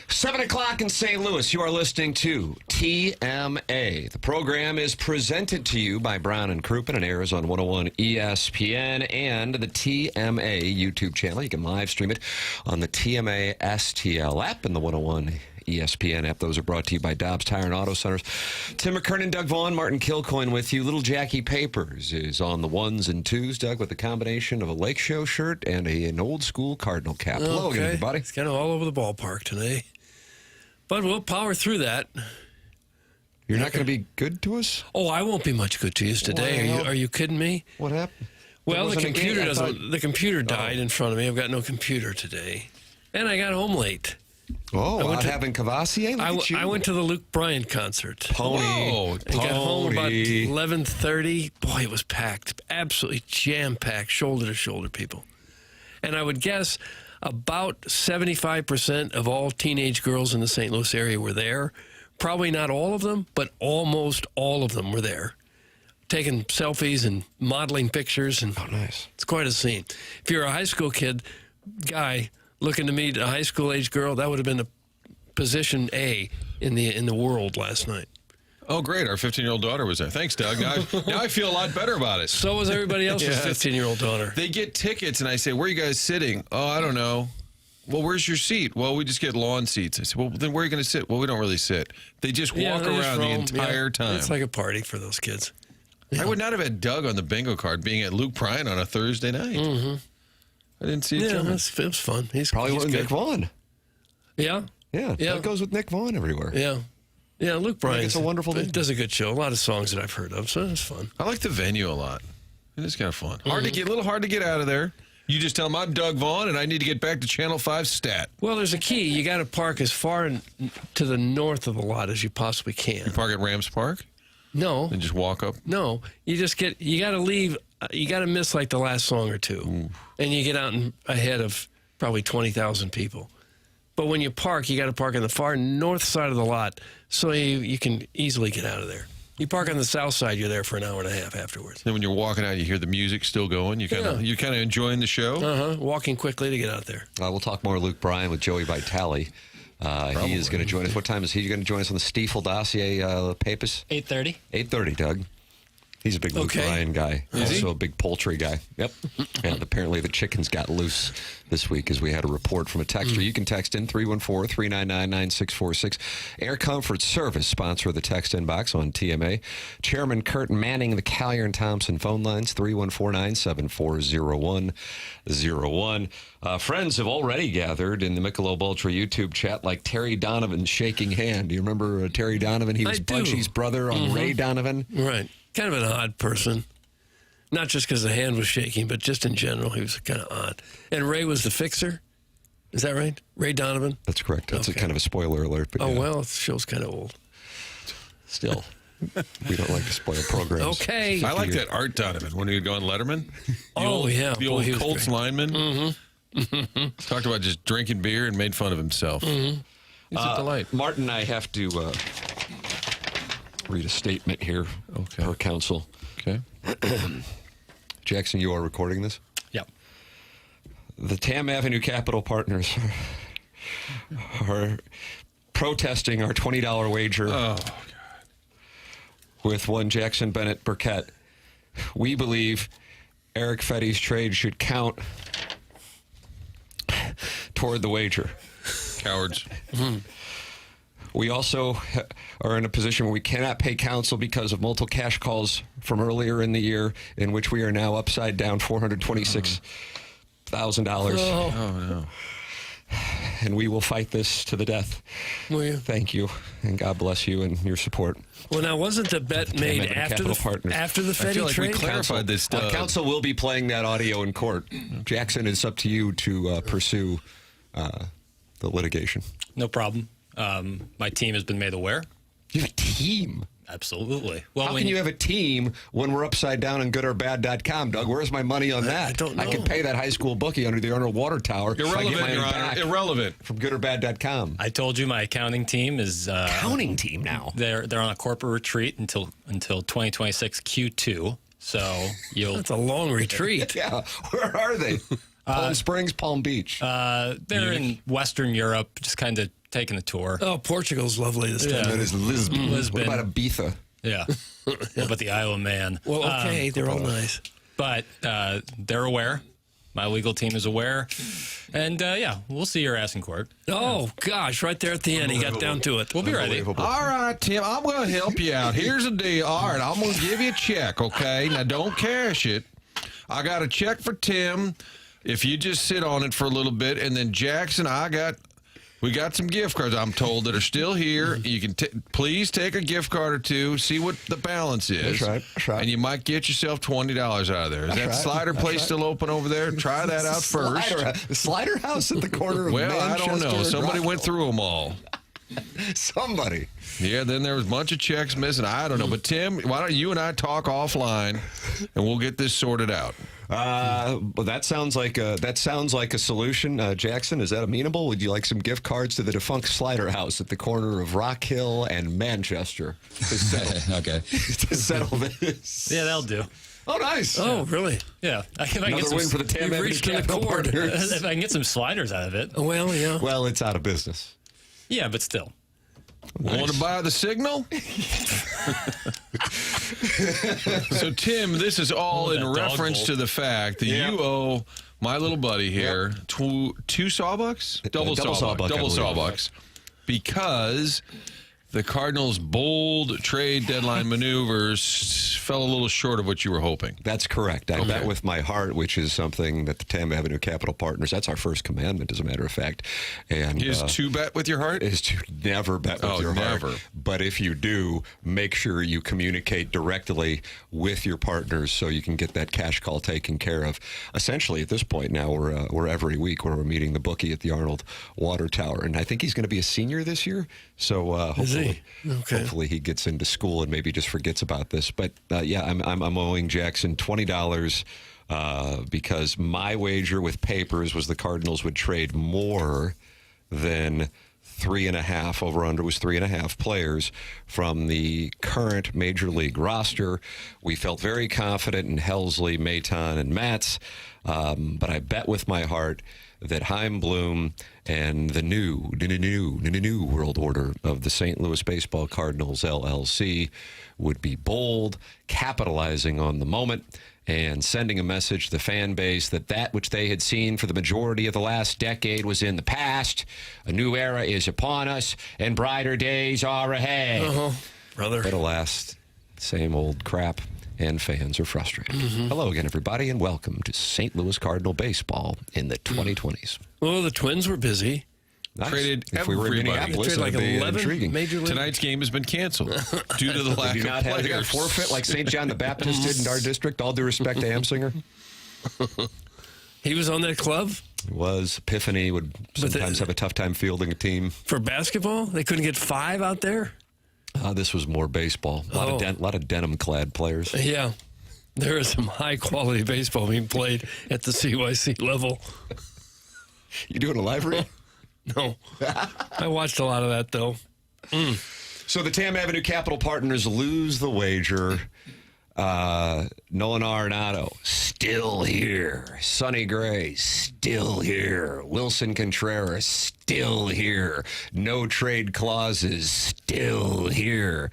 7 o'clock in St. Louis. You are listening to TMA. The program is presented to you by Brown and Crouppen and airs on 101 ESPN and the TMA YouTube channel. You can live stream it on the TMA STL app and the 101 ESPN app. Those are brought to you by Dobbs Tire and Auto Centers. Tim McKernan, Doug Vaughn, Martin Kilcoyne with you. Little Jackie Papers is on the ones and twos, Doug, with a combination of a Lake Show shirt and an old school Cardinal cap. Hello again, everybody. It's kind of all over the ballpark today. But we'll power through that. You're not going to be good to us? Oh, I won't be much good to you today. Are you kidding me? What happened? Well, the computer died in front of me. I've got no computer today. And I got home late. Oh, out having Cavassier? I went to the Luke Bryan concert. Pony. And got home about 11:30. Boy, it was packed. Absolutely jam-packed, shoulder to shoulder people. And I would guess about 75% of all teenage girls in the St. Louis area were there. Probably not all of them, but almost all of them were there, taking selfies and modeling pictures. And oh, nice. It's quite a scene. If you're a high school guy looking to meet a high school age girl, that would have been a position A in the world last night. Oh, great. Our 15-year-old daughter was there. Thanks, Doug. Now I feel a lot better about it. So was everybody else's 15-year-old daughter. They get tickets, and I say, where are you guys sitting? Oh, I don't know. Well, where's your seat? Well, we just get lawn seats. I said, well, then where are you going to sit? Well, we don't really sit. They just walk around the entire time. It's like a party for those kids. I would not have had Doug on the bingo card being at Luke Bryan on a Thursday night. Mm-hmm. I didn't see it coming. It was fun. He's probably good. with Nick Vaughn. Yeah. Doug goes with Nick Vaughn everywhere. Yeah, Luke Bryan. It's a wonderful thing. Does a good show. A lot of songs that I've heard of, so it's fun. I like the venue a lot. It is kind of fun. A little hard to get out of there. You just tell them I'm Doug Vaughn and I need to get back to Channel 5 Stat. Well, there's a key. You got to park as far to the north of the lot as you possibly can. You park at Rams Park? No. And just walk up? No. You got to leave. You got to miss like the last song or two. Ooh. And you get out ahead of probably 20,000 people. But when you park, you got to park on the far north side of the lot so you can easily get out of there. You park on the south side, you're there for an hour and a half afterwards. Then when you're walking out, you hear the music still going. You kind of enjoying the show. Walking quickly to get out there. We'll talk more Luke Bryan with Joey Vitale. He is going to join us. What time is he going to join us on the Stiefel dossier papers? 8:30. 8:30, Doug. He's a big Luke Bryan guy. Also a big poultry guy. Yep. And apparently the chickens got loose this week as we had a report from a texter. You can text in 314-399-9646. Air Comfort Service, sponsor of the text inbox on TMA. Chairman Kurt manning the Collier and Thompson phone lines, 314-974-0101. Friends have already gathered in the Michelob Ultra YouTube chat like Terry Donovan shaking hand. Do you remember Terry Donovan? He was Bunchy's brother on Ray Donovan. Right. Kind of an odd person. Not just because the hand was shaking, but just in general, he was kind of odd. And Ray was the fixer? Is that right? Ray Donovan? That's correct. That's a kind of a spoiler alert. But well, the show's kind of old. Still, we don't like to spoil programs. Okay. I like that Art Donovan when he would go on Letterman. The old Colts lineman. Talked about just drinking beer and made fun of himself. He's a delight. Martin and I have to read a statement here per council. Okay. Jackson, you are recording this? Yep. The Tam Avenue Capital Partners are protesting our $20 wager with one Jackson Burkett. We believe Eric Fetty's trade should count toward the wager. Cowards. We also are in a position where we cannot pay counsel because of multiple cash calls from earlier in the year, in which we are now upside down $426,000. Oh, no. And we will fight this to the death. Will you? Thank you, and God bless you and your support. Well, now, wasn't the bet made after the Fetty trade? We clarified this stuff. Council will be playing that audio in court. Jackson, it's up to you to pursue the litigation. No problem. My team has been made aware. You have a team? Absolutely. Well, how can you have a team when we're upside down on goodorbad.com, Doug? Where's my money on that? I don't know. I can pay that high school bookie under the underwater tower. Irrelevant, Your Honor. Irrelevant. From goodorbad.com. I told you my accounting team is... accounting team now? They're on a corporate retreat until 2026 Q2. So you'll... That's a long retreat. Yeah. Where are they? Palm Springs, Palm Beach. They're in Western Europe, just kind of taking a tour. Oh, Portugal's lovely this time. That is Lisbon. Lisbon. What about Ibiza? Yeah. What about the Isle of Man? Well, okay, they're all nice. But they're aware. My legal team is aware. And, yeah, we'll see your ass in court. Oh, gosh, right there at the end, he got down to it. We'll be ready. All right, Tim, I'm going to help you out. Here's the deal. All right, I'm going to give you a check, okay? Now, don't cash it. I got a check for Tim if you just sit on it for a little bit. And then, Jackson, we got some gift cards, I'm told, that are still here. You can please take a gift card or two, see what the balance is. That's right. And you might get yourself $20 out of there. Is that slider place still open over there? Try that out first. The Slider House at the corner of Well, I don't know. Manchester and Somebody went Rockville. through them all. Somebody. Yeah, then there was a bunch of checks missing. I don't know. But, Tim, why don't you and I talk offline, and we'll get this sorted out. Well, that sounds like a solution. Jackson, is that amenable? Would you like some gift cards to the defunct Slider House at the corner of Rock Hill and Manchester to settle, Okay. to settle this? Yeah, that'll do. Oh, nice. Oh, really? Yeah. If I can Another get win for the Tam You've Avenue reached an Capital accord. Partners. if I can get some sliders out of it. Well, yeah. Well, it's out of business. Yeah, but still. Want to buy the signal? So, Tim, this is all in that dog reference bolt. to the fact that you owe my little buddy here two sawbucks? Double sawbuck, I Double believe. sawbucks. Because the Cardinals' bold trade deadline maneuvers fell a little short of what you were hoping. That's correct. I bet with my heart, which is something that the Tam Avenue Capital Partners, that's our first commandment, as a matter of fact. And Is to bet with your heart? is to never bet with your never. heart. But if you do, make sure you communicate directly with your partners so you can get that cash call taken care of. Essentially, at this point now, we're every week where we're meeting the bookie at the Arnold Water Tower. And I think he's going to be a senior this year. So hopefully, Okay. hopefully he gets into school and maybe just forgets about this. But yeah, I'm owing Jackson $20 because my wager with papers was the Cardinals would trade more than 3.5. Over under was 3.5 players from the current major league roster. We felt very confident in Helsley, Maton, and Matz, but I bet with my heart that Chaim Bloom and the new world order of the St. Louis Baseball Cardinals LLC would be bold, capitalizing on the moment, and sending a message to the fan base that which they had seen for the majority of the last decade was in the past. A new era is upon us, and brighter days are ahead. Brother. But alas, same old crap, and fans are frustrated. Hello again, everybody, and welcome to St. Louis Cardinal baseball in the 2020s. Well, the Twins were busy. Nice. Traded if we were in everybody. Minneapolis, Traded like it'd be 11 intriguing. major league. Tonight's game has been canceled due to the lack Do of not have players. a forfeit like St. John the Baptist did in our district. All due respect to Amsinger. He was on that club Was Epiphany would sometimes have a tough time fielding a team. for basketball. They couldn't get 5 out there. This was more baseball. A lot of denim-clad players. Yeah. There is some high-quality baseball being played at the CYC level. You doing a live read? No. I watched a lot of that, though. So the Tam Avenue Capital Partners lose the wager. Nolan Arenado, still here. Sonny Gray, still here. Wilson Contreras, still here. No trade clauses, still here.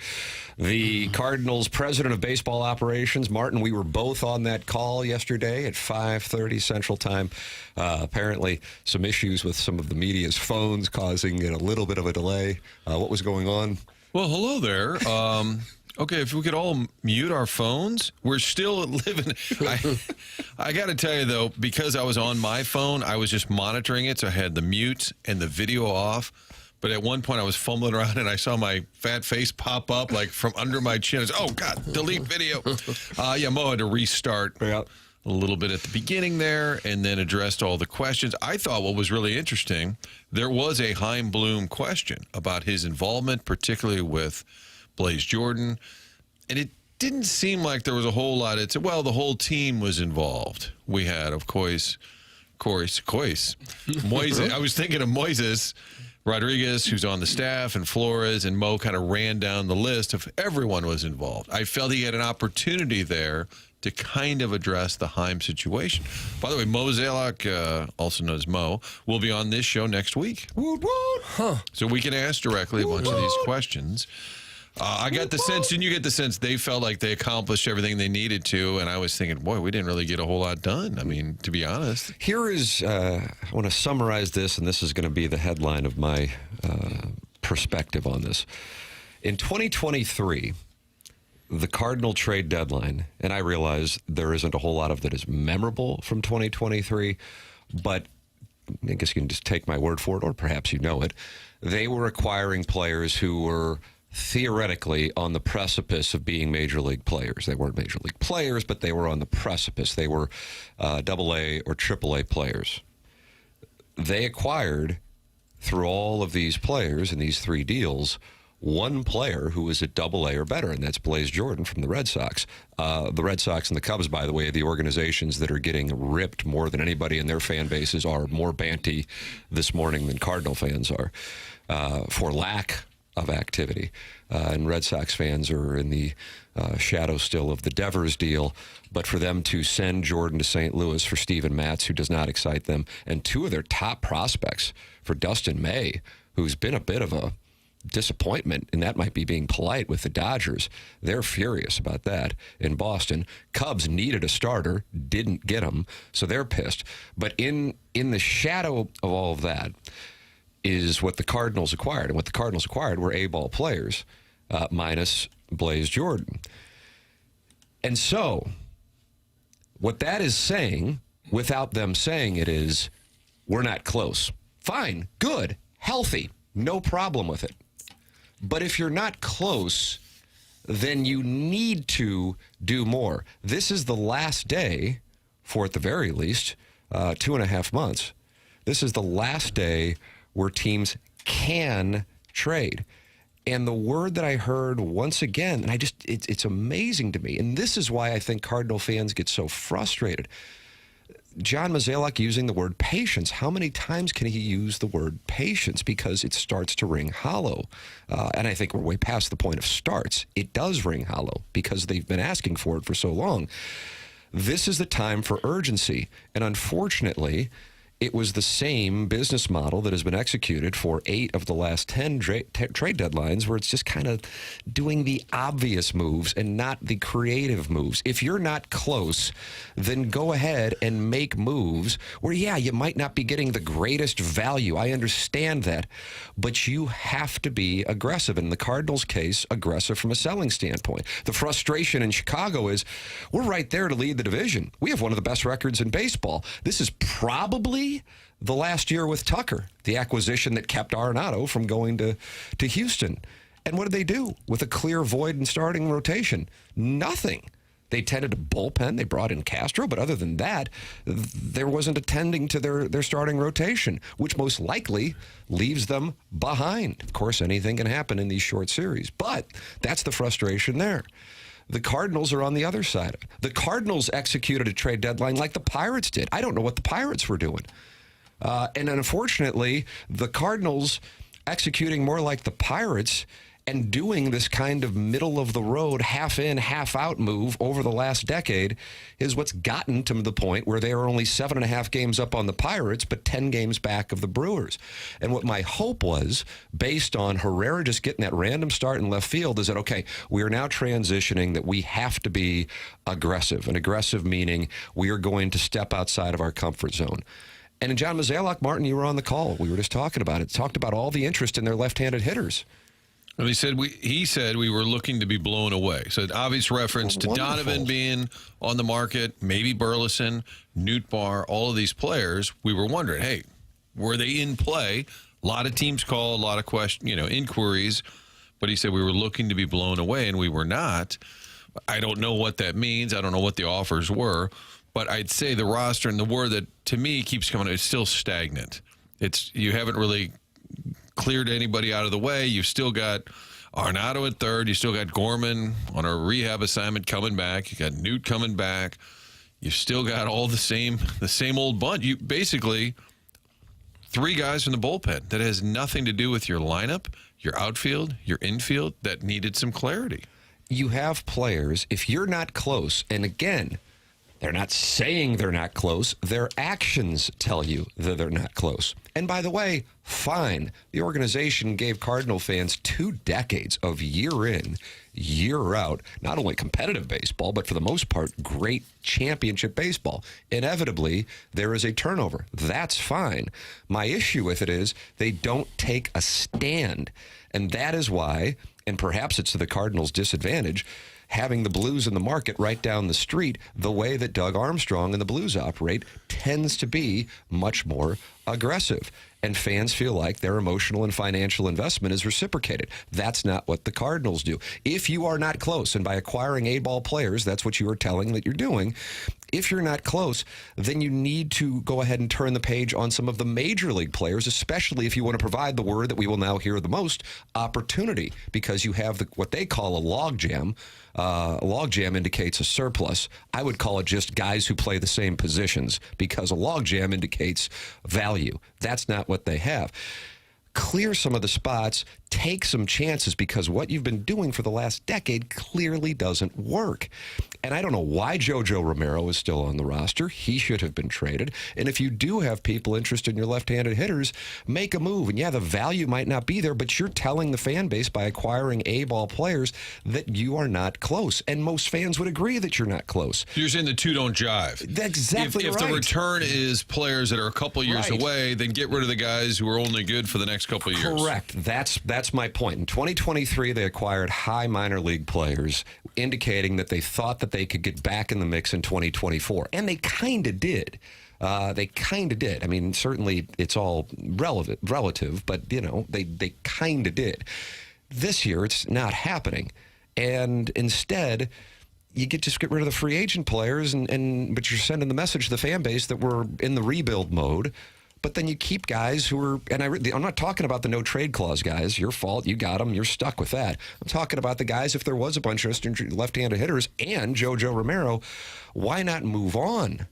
The Cardinals president of baseball operations, Martin, we were both on that call yesterday at 5:30 Central Time. Apparently some issues with some of the media's phones causing it a little bit of a delay. What was going on? Well, hello there. Okay, if we could all mute our phones. We're still living. I got to tell you, though, because I was on my phone, I was just monitoring it, so I had the mute and the video off. But at one point, I was fumbling around, and I saw my fat face pop up, like, from under my chin. I was, oh, God, delete video. Yeah, Mo had to restart a little bit at the beginning there and then addressed all the questions. I thought what was really interesting, there was a Chaim Bloom question about his involvement, particularly with Blaze Jordan, and it didn't seem like there was a whole lot. It's well, the whole team was involved. We had, of course, Moises. I was thinking of Moises Rodriguez, who's on the staff, and Flores, and Mo kind of ran down the list of everyone was involved. I felt he had an opportunity there to kind of address the Heim situation. By the way, Mozeliak, also known as Mo, will be on this show next week. So we can ask directly a bunch of these questions. I got the sense, and you get the sense, they felt like they accomplished everything they needed to, and I was thinking, boy, we didn't really get a whole lot done. I mean, to be honest. Here is, I want to summarize this, and this is going to be the headline of my perspective on this. In 2023, the Cardinal trade deadline, and I realize there isn't a whole lot of that is memorable from 2023, but I guess you can just take my word for it, or perhaps you know it. They were acquiring players who were theoretically on the precipice of being major league players. They weren't major league players, but they were on the precipice. They were AA or AAA players. They acquired, through all of these players in these 3 deals, one player who is at AA or better, and that's Blaze Jordan from the Red Sox. The Red Sox and the Cubs, by the way, the organizations that are getting ripped more than anybody in their fan bases, are more banty this morning than Cardinal fans are for lack of activity. And Red Sox fans are in the shadow still of the Devers deal. But for them to send Jordan to St. Louis for Steven Matz, who does not excite them, and 2 of their top prospects for Dustin May, who's been a bit of a disappointment, and that might be being polite with the Dodgers. They're furious about that in Boston. Cubs needed a starter, didn't get him, so they're pissed. But in the shadow of all of that is what the Cardinals acquired. And what the Cardinals acquired were A-ball players, minus Blaze Jordan. And so what that is saying, without them saying it, is we're not close. Fine, good, healthy, no problem with it. But if you're not close, then you need to do more. This is the last day, for at the very least, 2.5 months. This is the last day where teams can trade. And the word that I heard once again, and it's amazing to me, and this is why I think Cardinal fans get so frustrated. John Mozeliak using the word patience. How many times can he use the word patience? Because it starts to ring hollow. And I think we're way past the point of starts. It does ring hollow because they've been asking for it for so long. This is the time for urgency. And unfortunately, it was the same business model that has been executed for 8 of the last 10 trade deadlines, where it's just kind of doing the obvious moves and not the creative moves. If you're not close, then go ahead and make moves where, yeah, you might not be getting the greatest value. I understand that. But you have to be aggressive. In the Cardinals' case, aggressive from a selling standpoint. The frustration in Chicago is we're right there to lead the division. We have one of the best records in baseball. This is probably the last year with Tucker, the acquisition that kept Arenado from going to Houston. And what did they do with a clear void in starting rotation? Nothing. They tended to bullpen. They brought in Castro, but other than that, there wasn't attending to their starting rotation, which most likely leaves them behind. Of course, anything can happen in these short series, but that's the frustration there. The Cardinals are on the other side. The Cardinals executed a trade deadline like the Pirates did. I don't know what the Pirates were doing. And unfortunately, the Cardinals executing more like the Pirates and doing this kind of middle-of-the-road, half-in, half-out move over the last decade is what's gotten to the point where they are only 7.5 games up on the Pirates, but 10 games back of the Brewers. And what my hope was, based on Herrera just getting that random start in left field, is that, okay, we are now transitioning that we have to be aggressive. And aggressive meaning we are going to step outside of our comfort zone. And in John Mozeliak, Martin, you were on the call. We were just talking about it. Talked about all the interest in their left-handed hitters. Well, he said we were looking to be blown away. So an obvious reference to Donovan being on the market, maybe Burleson, Newt Barr, all of these players. We were wondering, hey, were they in play? A lot of teams called, a lot of inquiries. But he said we were looking to be blown away, and we were not. I don't know what that means. I don't know what the offers were. But I'd say the roster, and the word that to me keeps coming, it's still stagnant. You haven't really cleared anybody out of the way. You've still got Arenado at third. You still got Gorman on a rehab assignment coming back. You got Newt coming back. You've still got all the same old bunch. You basically 3 guys from the bullpen that has nothing to do with your lineup, your outfield, your infield, that needed some clarity. you have players, if you're not close, and again, they're not saying they're not close. Their actions tell you that they're not close. And by the way, fine. The organization gave Cardinal fans 2 decades of year in, year out, not only competitive baseball, but for the most part, great championship baseball. Inevitably, there is a turnover. That's fine. My issue with it is they don't take a stand. And that is why, and perhaps it's to the Cardinals' disadvantage, having the Blues in the market right down the street, the way that Doug Armstrong and the Blues operate tends to be much more aggressive. And fans feel like their emotional and financial investment is reciprocated. That's not what the Cardinals do. If you are not close, and by acquiring A-ball players, that's what you are telling that you're doing, if you're not close, then you need to go ahead and turn the page on some of the major league players, especially if you want to provide the word that we will now hear the most, opportunity, because you have what they call a logjam. A logjam indicates a surplus. I would call it just guys who play the same positions, because a logjam indicates value. That's not what they have. Clear some of the spots, take some chances, because what you've been doing for the last decade clearly doesn't work. And I don't know why JoJo Romero is still on the roster. He should have been traded. And if you do have people interested in your left-handed hitters, make a move. And yeah, the value might not be there, but you're telling the fan base by acquiring A-ball players that you are not close. And most fans would agree that you're not close. You're saying the two don't jive. That's exactly if right. If the return is players that are a couple years away, then get rid of the guys who are only good for the next couple of years. Correct. That's my point. In 2023, they acquired high minor league players, indicating that they thought that they could get back in the mix in 2024. And they kind of did. They kind of did. I mean, certainly it's all relative, but, you know, they kind of did. This year, it's not happening. And instead, you just get rid of the free agent players, but you're sending the message to the fan base that we're in the rebuild mode. But then you keep guys who are, and I'm not talking about the no trade clause guys. Your fault. You got them. You're stuck with that. I'm talking about the guys, if there was a bunch of left-handed hitters and JoJo Romero, why not move on?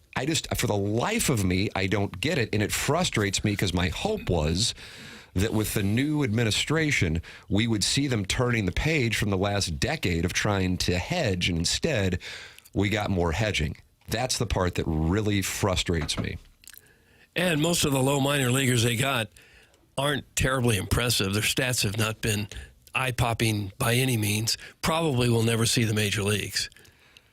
For the life of me, I don't get it. And it frustrates me, because my hope was that with the new administration, we would see them turning the page from the last decade of trying to hedge. And instead, we got more hedging. That's the part that really frustrates me. And most of the low minor leaguers they got aren't terribly impressive. Their stats have not been eye-popping by any means. Probably will never see the major leagues.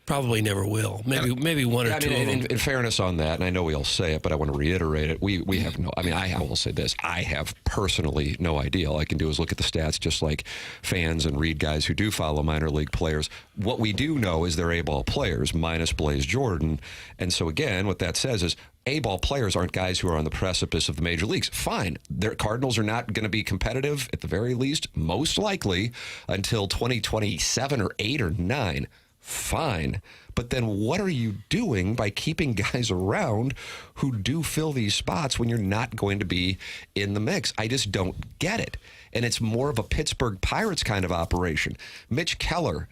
Probably never will. Maybe one or two of them. In fairness on that, and I know we all say it, but I want to reiterate it, we have no, I will say this, I have personally no idea. All I can do is look at the stats just like fans and read guys who do follow minor league players. What we do know is they're A-ball players, minus Blaze Jordan. And so again, what that says is A-ball players aren't guys who are on the precipice of the major leagues. Fine. Their Cardinals are not going to be competitive, at the very least, most likely, until 2027 or 8 or 9. Fine. But then what are you doing by keeping guys around who do fill these spots when you're not going to be in the mix? I just don't get it. And it's more of a Pittsburgh Pirates kind of operation. Mitch Keller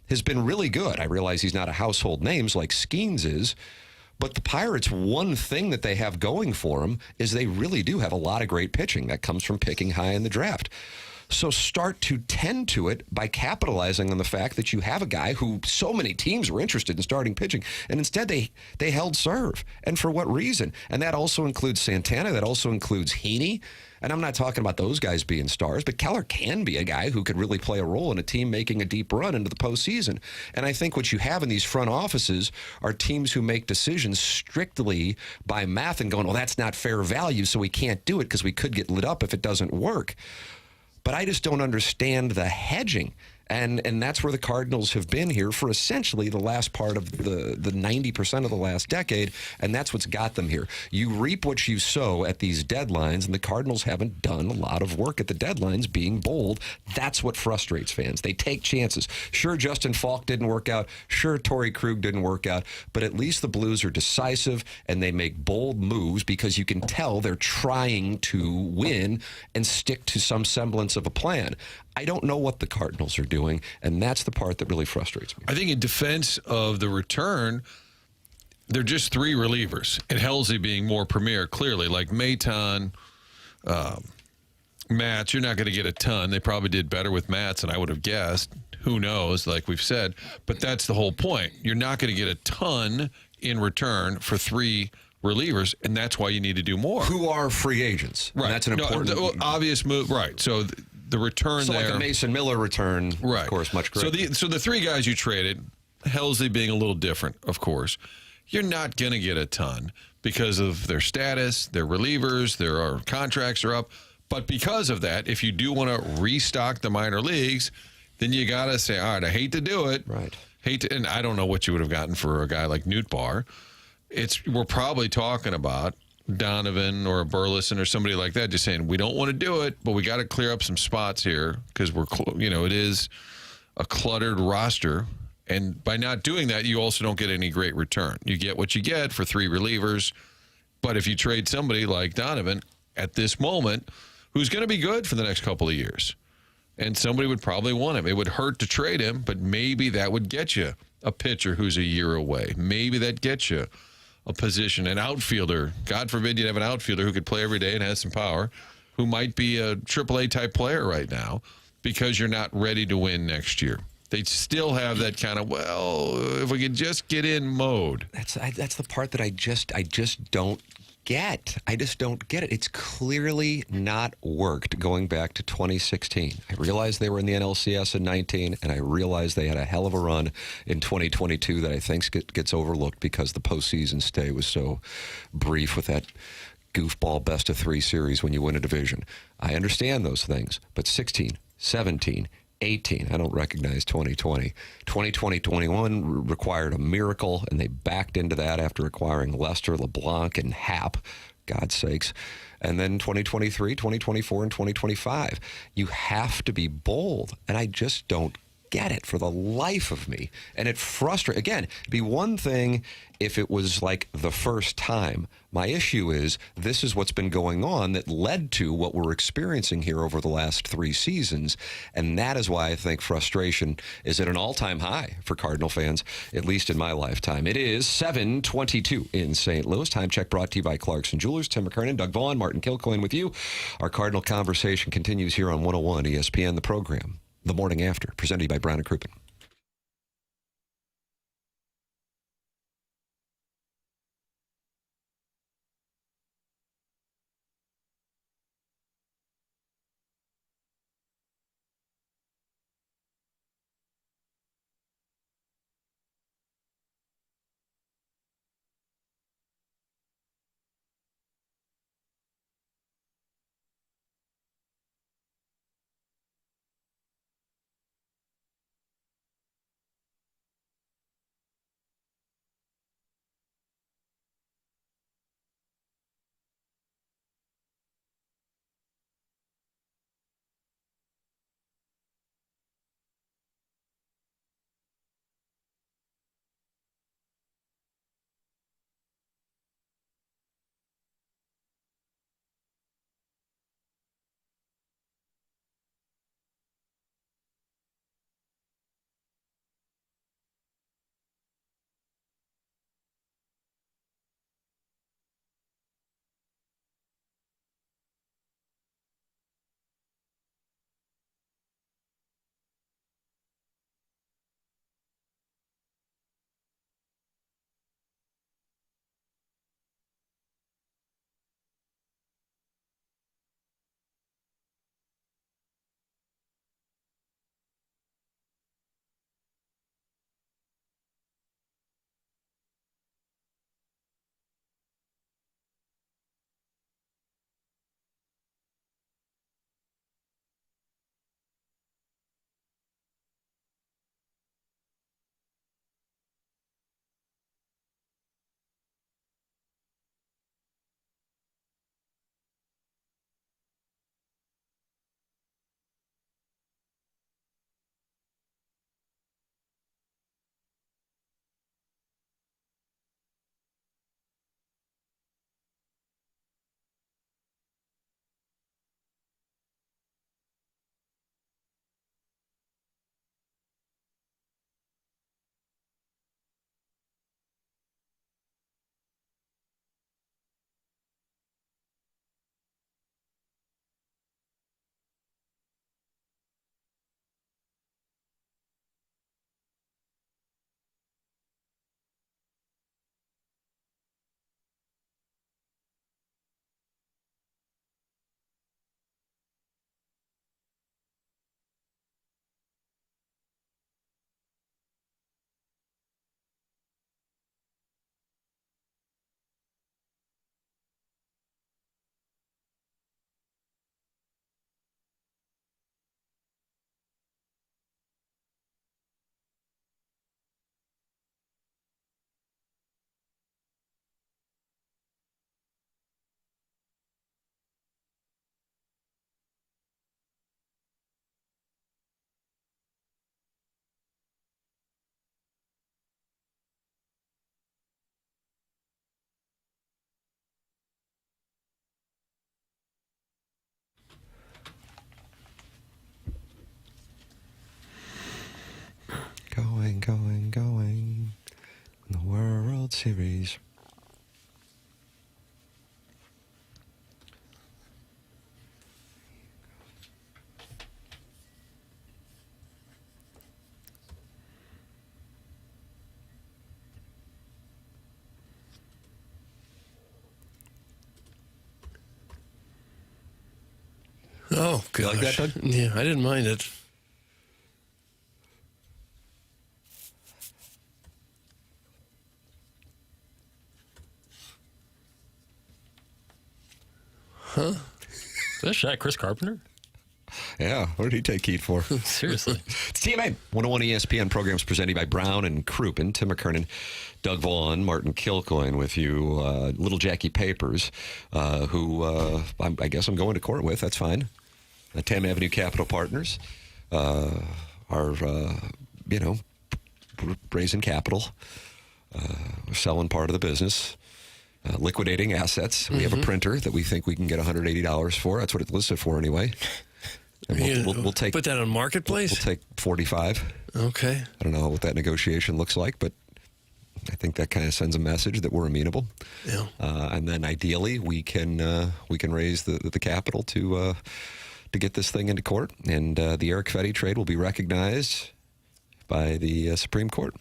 has been really good. I realize he's not a household name like Skeens is, but the Pirates, one thing that they have going for them is they really do have a lot of great pitching that comes from picking high in the draft. So start to tend to it by capitalizing on the fact that you have a guy who so many teams were interested in starting pitching, and instead they held serve. And for what reason? And that also includes Santana. That also includes Heaney. And I'm not talking about those guys being stars, but Keller can be a guy who could really play a role in a team making a deep run into the postseason. And I think what you have in these front offices are teams who make decisions strictly by math and going, well, that's not fair value, so we can't do it because we could get lit up if it doesn't work. But I just don't understand the hedging. And that's where the Cardinals have been here for essentially the last part of the 90% of the last decade, and that's what's got them here. You reap what you sow at these deadlines, and the Cardinals haven't done a lot of work at the deadlines being bold. That's what frustrates fans. They take chances. Sure, Justin Falk didn't work out. Sure, Torrey Krug didn't work out. But at least the Blues are decisive, and they make bold moves because you can tell they're trying to win and stick to some semblance of a plan. I don't know what the Cardinals are doing, and that's the part that really frustrates me. I think in defense of the return, they're just 3 relievers, and Halsey being more premier, clearly, like Maton, Matz. You're not going to get a ton. They probably did better with Matz than I would have guessed. who knows, like we've said. But that's the whole point. You're not going to get a ton in return for 3 relievers, and that's why you need to do more. Who are free agents? Right. And that's an important obvious move. Right. So the return so there. like a Mason Miller return, Right. of course, much greater. So the 3 guys you traded, Helsley being a little different, of course, you're not going to get a ton because of their status, their relievers, their contracts are up. But because of that, if you do want to restock the minor leagues, then you got to say, all right, I hate to do it. Right. And I don't know what you would have gotten for a guy like Nootbaar. We're probably talking about Donovan or a Burleson or somebody like that, just saying we don't want to do it, but we got to clear up some spots here because it is a cluttered roster, and by not doing that, you also don't get any great return. You get what you get for 3 relievers, but if you trade somebody like Donovan at this moment, who's going to be good for the next couple of years, and somebody would probably want him. It would hurt to trade him, but maybe that would get you a pitcher who's a year away. Maybe that gets you a position, an outfielder. God forbid you'd have an outfielder who could play every day and has some power, who might be a AAA type player right now because you're not ready to win next year. They still have that kind of, if we could just get in mode. That's the part that I just don't get. I just don't get it. It's clearly not worked going back to 2016. I realized they were in the NLCS in 19, and I realized they had a hell of a run in 2022 that I think gets overlooked because the postseason stay was so brief with that goofball best-of-3 series when you win a division. I understand those things, but 16, 17, 18, I don't recognize 2020. 2020-21 required a miracle, and they backed into that after acquiring Lester, LeBlanc, and Happ, God's sakes. And then 2023, 2024, and 2025. You have to be bold, and I just don't get it for the life of me. And it frustrates. Again, it'd be one thing if it was like the first time. My issue is this is what's been going on that led to what we're experiencing here over the last 3 seasons. And that is why I think frustration is at an all-time high for Cardinal fans, at least in my lifetime. It is 7:22 in St. Louis. Time check brought to you by Clarkson Jewelers. Tim McKernan, Doug Vaughn, Martin Kilcoyne with you. Our Cardinal conversation continues here on 101 ESPN, the program. The Morning After, presented by Brown and Crouppen. going in the World Series. Oh, gosh. You like that, Doug? Yeah, I didn't mind it. Huh? Is that shot Chris Carpenter? Yeah, what did he take heat for? Seriously. It's TMA. 101 ESPN programs presented by Brown and Crouppen. Tim McKernan, Doug Vaughn, Martin Kilcoyne with you. Little Jackie Papers, who I guess I'm going to court with. That's fine. Tam Avenue Capital Partners are, raising capital, selling part of the business. Liquidating assets. We have a printer that we think we can get $180 for. That's what it's listed for anyway. And we'll take. Put that on Marketplace? We'll take 45. Okay. I don't know what that negotiation looks like, but I think that kind of sends a message that we're amenable. Yeah. And then ideally we can raise the capital to get this thing into court, and the Eric Fetty trade will be recognized by the Supreme Court.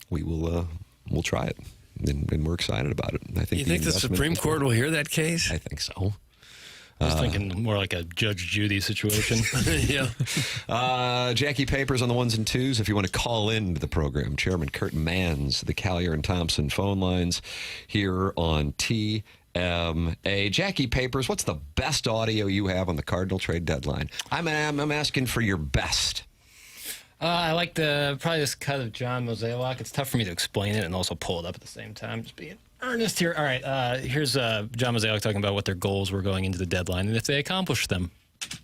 We'll try it. And we're excited about it. I think. You think the Supreme Court will hear that case? I think so. I was thinking more like a Judge Judy situation. Yeah. Jackie Papers on the ones and twos. If you want to call in to the program, Chairman Kurt Manns, the Collier and Thompson phone lines here on TMA. Jackie Papers, what's the best audio you have on the Cardinal trade deadline? I'm asking for your best. I like probably this cut of John Mozeliak. It's tough for me to explain it and also pull it up at the same time. Just being earnest here. All right, here's John Mozeliak talking about what their goals were going into the deadline and if they accomplished them.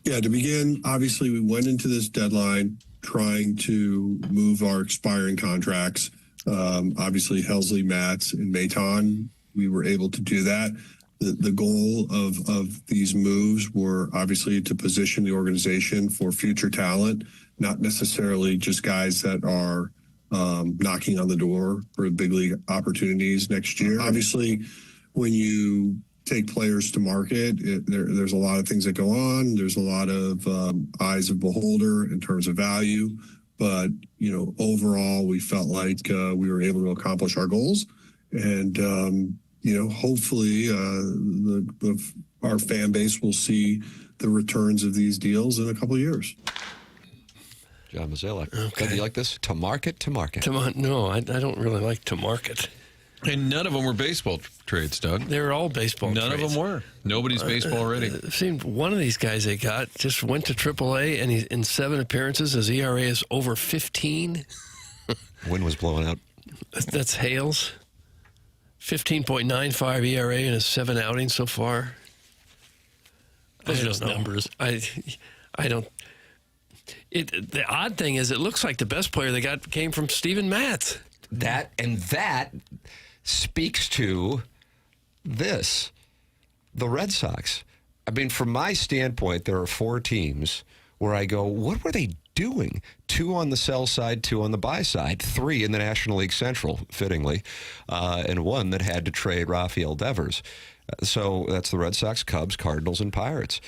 Yeah, to begin, obviously we went into this deadline trying to move our expiring contracts. Obviously, Helsley, Matz, and Maton, we were able to do that. The goal of these moves were obviously to position the organization for future talent, not necessarily just guys that are knocking on the door for big league opportunities next year. Obviously, when you take players to market, there's a lot of things that go on. There's a lot of eyes of beholder in terms of value. But, overall, we felt like we were able to accomplish our goals. And, hopefully our fan base will see the returns of these deals in a couple of years. John Mozeliak. Okay. Do you like this? To market. No, I don't really like to market. And none of them were baseball trades, Doug. They're all baseball None trades. of them were. Nobody's baseball ready. It seemed one of these guys they got just went to AAA, and he's in 7 appearances. His ERA is over 15. Wind was blowing out. That's Hales. 15.95 ERA in his 7 outings so far. Those I are don't just know. numbers. I don't. The odd thing is, it looks like the best player they got came from Steven Matz. That speaks to this. The Red Sox. I mean, from my standpoint, there are 4 teams where I go, what were they doing? 2 on the sell side, 2 on the buy side, 3 in the National League Central, fittingly, and 1 that had to trade Rafael Devers. So that's the Red Sox, Cubs, Cardinals, and Pirates.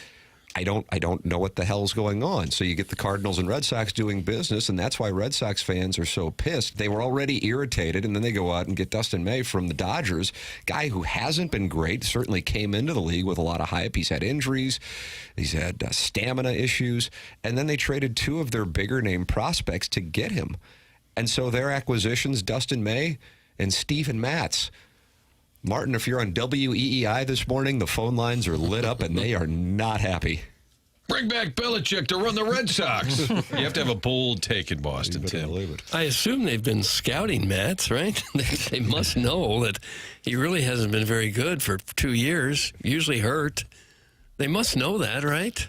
I don't know what the hell's going on. So you get the Cardinals and Red Sox doing business, and that's why Red Sox fans are so pissed. They were already irritated, and then they go out and get Dustin May from the Dodgers, guy who hasn't been great, certainly came into the league with a lot of hype. He's had injuries. He's had stamina issues. And then they traded 2 of their bigger name prospects to get him. And so their acquisitions, Dustin May and Steven Matz. Martin, if you're on WEEI this morning, the phone lines are lit up and they are not happy. Bring back Belichick to run the Red Sox. You have to have a bold take in Boston, Tim. I assume they've been scouting Matz, right? They must know that he really hasn't been very good for 2 years, usually hurt. They must know that, right?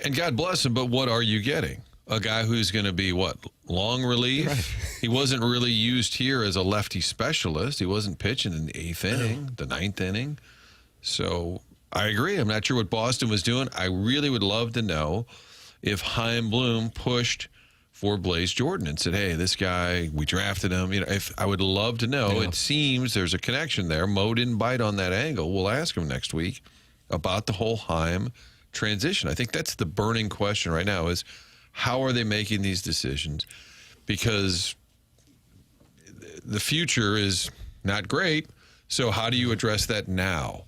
And God bless him, but what are you getting? A guy who's going to be, long relief? Right. He wasn't really used here as a lefty specialist. He wasn't pitching in the 8th inning, the 9th inning. So I agree. I'm not sure what Boston was doing. I really would love to know if Chaim Bloom pushed for Blaze Jordan and said, hey, this guy, we drafted him. If I would love to know. It seems there's a connection there. Mo didn't bite on that angle. We'll ask him next week about the whole Heim transition. I think that's the burning question right now is how are they making these decisions? Because the future is not great. So how do you address that now?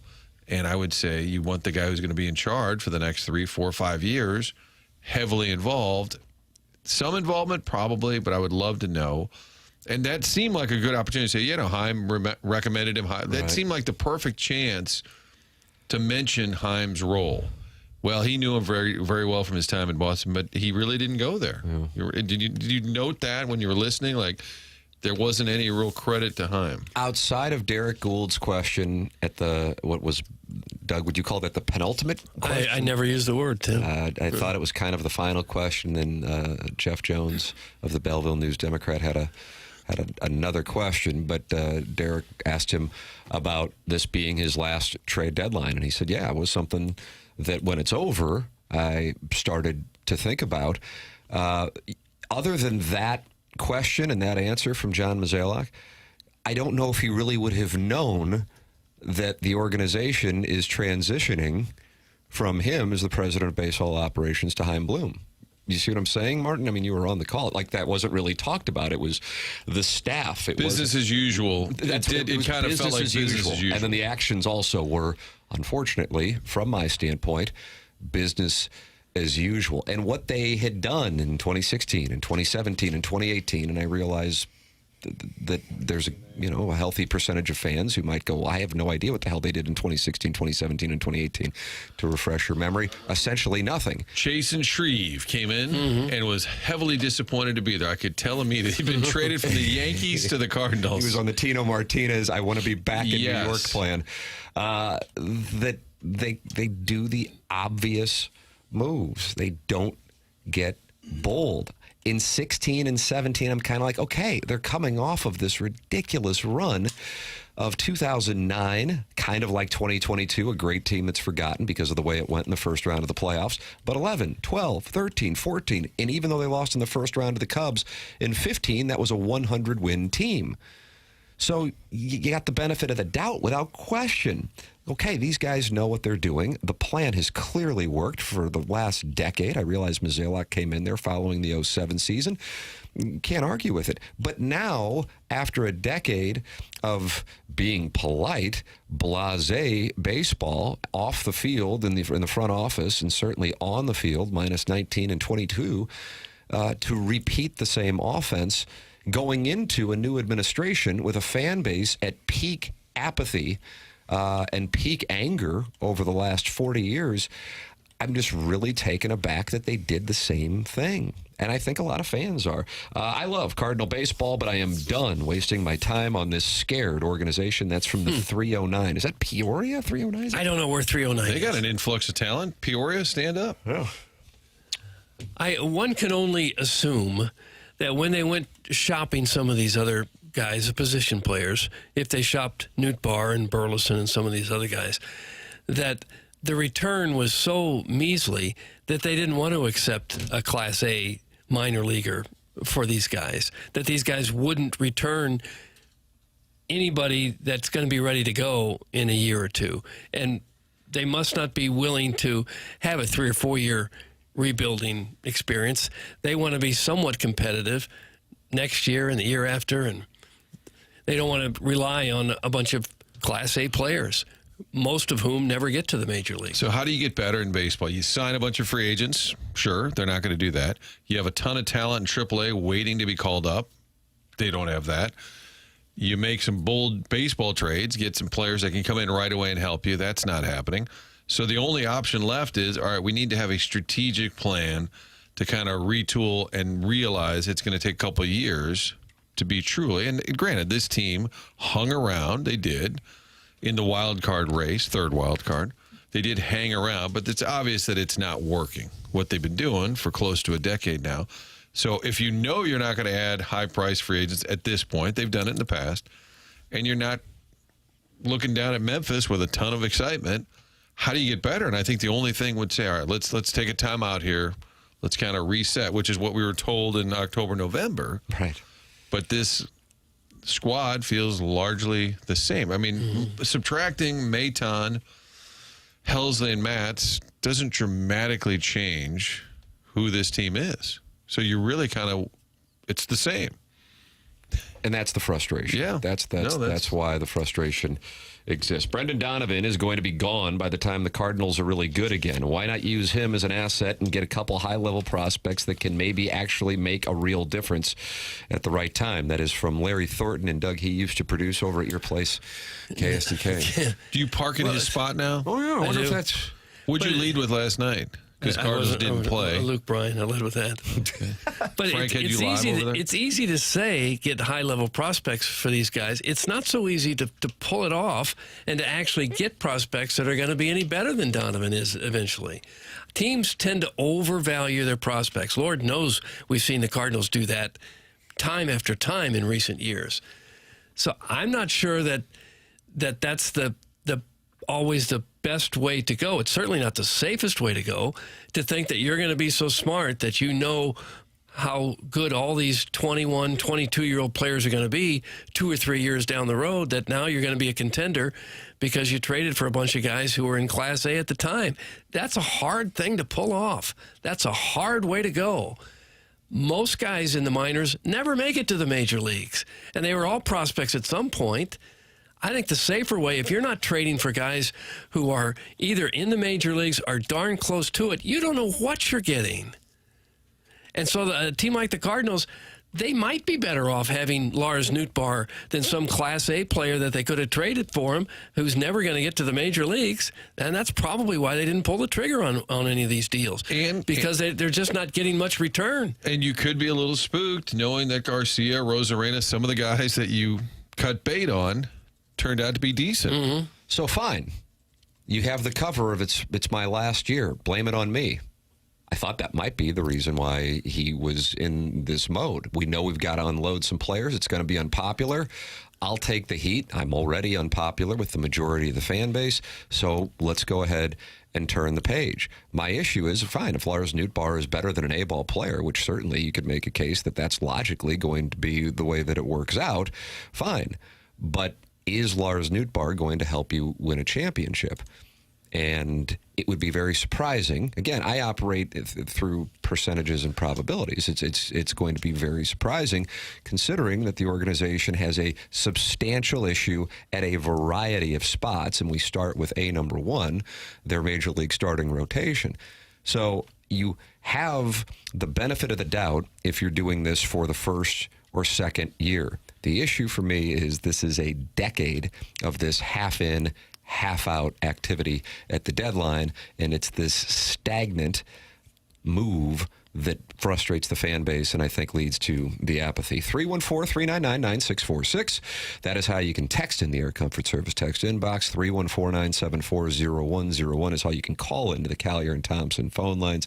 And I would say you want the guy who's going to be in charge for the next 3, 4, 5 years, heavily involved. Some involvement, probably, but I would love to know. And that seemed like a good opportunity to say, Heim recommended him. That seemed like the perfect chance to mention Heim's role. Well, he knew him very, very well from his time in Boston, but he really didn't go there. Yeah. Did you note that when you were listening? Like, there wasn't any real credit to Heim. Outside of Derek Gould's question at Doug, would you call that the penultimate question? I never used the word, Tim. I thought it was kind of the final question. Then Jeff Jones of the Belleville News-Democrat had another question, but Derek asked him about this being his last trade deadline, and he said, yeah, it was something that when it's over, I started to think about. Other than that question and that answer from John Mozeliak, I don't know if he really would have known that the organization is transitioning from him as the president of baseball operations to Chaim Bloom. You see what I'm saying, Martin? I mean, you were on the call. Like, that wasn't really talked about. It was the staff. Business as usual. It kind of felt like business as usual. And then the actions also were, unfortunately, from my standpoint, business as usual. And what they had done in 2016 and 2017 and 2018, and I realize that there's a healthy percentage of fans who might go, well, I have no idea what the hell they did in 2016, 2017, and 2018. To refresh your memory, essentially nothing. Chasen Shreve came in and was heavily disappointed to be there. I could tell immediately. He'd been traded from the Yankees to the Cardinals. He was on the Tino Martinez, I want to be back in New York plan. That they do the obvious moves. They don't get bold. In 16 and 17, I'm kind of like, okay, they're coming off of this ridiculous run of 2009, kind of like 2022, a great team that's forgotten because of the way it went in the first round of the playoffs. But 11, 12, 13, 14, and even though they lost in the first round to the Cubs, in 15, that was a 100-win team. So you got the benefit of the doubt without question. Okay, these guys know what they're doing. The plan has clearly worked for the last decade. I realize Mozeliak came in there following the 07 season. Can't argue with it. But now, after a decade of being polite, blasé baseball off the field in the front office and certainly on the field, minus 19 and 22, to repeat the same offense going into a new administration with a fan base at peak apathy and peak anger over the last 40 years, I'm just really taken aback that they did the same thing. And I think a lot of fans are. I love Cardinal baseball, but I am done wasting my time on this scared organization. That's from the 309. Is that Peoria, 309? I don't know where 309 is. They got an influx of talent. Peoria, stand up. Oh. One can only assume that when they went shopping some of these other guys, the position players, if they shopped Newt Barr and Burleson and some of these other guys, that the return was so measly that they didn't want to accept a Class A minor leaguer for these guys, that these guys wouldn't return anybody that's going to be ready to go in a year or two. And they must not be willing to have a 3 or 4 year rebuilding experience. They want to be somewhat competitive next year and the year after, and they don't want to rely on a bunch of Class A players, most of whom never get to the major league. So how do you get better in baseball? You sign a bunch of free agents. Sure, they're not going to do that. You have a ton of talent in AAA waiting to be called up. They don't have that. You make some bold baseball trades, get some players that can come in right away and help you. That's not happening. So the only option left is, all right, we need to have a strategic plan to kind of retool and realize it's going to take a couple of years to be truly. And granted, this team hung around. They did in the wild card race, third wild card. They did hang around, but it's obvious that it's not working, what they've been doing for close to a decade now. So if you know you're not going to add high-priced free agents at this point, they've done it in the past, and you're not looking down at Memphis with a ton of excitement, how do you get better? And I think the only thing would say, all right, let's take a time out here. Let's kind of reset, which is what we were told in October, November. Right. But this squad feels largely the same. I mean, subtracting Maton, Helsley, and Matz doesn't dramatically change who this team is. So you really kind of, it's the same. And that's the frustration. Yeah. That's why the frustration exists. Brendan Donovan is going to be gone by the time the Cardinals are really good again. Why not use him as an asset and get a couple high-level prospects that can maybe actually make a real difference at the right time? That is from Larry Thornton and Doug he used to produce over at your place, KSDK. Do you park in his spot now? Oh, yeah. I wonder if do. that's... What'd you lead with last night? Because Cardinals didn't play. Luke Bryan, I led with that. But Frank, had you live over there? it's easy to say get high-level prospects for these guys. It's not so easy to pull it off and to actually get prospects that are going to be any better than Donovan is eventually. Teams tend to overvalue their prospects. Lord knows we've seen the Cardinals do that time after time in recent years. So I'm not sure that's always the best way to go. It's certainly not the safest way to go, to think that you're going to be so smart that you know how good all these 21, 22-year-old players are going to be 2 or 3 years down the road, that now you're going to be a contender because you traded for a bunch of guys who were in Class A at the time. That's a hard thing to pull off. That's a hard way to go. Most guys in the minors never make it to the major leagues, and they were all prospects at some point. I think the safer way, if you're not trading for guys who are either in the major leagues or darn close to it, you don't know what you're getting. And so a team like the Cardinals, they might be better off having Lars Nootbaar than some Class A player that they could have traded for him who's never going to get to the major leagues. And that's probably why they didn't pull the trigger on any of these deals. Because they're just not getting much return. And you could be a little spooked knowing that Garcia, Rosarena, some of the guys that you cut bait on turned out to be decent. Mm-hmm. So fine. You have the cover of it's my last year. Blame it on me. I thought that might be the reason why he was in this mode. We know we've got to unload some players. It's going to be unpopular. I'll take the heat. I'm already unpopular with the majority of the fan base. So let's go ahead and turn the page. My issue is, fine, if Lars Nootbaar is better than an A-ball player, which certainly you could make a case that that's logically going to be the way that it works out, fine. But is Lars Nootbaar going to help you win a championship? And it would be very surprising. Again, I operate through percentages and probabilities. It's going to be very surprising, considering that the organization has a substantial issue at a variety of spots, and we start with number one, their major league starting rotation. So you have the benefit of the doubt if you're doing this for the first or second year. The issue for me is this is a decade of this half-in, half-out activity at the deadline, and it's this stagnant move that frustrates the fan base and I think leads to the apathy. 314-399-9646. That is how you can text in the Air Comfort Service text inbox. 314-974-0101 is how you can call into the Callier and Thompson phone lines.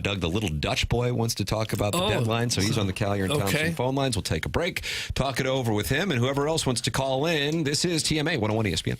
Doug, the little Dutch boy, wants to talk about the deadline, so he's on the Callier and Thompson phone lines. We'll take a break, talk it over with him, and whoever else wants to call in. This is TMA 101 ESPN.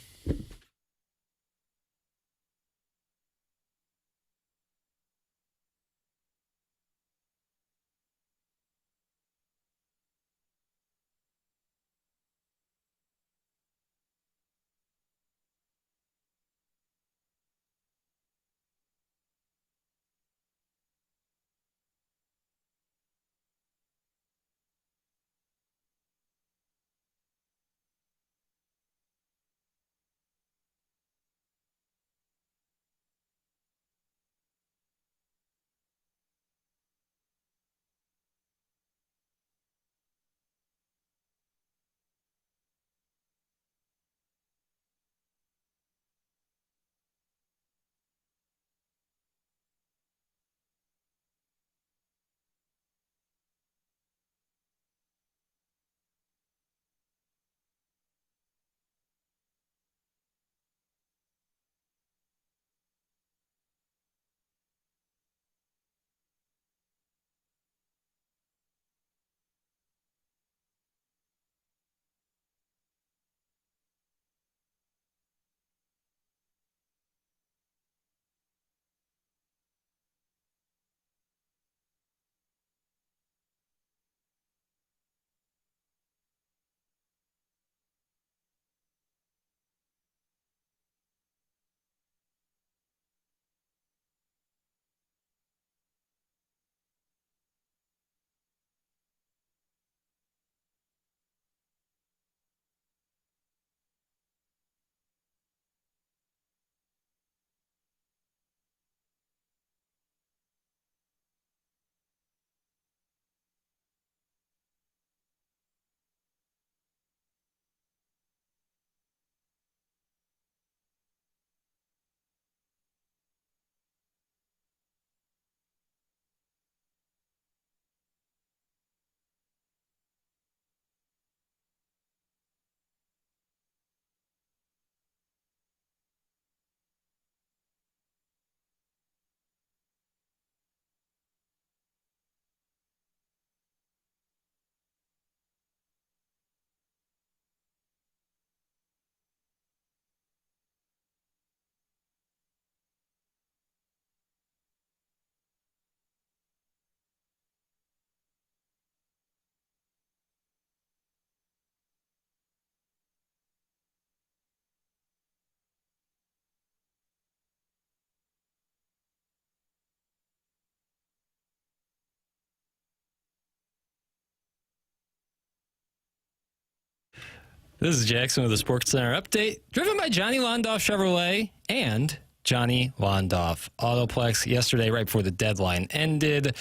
This is Jackson with the Sports Center update, driven by Johnny Londoff Chevrolet and Johnny Londoff Autoplex. Yesterday, right before the deadline ended,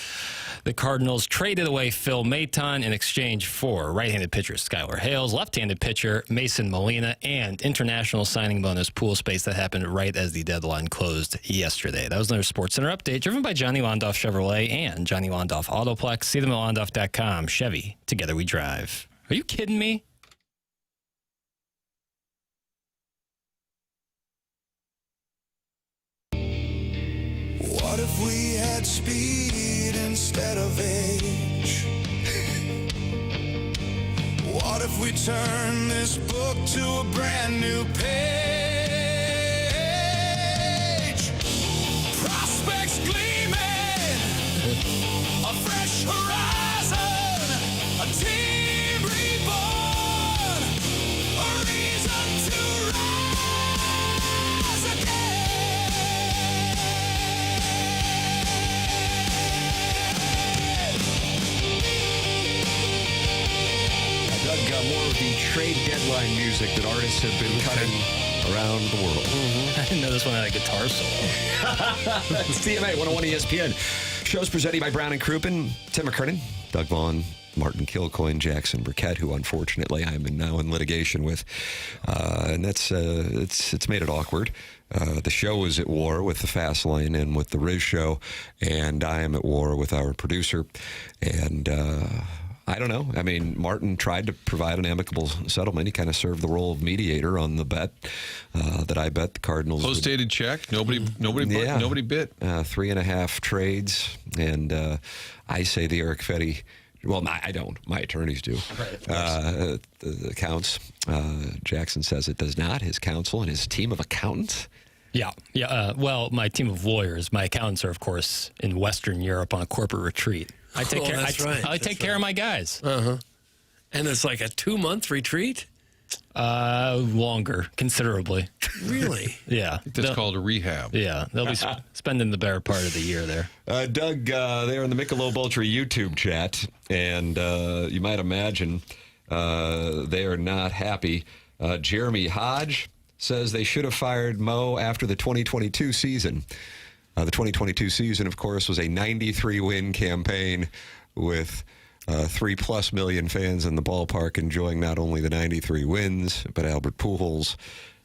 the Cardinals traded away Phil Maton in exchange for right-handed pitcher Skylar Hales, left-handed pitcher Mason Molina, and international signing bonus pool space that happened right as the deadline closed yesterday. That was another Sports Center update, driven by Johnny Londoff Chevrolet and Johnny Londoff Autoplex. See them at londoff.com. Chevy, together we drive. Are you kidding me? What if we had speed instead of age? What if we turned this book to a brand new page? Prospects gleaming, a fresh horizon, a team reborn, a reason to rise again. More of the trade deadline music that artists have been cutting around the world. I didn't know this one had a guitar solo. It's TMA 101 ESPN. Show's presented by Brown and Crouppen, Tim McKernan, Doug Vaughn, Martin Kilcoyne, Jackson Burkett, who unfortunately I'm now in litigation with, and that's it's made it awkward. The show is at war with the Fast Lane and with the Riz Show, and I am at war with our producer, and I don't know. I mean, Martin tried to provide an amicable settlement. He kind of served the role of mediator on the bet that I bet the Cardinals. Post-dated check. Nobody bit. 3.5 trades, and I say the Eric Fetty. Well, I don't. My attorneys do. The accounts. Jackson says it does not. His counsel and his team of accountants. Yeah. Well, my team of lawyers, my accountants are, of course, in Western Europe on a corporate retreat. I take care. I take care of my guys. And it's like a 2-month retreat? Longer, considerably. Really? Yeah. That's called a rehab. Yeah, they'll be spending the better part of the year there. Doug, they're in the Michelob Ultra YouTube chat, and you might imagine they are not happy. Jeremy Hodge says they should have fired Mo after the 2022 season. The 2022 season, of course, was a 93-win campaign with 3+ million fans in the ballpark enjoying not only the 93 wins, but Albert Pujols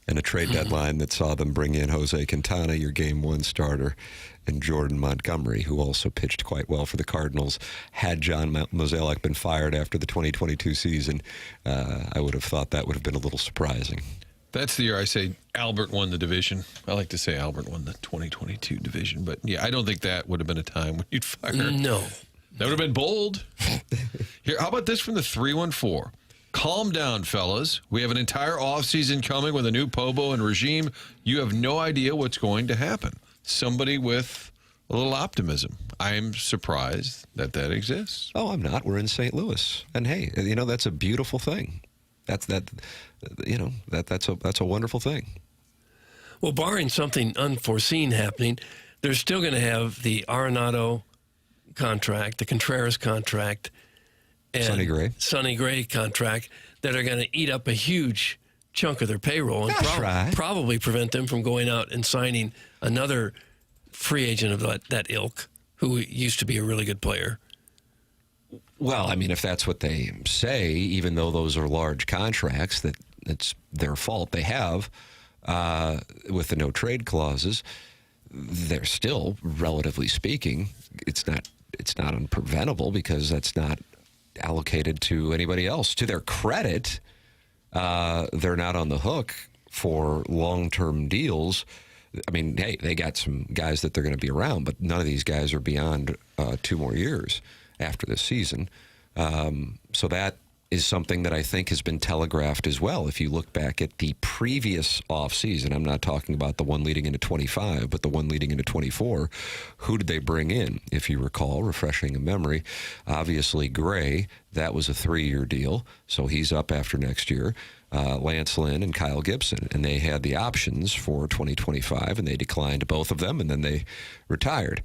and a trade deadline that saw them bring in Jose Quintana, your Game 1 starter, and Jordan Montgomery, who also pitched quite well for the Cardinals. Had John Mozeliak been fired after the 2022 season, I would have thought that would have been a little surprising. That's the year I say Albert won the division. I like to say Albert won the 2022 division, but yeah, I don't think that would have been a time when you'd fire. No. That would have been bold. Here, how about this from the 314? Calm down, fellas. We have an entire offseason coming with a new Pobo and regime. You have no idea what's going to happen. Somebody with a little optimism. I'm surprised that exists. Oh, I'm not. We're in St. Louis. And hey, that's a beautiful thing. That's a wonderful thing. Well, barring something unforeseen happening, they're still going to have the Arenado contract, the Contreras contract, and Sonny Gray contract that are going to eat up a huge chunk of their payroll and probably prevent them from going out and signing another free agent of that ilk who used to be a really good player. Well, I mean, if that's what they say, even though those are large contracts, it's their fault they have with the no trade clauses, they're still, relatively speaking, it's not unpreventable because that's not allocated to anybody else. To their credit, they're not on the hook for long-term deals. I mean, hey, they got some guys that they're going to be around, but none of these guys are beyond 2 more years after this season. So that is something that I think has been telegraphed as well. If you look back at the previous offseason, I'm not talking about the one leading into 25, but the one leading into 24, who did they bring in? If you recall, refreshing a memory, obviously Gray, that was a 3-year deal, so he's up after next year. Lance Lynn and Kyle Gibson, and they had the options for 2025, and they declined both of them, and then they retired.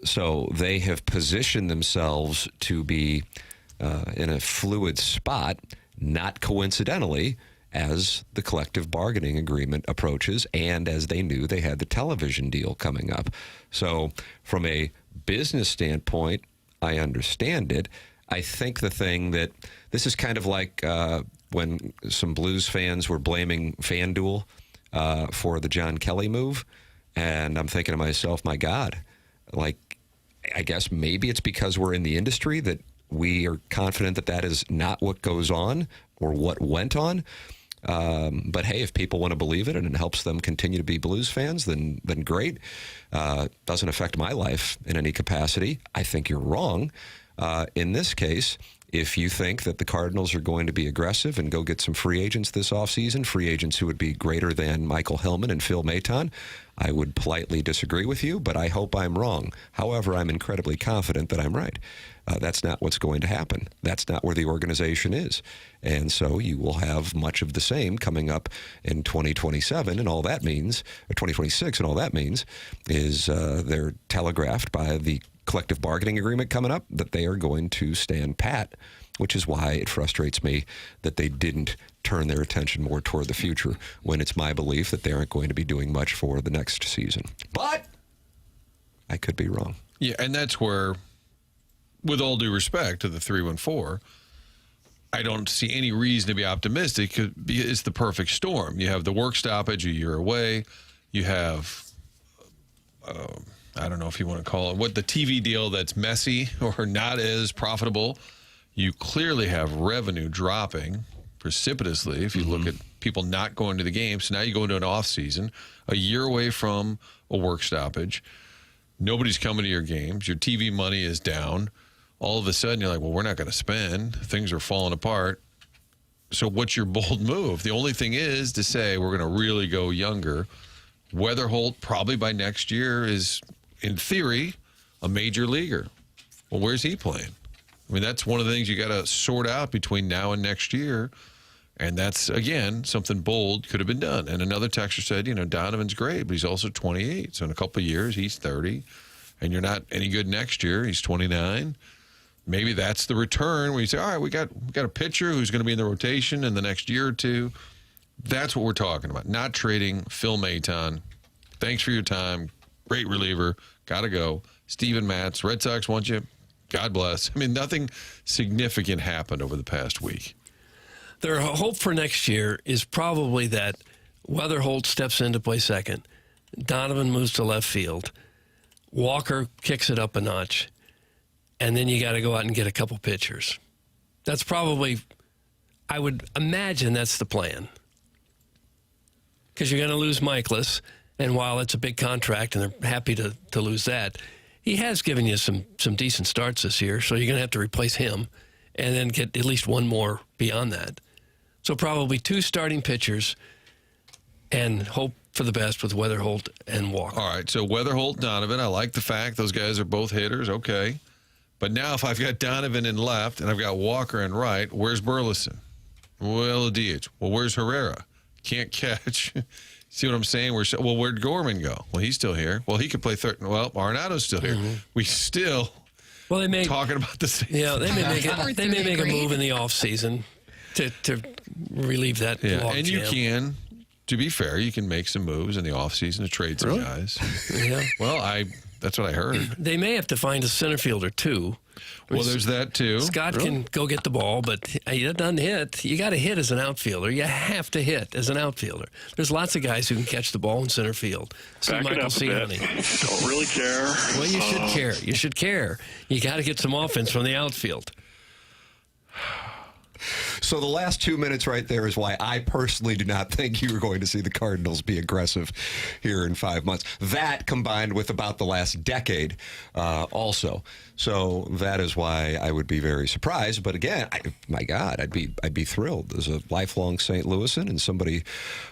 So they have positioned themselves to be in a fluid spot, not coincidentally, as the collective bargaining agreement approaches and as they knew they had the television deal coming up. So from a business standpoint, I understand it. I think the thing that this is kind of like when some Blues fans were blaming FanDuel for the John Kelly move. And I'm thinking to myself, my God, like, I guess maybe it's because we're in the industry that we are confident that that is not what goes on or what went on. But hey, if people want to believe it and it helps them continue to be Blues fans, then great. Doesn't affect my life in any capacity. I think you're wrong. In this case, if you think that the Cardinals are going to be aggressive and go get some free agents this offseason, free agents who would be greater than Michael Hillman and Phil Maton, I would politely disagree with you, but I hope I'm wrong. However, I'm incredibly confident that I'm right. That's not what's going to happen. That's not where the organization is. And so you will have much of the same coming up in 2027, and all that means, or 2026, and all that means is they're telegraphed by the collective bargaining agreement coming up that they are going to stand pat, which is why it frustrates me that they didn't turn their attention more toward the future when it's my belief that they aren't going to be doing much for the next season. But I could be wrong. Yeah, and that's where, with all due respect to the 314, I don't see any reason to be optimistic because it's the perfect storm. You have the work stoppage a year away. You have, I don't know if you want to call it, what the TV deal that's messy or not as profitable. You clearly have revenue dropping precipitously if you look at people not going to the games. So now you go into an off season, a year away from a work stoppage. Nobody's coming to your games. Your TV money is down. All of a sudden, you're like, well, we're not going to spend. Things are falling apart. So what's your bold move? The only thing is to say we're going to really go younger. Weatherholt probably by next year is, in theory, a major leaguer. Well, where's he playing? I mean, that's one of the things you got to sort out between now and next year. And that's, again, something bold could have been done. And another texter said, you know, Donovan's great, but he's also 28. So in a couple of years, he's 30. And you're not any good next year. He's 29. Maybe that's the return where you say, all right, we got a pitcher who's going to be in the rotation in the next year or two. That's what we're talking about. Not trading Phil Maton. Thanks for your time. Great reliever. Got to go. Steven Matz, Red Sox want you. God bless. I mean, nothing significant happened over the past week. Their hope for next year is probably that Weatherholt steps in to play second. Donovan moves to left field. Walker kicks it up a notch. And then you got to go out and get a couple pitchers. That's probably, I would imagine that's the plan. Because you're going to lose Michaelis. And while it's a big contract and they're happy to lose that, he has given you some decent starts this year. So you're going to have to replace him and then get at least one more beyond that. So probably two starting pitchers and hope for the best with Weatherholt and Walker. All right, so Weatherholt, Donovan, I like the fact those guys are both hitters. Okay. But now if I've got Donovan in left and I've got Walker in right, where's Burleson? Well, a DH. Well, where's Herrera? Can't catch. See what I'm saying? Well, where'd Gorman go? Well, he's still here. Well, he could play third. Well, Arenado's still here. We still talking about the same. Yeah, they may make a move in the offseason to relieve that. Yeah, log and jam. you can, to be fair, you can make some moves in the offseason to trade some guys. Yeah. Well, that's what I heard. They may have to find a center fielder too. Well, there's that too. Scott can go get the ball, but he doesn't hit. You got to hit as an outfielder. You have to hit as an outfielder. There's lots of guys who can catch the ball in center field. See Michael Ciani. Don't really care. Well, you should care. You should care. You got to get some offense from the outfield. So the last 2 minutes right there is why I personally do not think you are going to see the Cardinals be aggressive here in 5 months. That combined with about the last decade also. So that is why I would be very surprised. But again, my God, I'd be thrilled. As a lifelong St. Louisan and somebody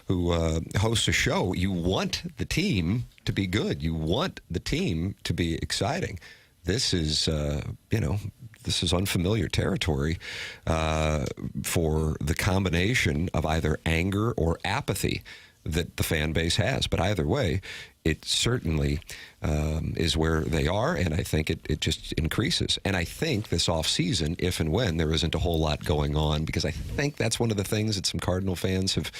who hosts a show, you want the team to be good. You want the team to be exciting. This is, this is unfamiliar territory for the combination of either anger or apathy that the fan base has. But either way, it certainly is where they are, and I think it just increases. And I think this offseason, if and when there isn't a whole lot going on, because I think that's one of the things that some Cardinal fans have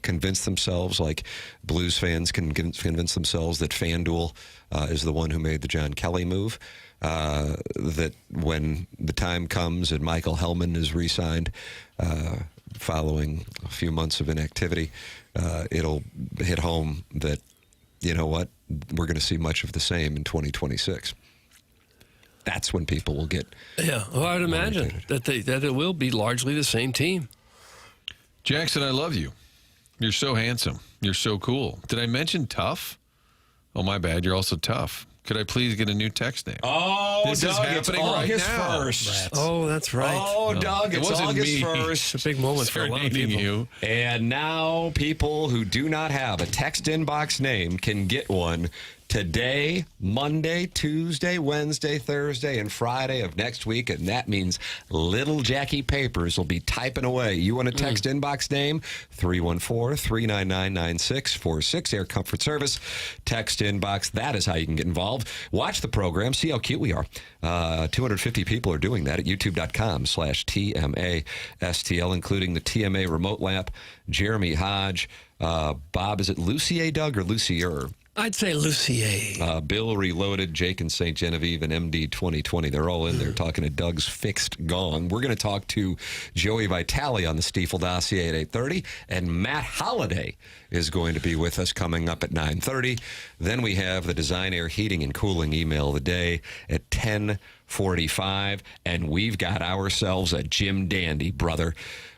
convinced themselves, like Blues fans can convince themselves that FanDuel is the one who made the John Kelly move, that when the time comes and Michael Hellman is re-signed following a few months of inactivity, it'll hit home that, you know what, we're going to see much of the same in 2026. That's when people will get... Yeah, well, I would imagine that it will be largely the same team. Jackson, I love you. You're so handsome. You're so cool. Did I mention tough? Oh, my bad. You're also tough. Could I please get a new text name? Oh, this Doug, is happening it's right August now. 1st. Oh, that's right. Oh, Doug, it it's wasn't August me. 1st. It's a big moment for a lot of Serenading people. you. And now people who do not have a text inbox name can get one today, Monday, Tuesday, Wednesday, Thursday, and Friday of next week. And that means little Jackie Papers will be typing away. You want a text inbox name? 314-399-9646. Air Comfort Service. Text inbox. That is how you can get involved. Watch the program. See how cute we are. 250 people are doing that at youtube.com/TMASTL, including the TMA remote lab, Jeremy Hodge. Bob, is it Lucier, Doug, or Lucier? I'd say Lucier. Bill Reloaded, Jake and St. Genevieve, and MD 2020. They're all in there talking to Doug's Fixed Gong. We're going to talk to Joey Vitale on the Stiefel dossier at 8:30, and Matt Holliday is going to be with us coming up at 9:30. Then we have the Design Air Heating and Cooling email of the day at 10:45, and we've got ourselves a Jim Dandy, brother.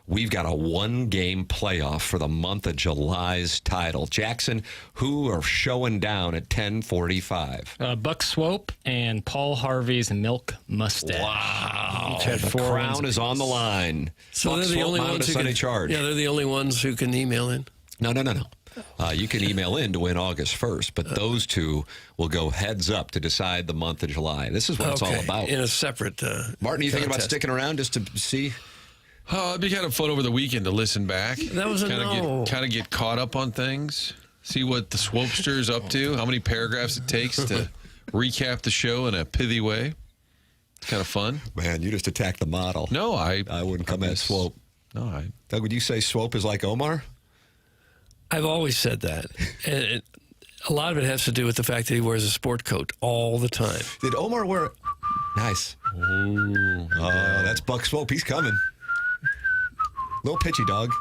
We've got a one-game playoff for the month of July's title. Jackson, who are showing down at 10:45? Buck Swope and Paul Harvey's Milk Mustache. Wow. Each had The 4 crown wins is on the line. So Buck they're the Swope only mounted ones a who Sunday can, charge. Yeah, they're the only ones who can email in. No. You can email in to win August 1st, but those two will go heads up to decide the month of July. This is what it's all about. In a separate Martin, you thinking about contest. sticking around just to see? Oh, it'd be kind of fun over the weekend to listen back. That was a no. Kind of get caught up on things. See what the Swopester is up to. How many paragraphs it takes to recap the show in a pithy way. It's kind of fun. Man, you just attacked the model. No, I wouldn't come at Swope. No, Doug, would you say Swope is like Omar? I've always said that. And a lot of it has to do with the fact that he wears a sport coat all the time. Did Omar wear... Nice. Oh, that's Buck Swope. He's coming. Little pitchy dog.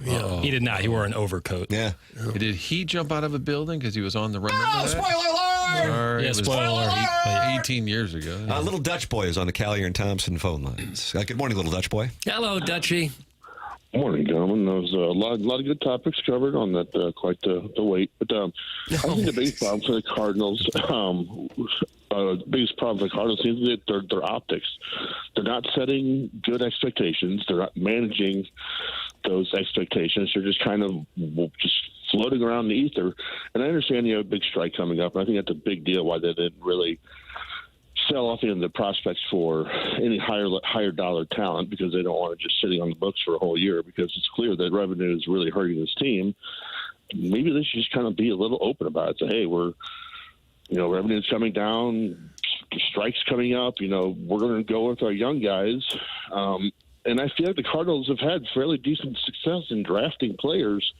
Yeah. He did not. He wore an overcoat. Yeah. Did he jump out of a building because he was on the run? Oh, spoiler alert! Sorry, Yeah, it was spoiler alert. 18 years ago. Little Dutch boy is on the Callier and Thompson phone lines. Good morning, little Dutch boy. Hello, Dutchie. Morning, gentlemen. There was a lot of good topics covered on that, quite the wait. But I think the biggest problem for the Cardinals, the biggest problem for the Cardinals seems to be their optics. They're not setting good expectations. They're not managing those expectations. They're just kind of just floating around the ether. And I understand you have a big strike coming up, and I think that's a big deal why they didn't really sell off the prospects for any higher dollar talent, because they don't want it just sitting on the books for a whole year, because it's clear that revenue is really hurting this team. Maybe they should just kind of be a little open about it. Say, hey, revenue's coming down, strikes coming up, we're going to go with our young guys. And I feel like the Cardinals have had fairly decent success in drafting players.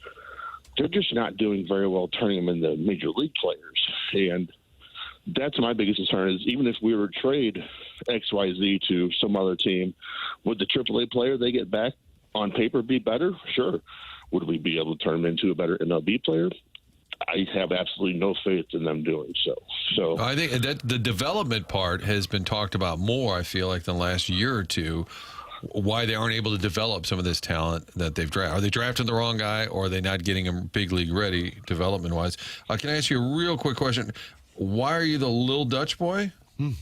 They're just not doing very well turning them into major league players. And that's my biggest concern, is even if we were to trade XYZ to some other team, would the AAA player they get back on paper be better? Sure. Would we be able to turn them into a better MLB player? I have absolutely no faith in them doing so. So I think that the development part has been talked about more, I feel like, than the last year or two. Why they aren't able to develop some of this talent that they've drafted. Are they drafting the wrong guy, or are they not getting him big league ready development-wise? Can I ask you a real quick question? Why are you the little Dutch boy? I'm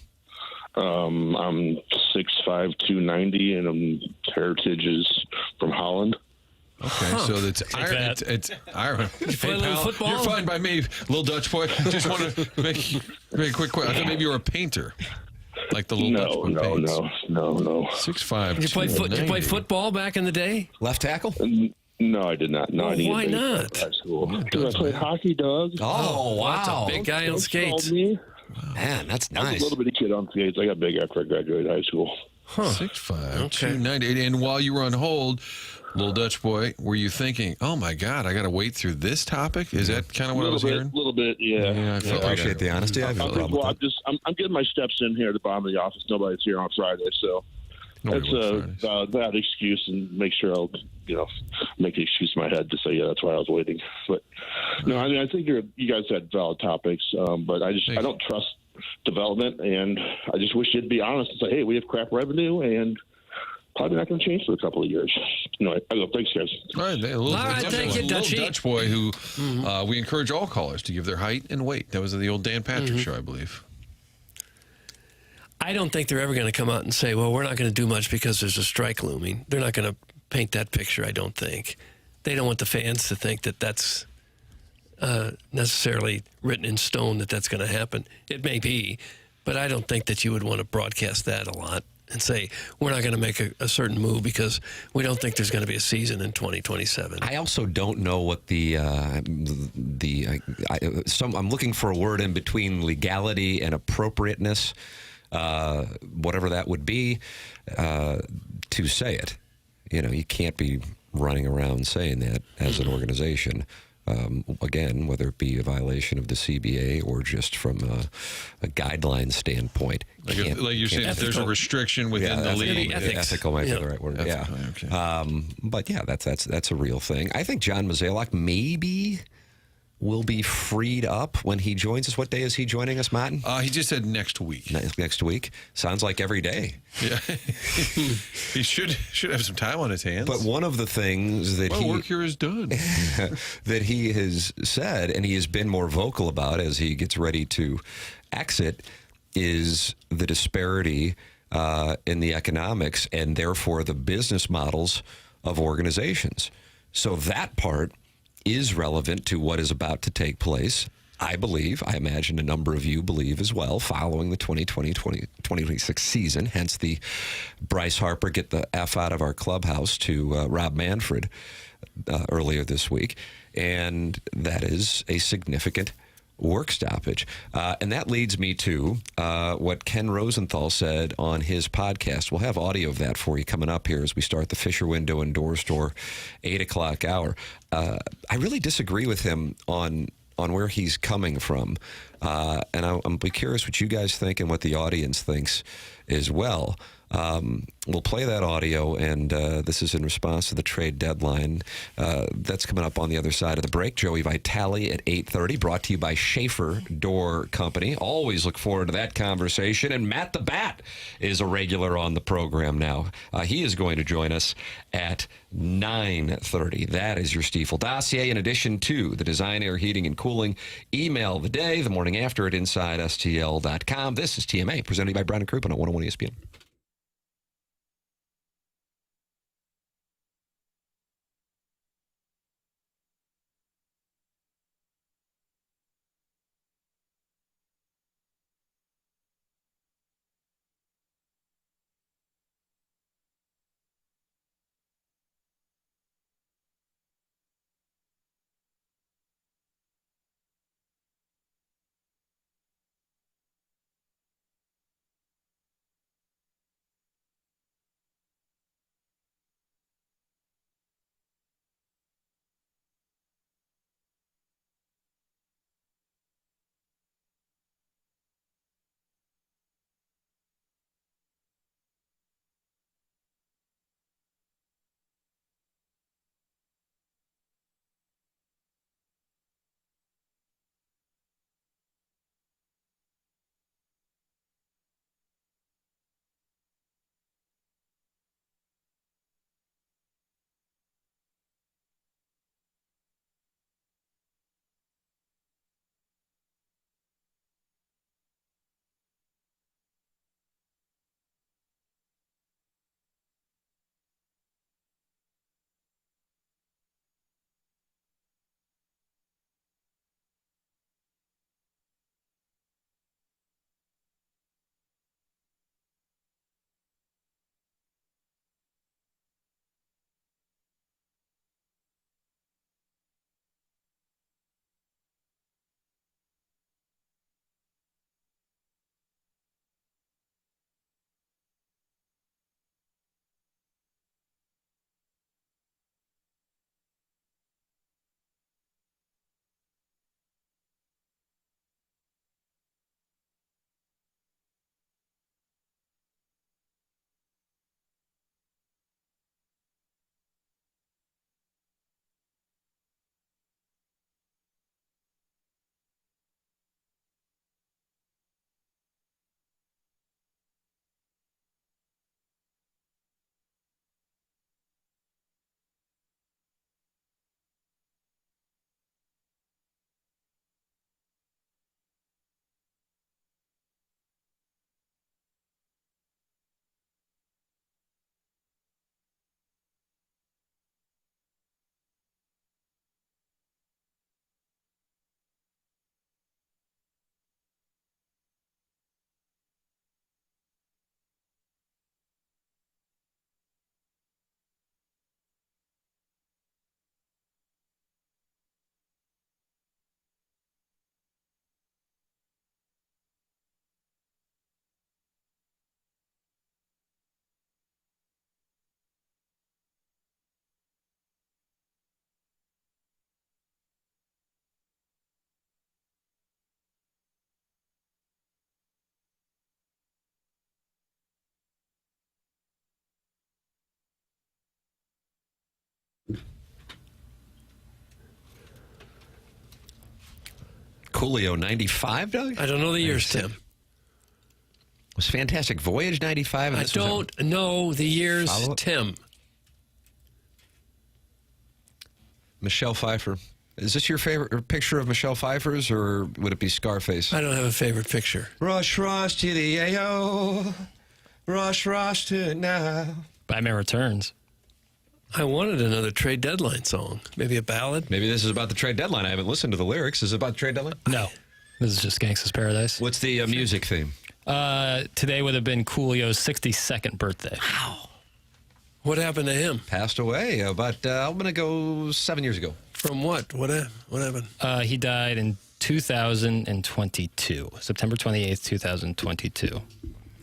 6'5", 290, and heritage is from Holland. Okay, so it's Ireland. It's Ireland. play a little football? You're fine by me, little Dutch boy. Just want to make a quick question. I thought maybe you were a painter, like the little Dutch boy paints. No. 6'5". Did you play football back in the day? Left tackle? No, No, I did not. No, Well, I didn't why get baseball not? in high school. Because I played hockey, Doug. Oh, That's a wow. big guy on Coach called skates. me. Man, that's I was nice. a little bitty kid on skates. I got big after I graduated high school. 6'5", Okay. 298. And while you were on hold, little Dutch boy, were you thinking, "Oh my God, I got to wait through this topic"? Is that kind of what I was hearing? A little bit, yeah. Yeah, I felt I appreciate the honesty. I have no problem with Well, that. I'm getting my steps in here at the bottom of the office. Nobody's here on Friday, so Nobody works it's Fridays. a bad excuse, and make sure I'll, make an excuse in my head to say, yeah, that's why I was waiting. But no, I mean, I think you guys had valid topics, but I don't trust development, and I just wish you'd be honest and say, hey, we have crap revenue, and probably not going to change for a couple of years. No, I go, thanks, guys. All right, Thank you, little Dutchie. Dutch boy who we encourage all callers to give their height and weight. That was the old Dan Patrick show, I believe. I don't think they're ever going to come out and say, well, we're not going to do much because there's a strike looming. They're not going to paint that picture, I don't think. They don't want the fans to think that that's necessarily written in stone that that's going to happen. It may be, but I don't think that you would want to broadcast that a lot and say, we're not going to make a certain move because we don't think there's going to be a season in 2027. I also don't know what I'm looking for a word in between legality and appropriateness, whatever that would be, to say it. You can't be running around saying that as an organization. Again, whether it be a violation of the CBA or just from a guideline standpoint. Like you're saying, if there's a restriction within the league. Ethical might be the right word. Yeah. Okay. But yeah, that's a real thing. I think John Mozeliak maybe will be freed up when he joins us. What day is he joining us, Martin? He just said next week. Next week. Sounds like every day. Yeah, he should have some time on his hands. But one of the things that my work here is done. that he has said, and he has been more vocal about as he gets ready to exit, is the disparity in the economics and therefore the business models of organizations. So that part is relevant to what is about to take place. I imagine a number of you believe as well, following the 2020-2026 season, hence the Bryce Harper get the F out of our clubhouse to Rob Manfred earlier this week. And that is a significant work stoppage. And that leads me to what Ken Rosenthal said on his podcast. We'll have audio of that for you coming up here as we start the Fisher Window and Door Store 8 o'clock hour. I really disagree with him on where he's coming from. And I'm be curious what you guys think and what the audience thinks as well. We'll play that audio, and this is in response to the trade deadline. That's coming up on the other side of the break. Joey Vitale at 8:30, brought to you by Schaefer Door Company. Always look forward to that conversation. And Matt the Bat is a regular on the program now. He is going to join us at 9:30. That is your Stiefel dossier, in addition to the Design, Air, Heating, and Cooling email of the day, the morning after at InsideSTL.com. This is TMA, presented by Brown and Crouppen on 101 ESPN. Coolio, 95, Doug? I don't know the years, Tim. Was Fantastic Voyage 95? And I this was don't know the years, Follow-up? Tim. Michelle Pfeiffer. Is this your favorite picture of Michelle Pfeiffer's, or would it be Scarface? I don't have a favorite picture. Rush, rush to the AO. Rush, rush to it now. Batman Returns. I wanted another trade deadline song. Maybe a ballad? Maybe this is about the trade deadline. I haven't listened to the lyrics. Is it about the trade deadline? No. This is just Gangsta's Paradise. What's the music theme? Today would have been Coolio's 62nd birthday. What happened to him? Passed away about, I'm going to go 7 years ago. From what? What happened? He died in 2022, September 28th, 2022.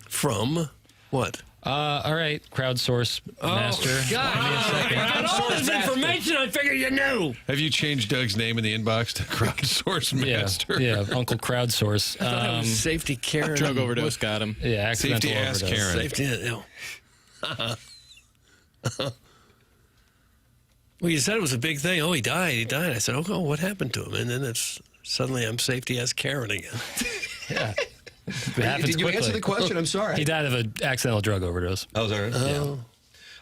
From what? All right, crowdsource master. God, I got all this information. I figured you knew. Have you changed Doug's name in the inbox to Crowdsource Master? Yeah, Uncle Crowdsource. I thought it was Safety Karen. Drug overdose got him. Yeah, accidental Safety ass overdose. Karen. Safety. Well, you said it was a big thing. Oh, he died. I said, oh, what happened to him? And then suddenly I'm Safety ass Karen again. Yeah. It happens Did you quickly. answer the question? I'm sorry. He died of an accidental drug overdose. Oh, is that right?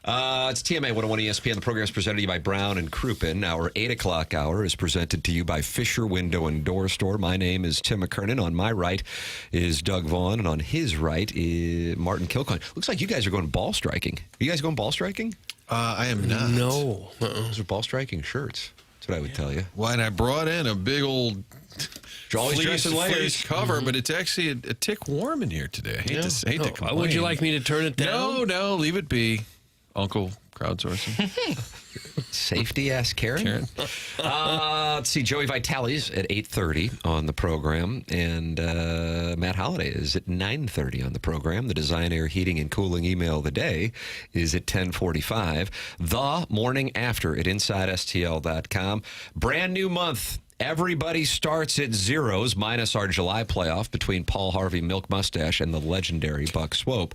Yeah. It's TMA 101 ESPN. The program is presented to you by Brown and Crouppen. Our 8 o'clock hour is presented to you by Fisher Window and Door Store. My name is Tim McKernan. On my right is Doug Vaughn, and on his right is Martin Kilcoyne. Looks like you guys are going ball striking. Are you guys going ball striking? I am not. No. Those are ball striking shirts. That's what I would tell you. Well, and I brought in a big old Always dressed in layers. fleece cover, but it's actually a tick warm in here today. I hate to complain. Would you like me to turn it down? No, leave it be. Uncle Crowdsourcing. Safety ass Karen. Let's see. Joey Vitale's at 8:30 on the program, and Matt Holliday is at 9:30 on the program. The Design, Air, Heating, and Cooling email of the day is at 10:45. The morning after at InsideSTL.com. Brand new month. Everybody starts at zeros, minus our July playoff between Paul Harvey, Milk Mustache, and the legendary Buck Swope.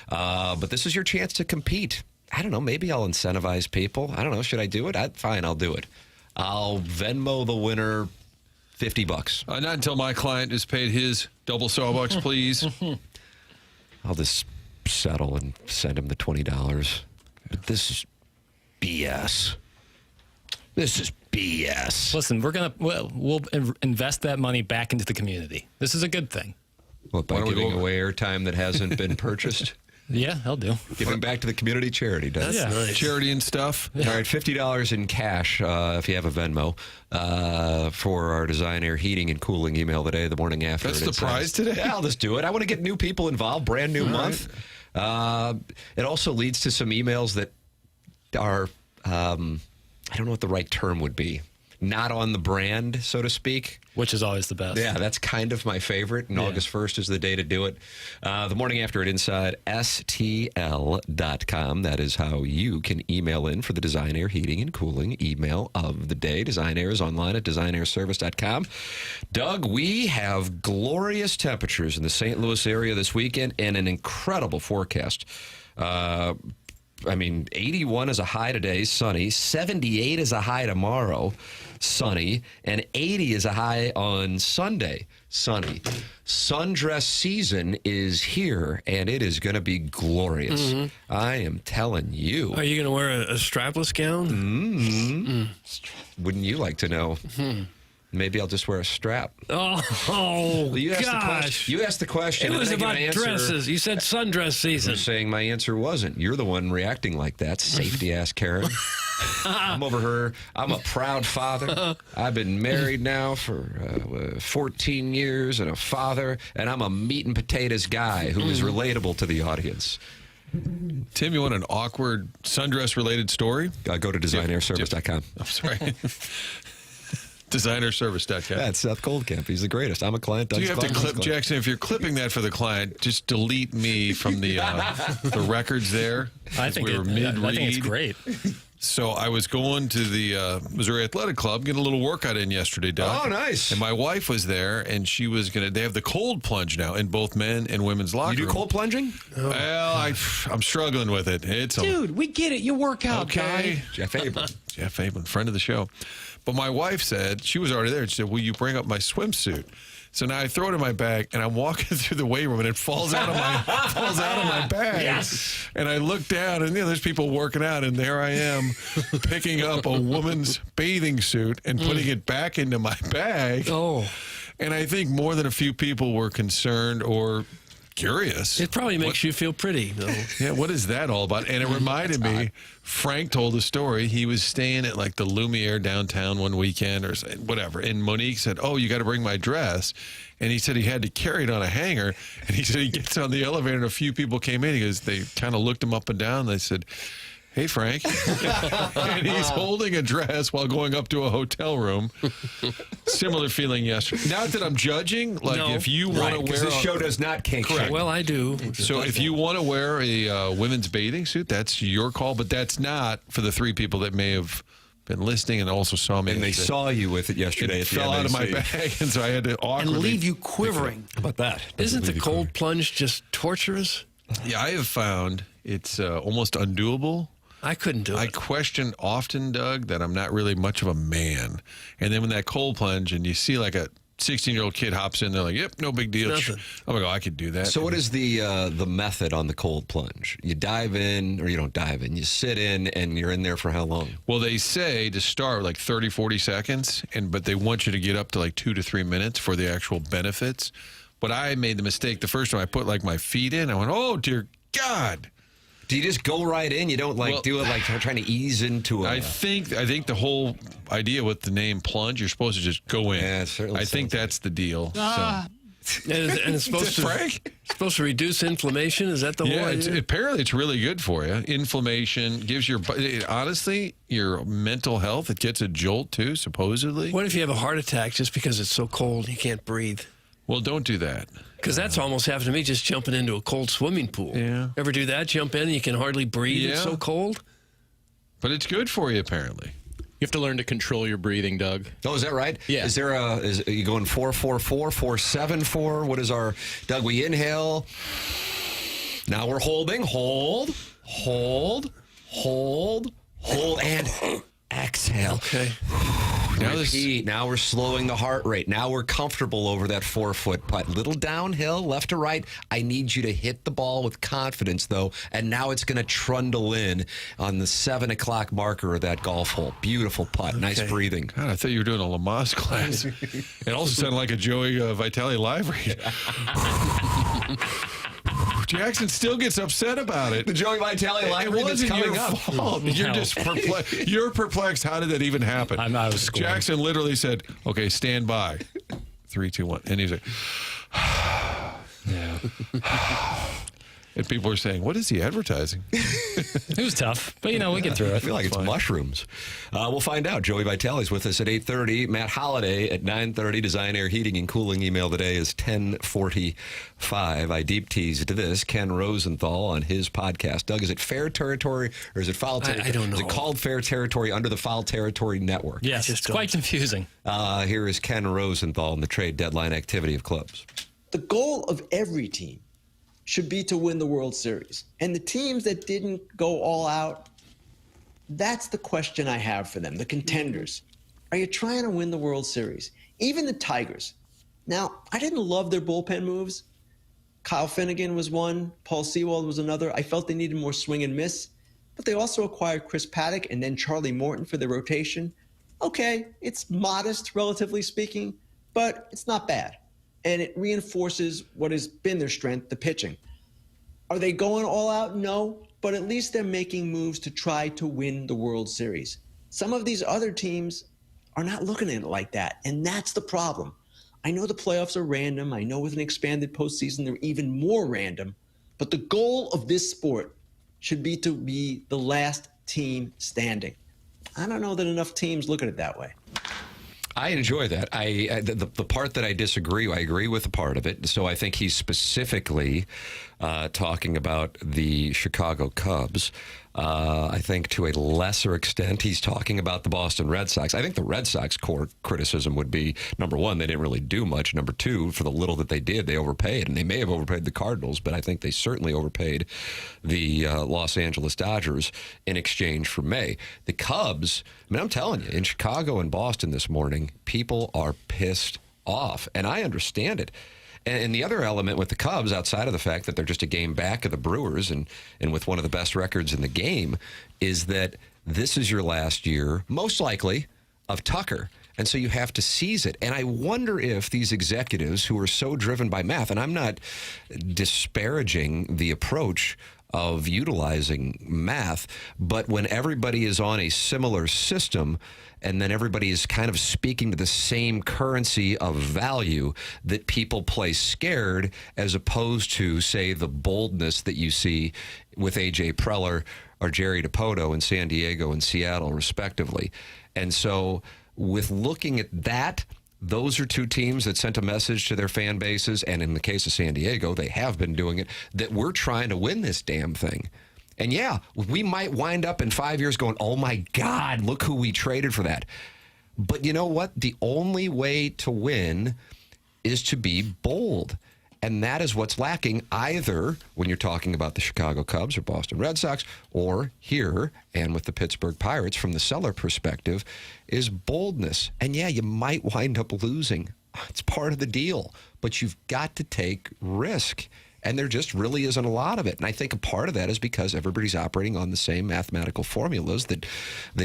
But this is your chance to compete. I don't know. Maybe I'll incentivize people. I don't know. Should I do it? Fine, I'll do it. I'll Venmo the winner $50. Not until my client has paid his double Starbucks, please. I'll just settle and send him the $20. But this is BS. This is BS. Listen, we'll invest that money back into the community. This is a good thing. What, by Why don't we giving go over- away airtime that hasn't been purchased? Yeah, I'll do. Giving back to the community charity, does. That's Yeah. nice. Charity and stuff. All right, $50 in cash if you have a Venmo for our Design, Air, Heating, and Cooling email today, the morning after. That's And the it prize today? Yeah, I'll just do it. I want to get new people involved. Brand new month. It also leads to some emails that are, I don't know what the right term would be. Not on the brand, so to speak. Which is always the best. Yeah, that's kind of my favorite, and August 1st is the day to do it. The morning after at InsideSTL.com. That is how you can email in for the Design, Air, Heating, and Cooling email of the day. Design Air is online at designairservice.com. Doug, we have glorious temperatures in the St. Louis area this weekend and an incredible forecast. 81 is a high today, sunny. 78 is a high tomorrow, sunny. And 80 is a high on Sunday, sunny. Sundress season is here, and it is going to be glorious. I am telling you. Are you going to wear a strapless gown? Wouldn't you like to know? Maybe I'll just wear a strap. Oh, Well, you asked the gosh. question. You asked the question. It and was then I about give an answer. dresses. You said sundress season. I'm saying my answer wasn't. You're the one reacting like that, safety ass Karen. I'm over her. I'm a proud father. I've been married now for 14 years and a father, and I'm a meat and potatoes guy who is relatable to the audience. Tim, you want an awkward sundress-related story? Go to designairservice.com. I'm sorry. Designerservice.com. That's Seth Goldcamp. He's the greatest. I'm a client. Do you have to clip, Jackson, if you're clipping that for the client, just delete me from the records there? I think, we were I mid-read. think it's great. So I was going to the Missouri Athletic Club, getting a little workout in yesterday, Doc. Oh, nice. And my wife was there, and she was going to, they have the cold plunge now in both men and women's locker You do room. cold plunging? Well, I'm struggling with it. It's Dude, we get it. You work out, okay. guy. Jeff Abram. Jeff Abram, friend of the show. But my wife said, she was already there. She said, will you bring up my swimsuit? So now I throw it in my bag, and I'm walking through the weight room, and it falls out of my bag. Yes. And I look down, and there's people working out, and there I am picking up a woman's bathing suit and putting it back into my bag. Oh. And I think more than a few people were concerned or curious. It probably makes you feel pretty, though. Yeah, what is that all about? And it reminded me, Frank told a story. He was staying at like the Lumiere downtown one weekend or whatever. And Monique said, oh, you got to bring my dress. And he said he had to carry it on a hanger. And he said he gets on the elevator and a few people came in. He goes, they kind of looked him up and down. They said, hey, Frank. And he's holding a dress while going up to a hotel room. Similar feeling yesterday. Not that I'm judging. Like, No. if you want to wear... This show does not kink shame. Well, I do. So if you want to wear a women's bathing suit, that's your call. But that's not for the three people that may have been listening and also saw me. And they saw you with it yesterday. It fell out of my bag, and so I had to awkwardly... And leave you quivering. How about that? Isn't the cold plunge just torturous? Yeah, I have found it's almost undoable. I couldn't do it. I question often, Doug, that I'm not really much of a man. And then when that cold plunge and you see like a 16-year-old kid hops in, they're like, yep, no big deal. Nothing. I'm like, oh, I could do that. So what is the method on the cold plunge? You dive in, or you don't dive in. You sit in, and you're in there for how long? Well, they say to start like 30, 40 seconds, but they want you to get up to like 2 to 3 minutes for the actual benefits. But I made the mistake the first time I put like my feet in. I went, oh, dear God. Do you just go right in? You don't do it like trying to ease into it? I think the whole idea with the name plunge, you're supposed to just go in. Yeah, it certainly I think sounds that's the deal. And it's supposed to Frank? supposed to reduce inflammation. Is that the whole Yeah, idea? apparently it's really good for you. Inflammation gives honestly, your mental health, it gets a jolt too, supposedly. What if you have a heart attack just because it's so cold and you can't breathe? Well, don't do that. Because that's almost happened to me, just jumping into a cold swimming pool. Yeah. Ever do that? Jump in and you can hardly breathe. It's Yeah. so cold. But it's good for you, apparently. You have to learn to control your breathing, Doug. Oh, is that right? Yeah. Are you going 4-4-4, 4-7-4? What is our, Doug, we inhale. Now we're holding. Hold, and exhale. Okay. Repeat. Now we're slowing the heart rate. Now we're comfortable over that 4-foot putt. Little downhill, left to right. I need you to hit the ball with confidence, though. And now it's going to trundle in on the 7 o'clock marker of that golf hole. Beautiful putt. Okay. Nice breathing. God, I thought you were doing a Lamaze class. It also sounded like a Joey Vitale live read. Jackson still gets upset about it. The Joey Vitale live read that's coming up. Fault. You're just perplexed. You're perplexed. How did that even happen? I was scoring. Jackson literally said, okay, stand by. 3, 2, 1. And he was like, Yeah. and people were saying, what is he advertising? It was tough, but we get through it. I feel like it's mushrooms. We'll find out. Joey Vitale's with us at 8:30. Matt Holliday at 9:30. Design, Air, Heating, and Cooling email today is 10:45. I deep teased this. Ken Rosenthal on his podcast. Doug, is it Fair Territory or is it Foul Territory? I don't know. Is it called Fair Territory under the Foul Territory Network? Yes, it's quite confusing. Here is Ken Rosenthal in the trade deadline activity of clubs. The goal of every team should be to win the World Series. And the teams that didn't go all out, that's the question I have for them, the contenders. Are you trying to win the World Series? Even the Tigers. Now, I didn't love their bullpen moves. Kyle Finnegan was one. Paul Sewald was another. I felt they needed more swing and miss. But they also acquired Chris Paddock and then Charlie Morton for their rotation. Okay, it's modest, relatively speaking, but it's not bad. And it reinforces what has been their strength, the pitching. Are they going all out? No, but at least they're making moves to try to win the World Series. Some of these other teams are not looking at it like that, and that's the problem. I know the playoffs are random. I know with an expanded postseason, they're even more random. But the goal of this sport should be to be the last team standing. I don't know that enough teams look at it that way. I enjoy that. The part that I disagree, I agree with the part of it. So I think he's specifically talking about the Chicago Cubs. I think to a lesser extent, he's talking about the Boston Red Sox. I think the Red Sox core criticism would be, number one, they didn't really do much. Number two, for the little that they did, they overpaid. And they may have overpaid the Cardinals, but I think they certainly overpaid the Los Angeles Dodgers in exchange for May. The Cubs, I mean, I'm telling you, in Chicago and Boston this morning, people are pissed off. And I understand it. And the other element with the Cubs, outside of the fact that they're just a game back of the Brewers and with one of the best records in the game, is that this is your last year, most likely, of Tucker. And so you have to seize it. And I wonder if these executives who are so driven by math, and I'm not disparaging the approach of utilizing math, but when everybody is on a similar system and then everybody is kind of speaking to the same currency of value, that people play scared as opposed to, say, the boldness that you see with A.J. Preller or Jerry Dipoto in San Diego and Seattle, respectively. And so with looking at that, those are two teams that sent a message to their fan bases, and in the case of San Diego, they have been doing it, that we're trying to win this damn thing. And yeah, we might wind up in 5 years going, oh my God, look who we traded for that. But you know what? The only way to win is to be bold. And that is what's lacking either when you're talking about the Chicago Cubs or Boston Red Sox, or here and with the Pittsburgh Pirates from the seller perspective, is boldness. And yeah, you might wind up losing. It's part of the deal. But you've got to take risk. And there just really isn't a lot of it. And I think a part of that is because everybody's operating on the same mathematical formulas that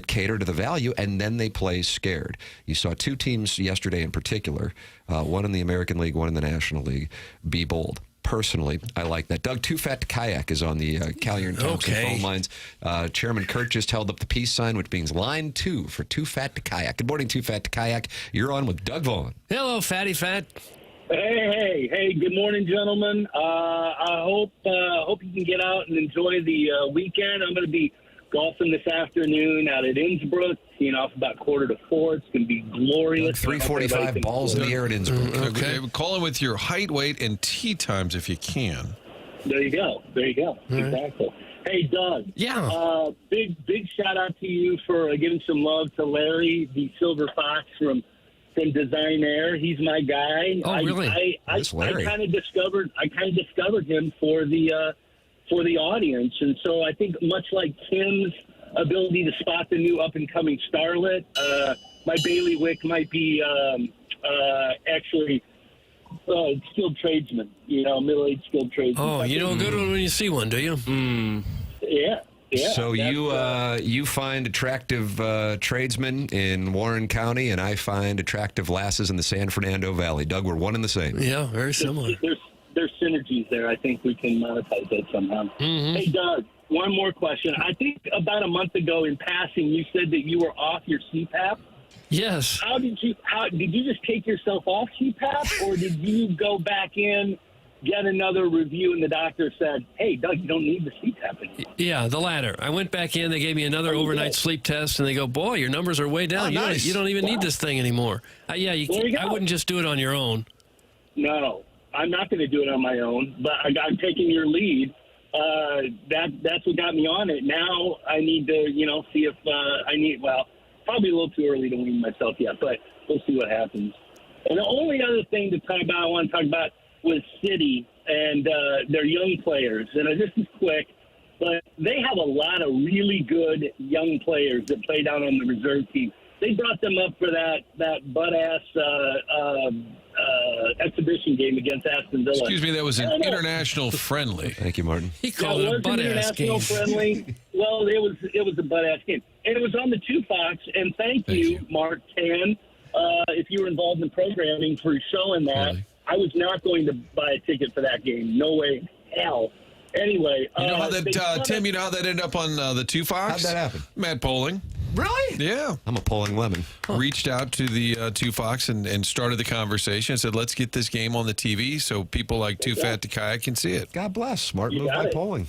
cater to the value, and then they play scared. You saw two teams yesterday in particular, one in the American League, one in the National League, be bold. Personally, I like that. Doug, Too Fat to Kayak is on the Callier and Thompson phone lines. Chairman Kurt just held up the peace sign, which means line 2 for Too Fat to Kayak. Good morning, Too Fat to Kayak. You're on with Doug Vaughn. Hello, Fatty Fat. Hey! Good morning, gentlemen. I hope you can get out and enjoy the weekend. I'm going to be golfing this afternoon out at Innsbruck. Teeing off about 3:45. It's going to be glorious. 3:45 balls in the air at Innsbruck. Okay, call in with your height, weight, and tee times if you can. There you go. Exactly. Hey, Doug. Yeah. Big shout out to you for giving some love to Larry, the Silver Fox from Design Air. He's my guy. Oh, really? I kind of discovered him for the audience, and so I think much like Tim's ability to spot the new up and coming starlet, my bailiwick might be actually skilled tradesman. Middle-aged skilled tradesman. Oh, you know a good one when you see one, do you? Yeah. Yeah, so you find attractive tradesmen in Warren County, and I find attractive lasses in the San Fernando Valley. Doug, we're one and the same. Yeah, very similar. There's synergies there. I think we can monetize that somehow. Mm-hmm. Hey, Doug, one more question. I think about a month ago in passing, you said that you were off your CPAP. Yes. How did you just take yourself off CPAP, or did you go back in, get another review, and the doctor said, hey, Doug, you don't need the CPAP anymore? Yeah, the latter. I went back in. They gave me another overnight sleep test, and they go, boy, your numbers are way down. Nice. You don't even need this thing anymore. I wouldn't just do it on your own. No, I'm not going to do it on my own, but I'm taking your lead. That's what got me on it. Now I need to, see if probably a little too early to wean myself yet, but we'll see what happens. And the only other thing I want to talk about was City and their young players. And this is quick, but they have a lot of really good young players that play down on the reserve team. They brought them up for that butt-ass exhibition game against Aston Villa. Excuse me, that was an international friendly. Thank you, Martin. He called it a butt-ass game. Friendly. Well, it was a butt-ass game. And it was on the 2 Fox, and thank you, Mark Tan, if you were involved in programming, for showing that. Really? I was not going to buy a ticket for that game. No way. Hell. Anyway. You know how that, Tim, you know how that ended up on the 2 Fox? How'd that happen? Matt Poling. Really? Yeah. I'm a Poling lemon. Reached out to the 2 Fox and started the conversation. Said, let's get this game on the TV so people like Too Fat to Kayak can see it. God bless. Smart move by Poling.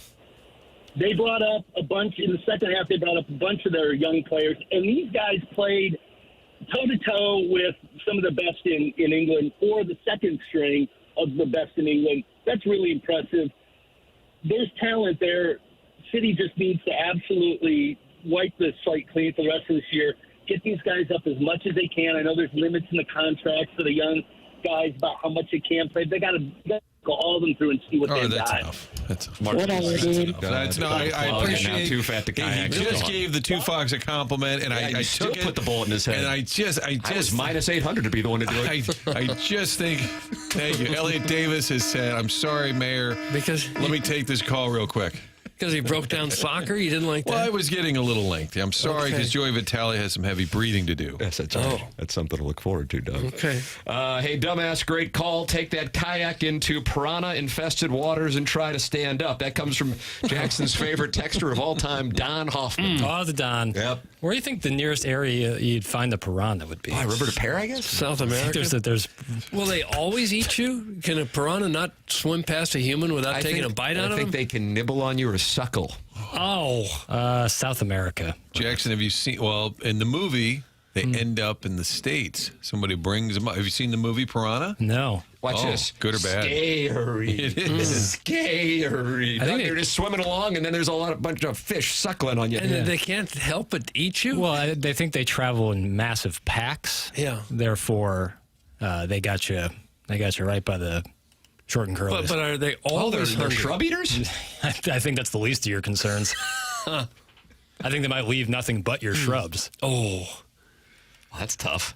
They brought up a bunch, in the second half, they brought up a bunch of their young players, and these guys played toe-to-toe with some of the best in England, or the second string of the best in England. That's really impressive. there's talent there. City just needs to absolutely wipe the slate clean for the rest of this year. Get these guys up as much as they can. I know there's limits in the contracts for the young guys about how much they can play. They got to go all of them through and see what they've that's got. enough. That's enough. Whatever, dude. I appreciate. Too fat to kayak. He just gave the Two Fox a compliment, and I still took it. Put the bullet in his head. And I was minus 800 to be the one to do it. I just think. Thank you. Elliot Davis has said, "I'm sorry, Mayor. Let me take this call real quick." Because he broke down soccer? You didn't like that? Well, I was getting a little lengthy. I'm sorry because Joey Vitale has some heavy breathing to do. Yes, that's right. That's something to look forward to, Doug. Okay. Hey, dumbass, great call. Take that kayak into piranha-infested waters and try to stand up. That comes from Jackson's favorite texter of all time, Don Hoffman. Oh, the Don. Yep. Where do you think the nearest area you'd find the piranha would be? River de Pear, I guess? South America? There's Will they always eat you? Can a piranha not swim past a human without taking a bite out of I think him? they can nibble on you or suckle. South America. Jackson, have you seen? Well, in the movie, they end up in the States. Somebody brings them up. Have you seen the movie Piranha? No. Watch this. Good or bad? Scary. It is. Scary. I think You're just swimming along, and then there's a bunch of fish suckling on you. And they can't help but eat you? Well, they think they travel in massive packs. Yeah. Therefore, they got you right by the short and curly. But are they always they're hungry? shrub eaters? I think that's the least of your concerns. I think they might leave nothing but your shrubs. Oh. Well, that's tough.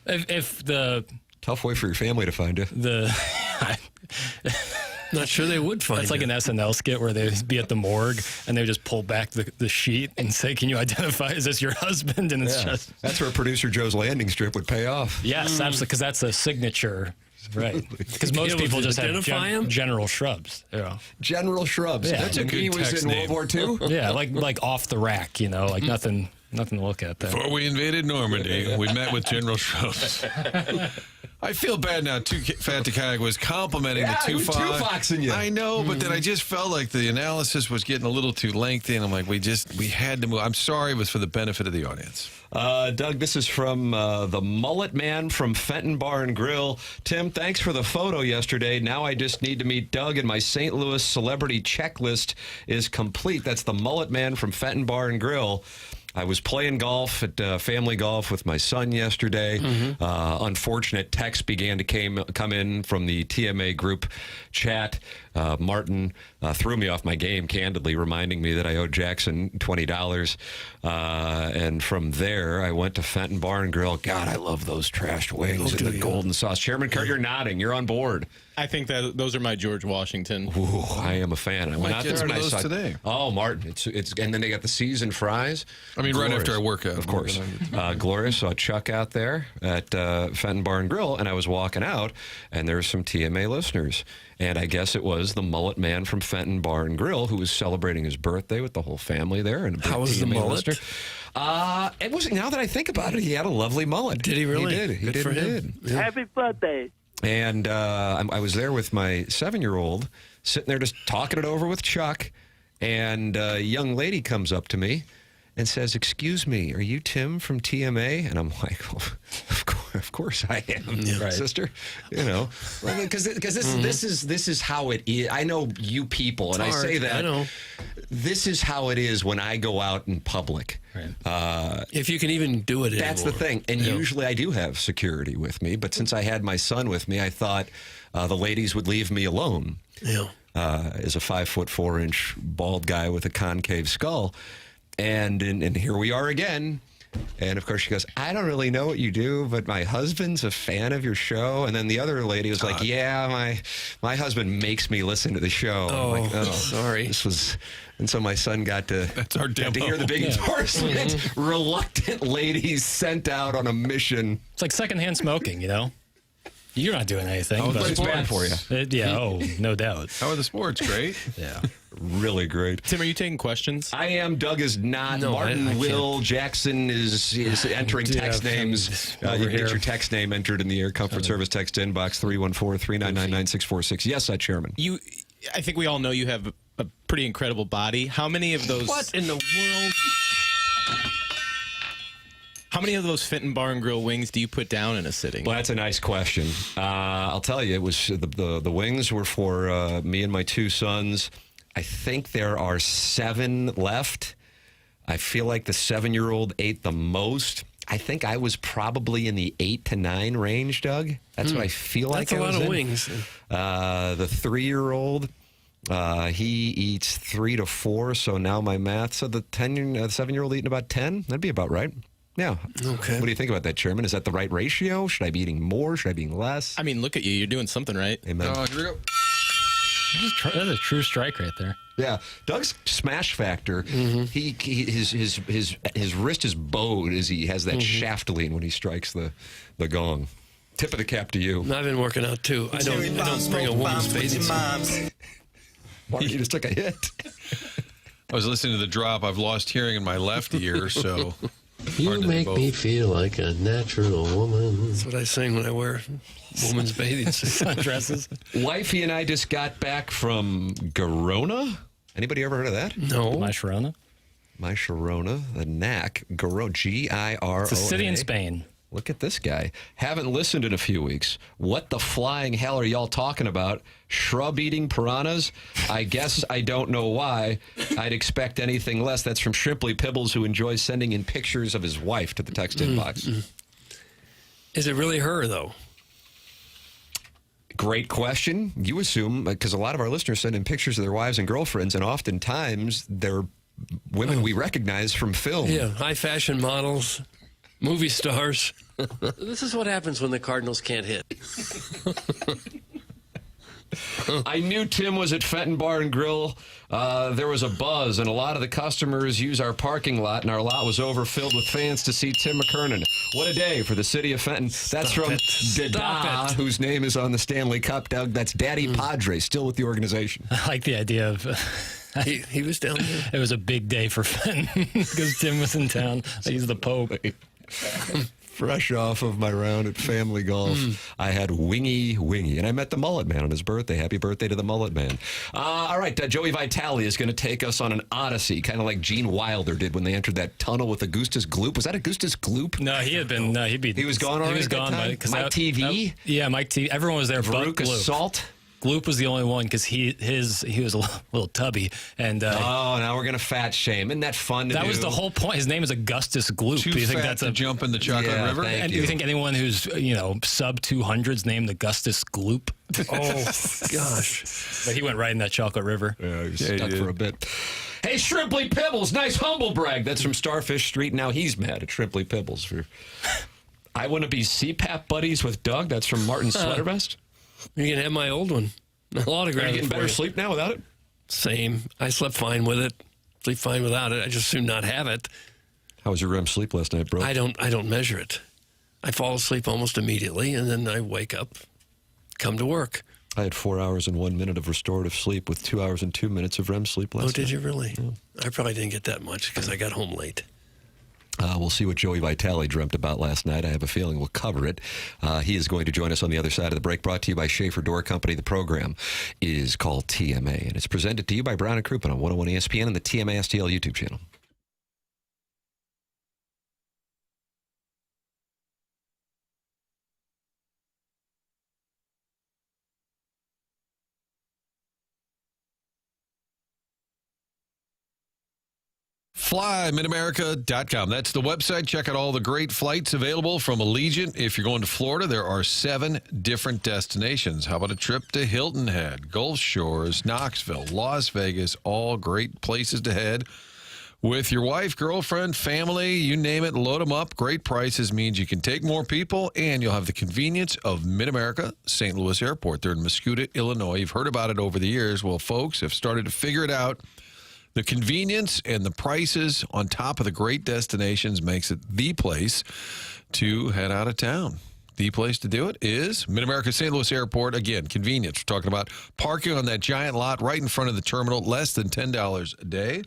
If the Tough way for your family to find you. Not sure they would find It's like an SNL skit where they'd be at the morgue and they just pull back the sheet and say, "Can you identify? Is this your husband?" And it's just That's where producer Joe's landing strip would pay off. yes, absolutely, because that's a signature, right? Because most able people to just have identify 'em? general shrubs. Yeah, General Shrubs. Yeah. That's a When good he was text in name. World War II. yeah, like off the rack, like nothing to look at there. Before we invaded Normandy, we met with General Shrubs. I feel bad now. Too Fat to Kayak was complimenting the Two Fox. two-foxing you. I know, but then I just felt like the analysis was getting a little too lengthy, and I'm like, we had to move. I'm sorry, it was for the benefit of the audience. Doug, this is from the Mullet Man from Fenton Bar and Grill. Tim, thanks for the photo yesterday. Now I just need to meet Doug, and my St. Louis celebrity checklist is complete. That's the Mullet Man from Fenton Bar and Grill. I was playing golf at Family Golf with my son yesterday. Unfortunate texts began to come in from the TMA group chat. Martin threw me off my game, candidly, reminding me that I owed Jackson $20. And from there, I went to Fenton Bar and Grill. God, I love those trashed wings and the golden sauce. Chairman Kurt, you're nodding. You're on board. I think that those are my George Washington. Ooh, I am a fan. I went out get there some and of I those saw today. Oh, Martin, it's and then they got the seasoned fries. I mean, right after I work out. Of course. Glorious. Saw Chuck out there at Fenton Bar and Grill, and I was walking out, and there were some TMA listeners. And I guess it was the Mullet Man from Fenton Bar and Grill who was celebrating his birthday with the whole family there. And How was the mullet? Listener. It was. Now that I think about it, he had a lovely mullet. Did he really? He did. He Good did. for him. Did. Happy birthday. And I was there with my 7-year-old, sitting there just talking it over with Chuck. And a young lady comes up to me and says, "Excuse me, are you Tim from TMA?" And I'm like, oh, of course I am, sister. Because this is how it is. I know you people, and I say that. I know. This is how it is when I go out in public. Right. If you can even do it That's anymore. the thing. And usually I do have security with me, but since I had my son with me, I thought the ladies would leave me alone. Yeah. As a 5'4" bald guy with a concave skull. And here we are again. And of course she goes, "I don't really know what you do, but my husband's a fan of your show." And then the other lady was like, "Yeah, my husband makes me listen to the show." I'm like, sorry. This was, and so my son got to hear the big endorsement. Reluctant ladies sent out on a mission. It's like secondhand smoking, You're not doing anything. But it's bad for you. No doubt. How are the sports? Great. Yeah. Really great. Tim, are you taking questions? I am. Doug is not. No, Martin I will. Jackson is entering text names. You can get your text name entered in the Air Comfort Service text inbox 314-399-9646. Yes, Chairman. I think we all know you have a pretty incredible body. How many of those? What in the world? How many of those Fenton Bar and Grill wings do you put down in a sitting? Well, that's a nice question. I'll tell you, it was the wings were for me and my two sons. I think there are 7 left. I feel like the 7-year-old ate the most. I think I was probably in the 8 to 9 range, Doug. That's what I feel like. That's a lot of in. wings. The 3-year-old, he eats 3 to 4. So now my math. So the 7-year-old eating about 10. That'd be about right. Yeah. Okay. What do you think about that, Chairman? Is that the right ratio? Should I be eating more? Should I be eating less? I mean, look at you. You're doing something right. Amen. Here we go. That's a true strike right there. Yeah, Doug's smash factor. His wrist is bowed as he has that shaft lean when he strikes the gong. Tip of the cap to you. I've been working out too. I don't bring a woman's bathing suit. Mark, you just took a hit. I was listening to the drop. I've lost hearing in my left ear, so You make me feel like a natural woman. That's what I sing when I wear woman's bathing suit. Sundresses. Wifey and I just got back from Girona. Anybody ever heard of that? No. My Sharona. My Sharona, the knack, Girona, G-I-R-O-N-A. It's a city in Spain. Look at this guy. Haven't listened in a few weeks. What the flying hell are y'all talking about? Shrub-eating piranhas? I guess I don't know why. I'd expect anything less. That's from Shrimply Pibbles, who enjoys sending in pictures of his wife to the text inbox. Is it really her, though? Great question. You assume, because a lot of our listeners send in pictures of their wives and girlfriends, and oftentimes they're women we recognize from film. Yeah, high-fashion models, movie stars. This is what happens when the Cardinals can't hit. I knew Tim was at Fenton Bar and Grill. There was a buzz, and a lot of the customers use our parking lot, and our lot was overfilled with fans to see Tim McKernan. What a day for the city of Fenton. That's from Dada, whose name is on the Stanley Cup. Doug, that's Daddy Padre, still with the organization. I like the idea of... He was down there. It was a big day for Fenton because Tim was in town. He's the Pope. Fresh off of my round at Family Golf, I had Wingy, and I met the Mullet Man on his birthday. Happy birthday to the Mullet Man. All right, Joey Vitale is going to take us on an odyssey, kind of like Gene Wilder did when they entered that tunnel with Augustus Gloop. Was that Augustus Gloop? No, he had been. No, he was gone already. He was gone. Mike TV. Yeah, Mike TV. Everyone was there. Veruca but Gloop. Salt. Gloop was the only one because he was a little tubby, and now we're gonna fat shame. Isn't that fun to do? That was the whole point. His name is Augustus Gloop. Too do you think fat that's to jump in the chocolate river? And do you think anyone who's sub 200's named Augustus Gloop? Oh gosh! But he went right in that chocolate river. Yeah, he was stuck for a bit. Hey, Shrimply Pibbles, nice humble brag. That's from Starfish Street. Now he's mad at Shrimply Pibbles for. I want to be CPAP buddies with Doug. That's from Martin Sweatervest. You can have my old one. I'll autograph Are you it getting for better you. sleep now without it? Same. I slept fine with it. Sleep fine without it. I just soon not have it. How was your REM sleep last night, bro? I don't measure it. I fall asleep almost immediately, and then I wake up, come to work. I had 4 hours and 1 minute of restorative sleep with 2 hours and 2 minutes of REM sleep last night. Oh, did you really? Yeah. I probably didn't get that much because I got home late. We'll see what Joey Vitale dreamt about last night. I have a feeling we'll cover it. He is going to join us on the other side of the break, brought to you by Schaefer Door Company. The program is called TMA, and it's presented to you by Brown & Crouppen on 101 ESPN and the TMA STL YouTube channel. FlyMidAmerica.com. That's the website. Check out all the great flights available from Allegiant. If you're going to Florida, there are 7 different destinations. How about a trip to Hilton Head, Gulf Shores, Knoxville, Las Vegas, all great places to head with your wife, girlfriend, family, you name it, load them up. Great prices means you can take more people, and you'll have the convenience of Mid-America St. Louis Airport. They're in Muscuda, Illinois. You've heard about it over the years. Well, folks have started to figure it out. The convenience and the prices on top of the great destinations makes it the place to head out of town. The place to do it is Mid-America St. Louis Airport. Again, convenience. We're talking about parking on that giant lot right in front of the terminal, less than $10 a day.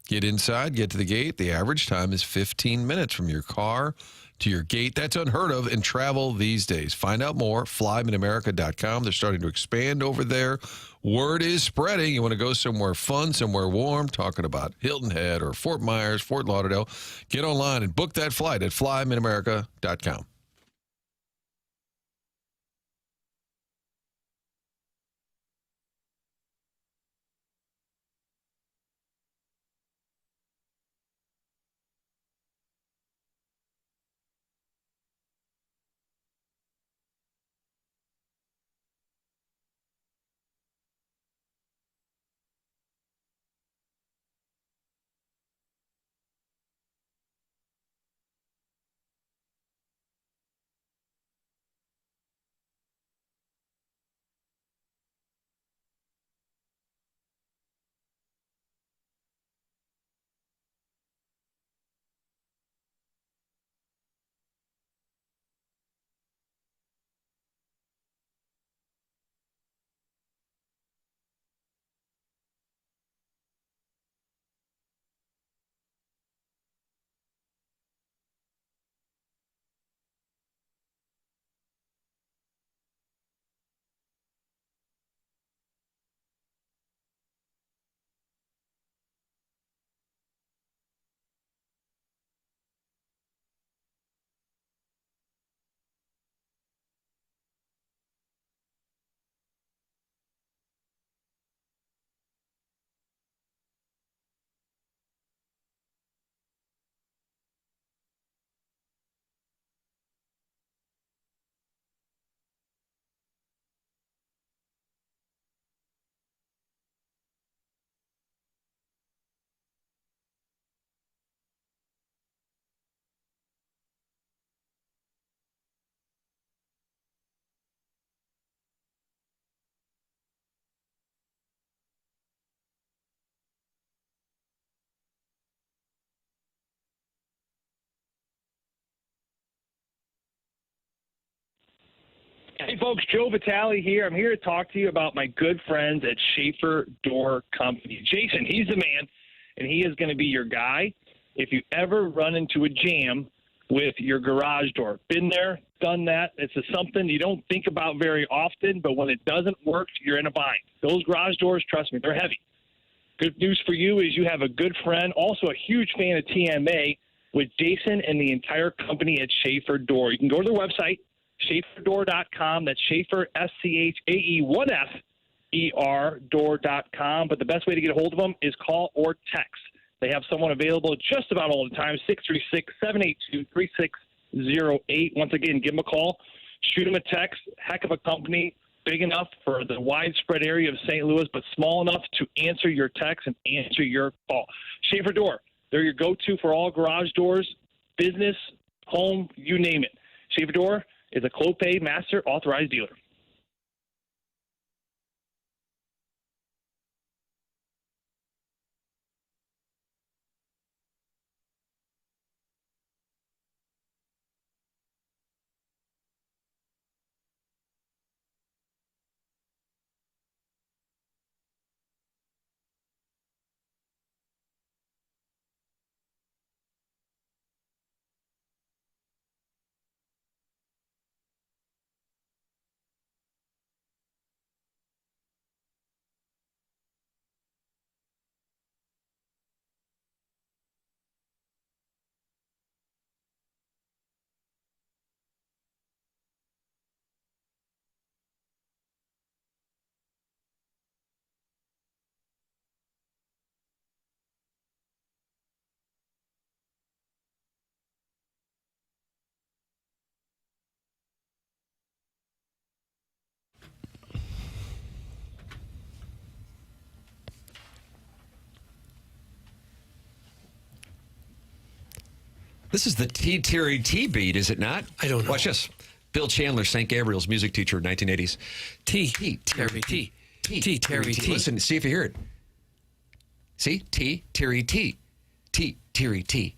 Get inside, get to the gate. The average time is 15 minutes from your car to your gate. That's unheard of in travel these days. Find out more, FlyMidAmerica.com. They're starting to expand over there. Word is spreading. You want to go somewhere fun, somewhere warm, talking about Hilton Head or Fort Myers, Fort Lauderdale. Get online and book that flight at FlyMidAmerica.com. Hey, folks, Joe Vitale here. I'm here to talk to you about my good friends at Schaefer Door Company. Jason, he's the man, and he is going to be your guy if you ever run into a jam with your garage door. Been there, done that. It's something you don't think about very often, but when it doesn't work, you're in a bind. Those garage doors, trust me, they're heavy. Good news for you is you have a good friend, also a huge fan of TMA, with Jason and the entire company at Schaefer Door. You can go to their website, SchaeferDoor.com. That's Schaefer, SCHAER door.com. But the best way to get a hold of them is call or text. They have someone available just about all the time, 636-782-3608. Once again, give them a call, shoot them a text. Heck of a company, big enough for the widespread area of St. Louis, but small enough to answer your text and answer your call. Schaefer Door, they're your go-to for all garage doors, business, home, you name it. Schaefer Door is a Clopay Master Authorized Dealer. This is the Terry T beat, is it not? I don't know. Watch this. Bill Chandler, St. Gabriel's music teacher in 1980s. Terry T. Listen, see if you hear it. See? Terry T. Terry T.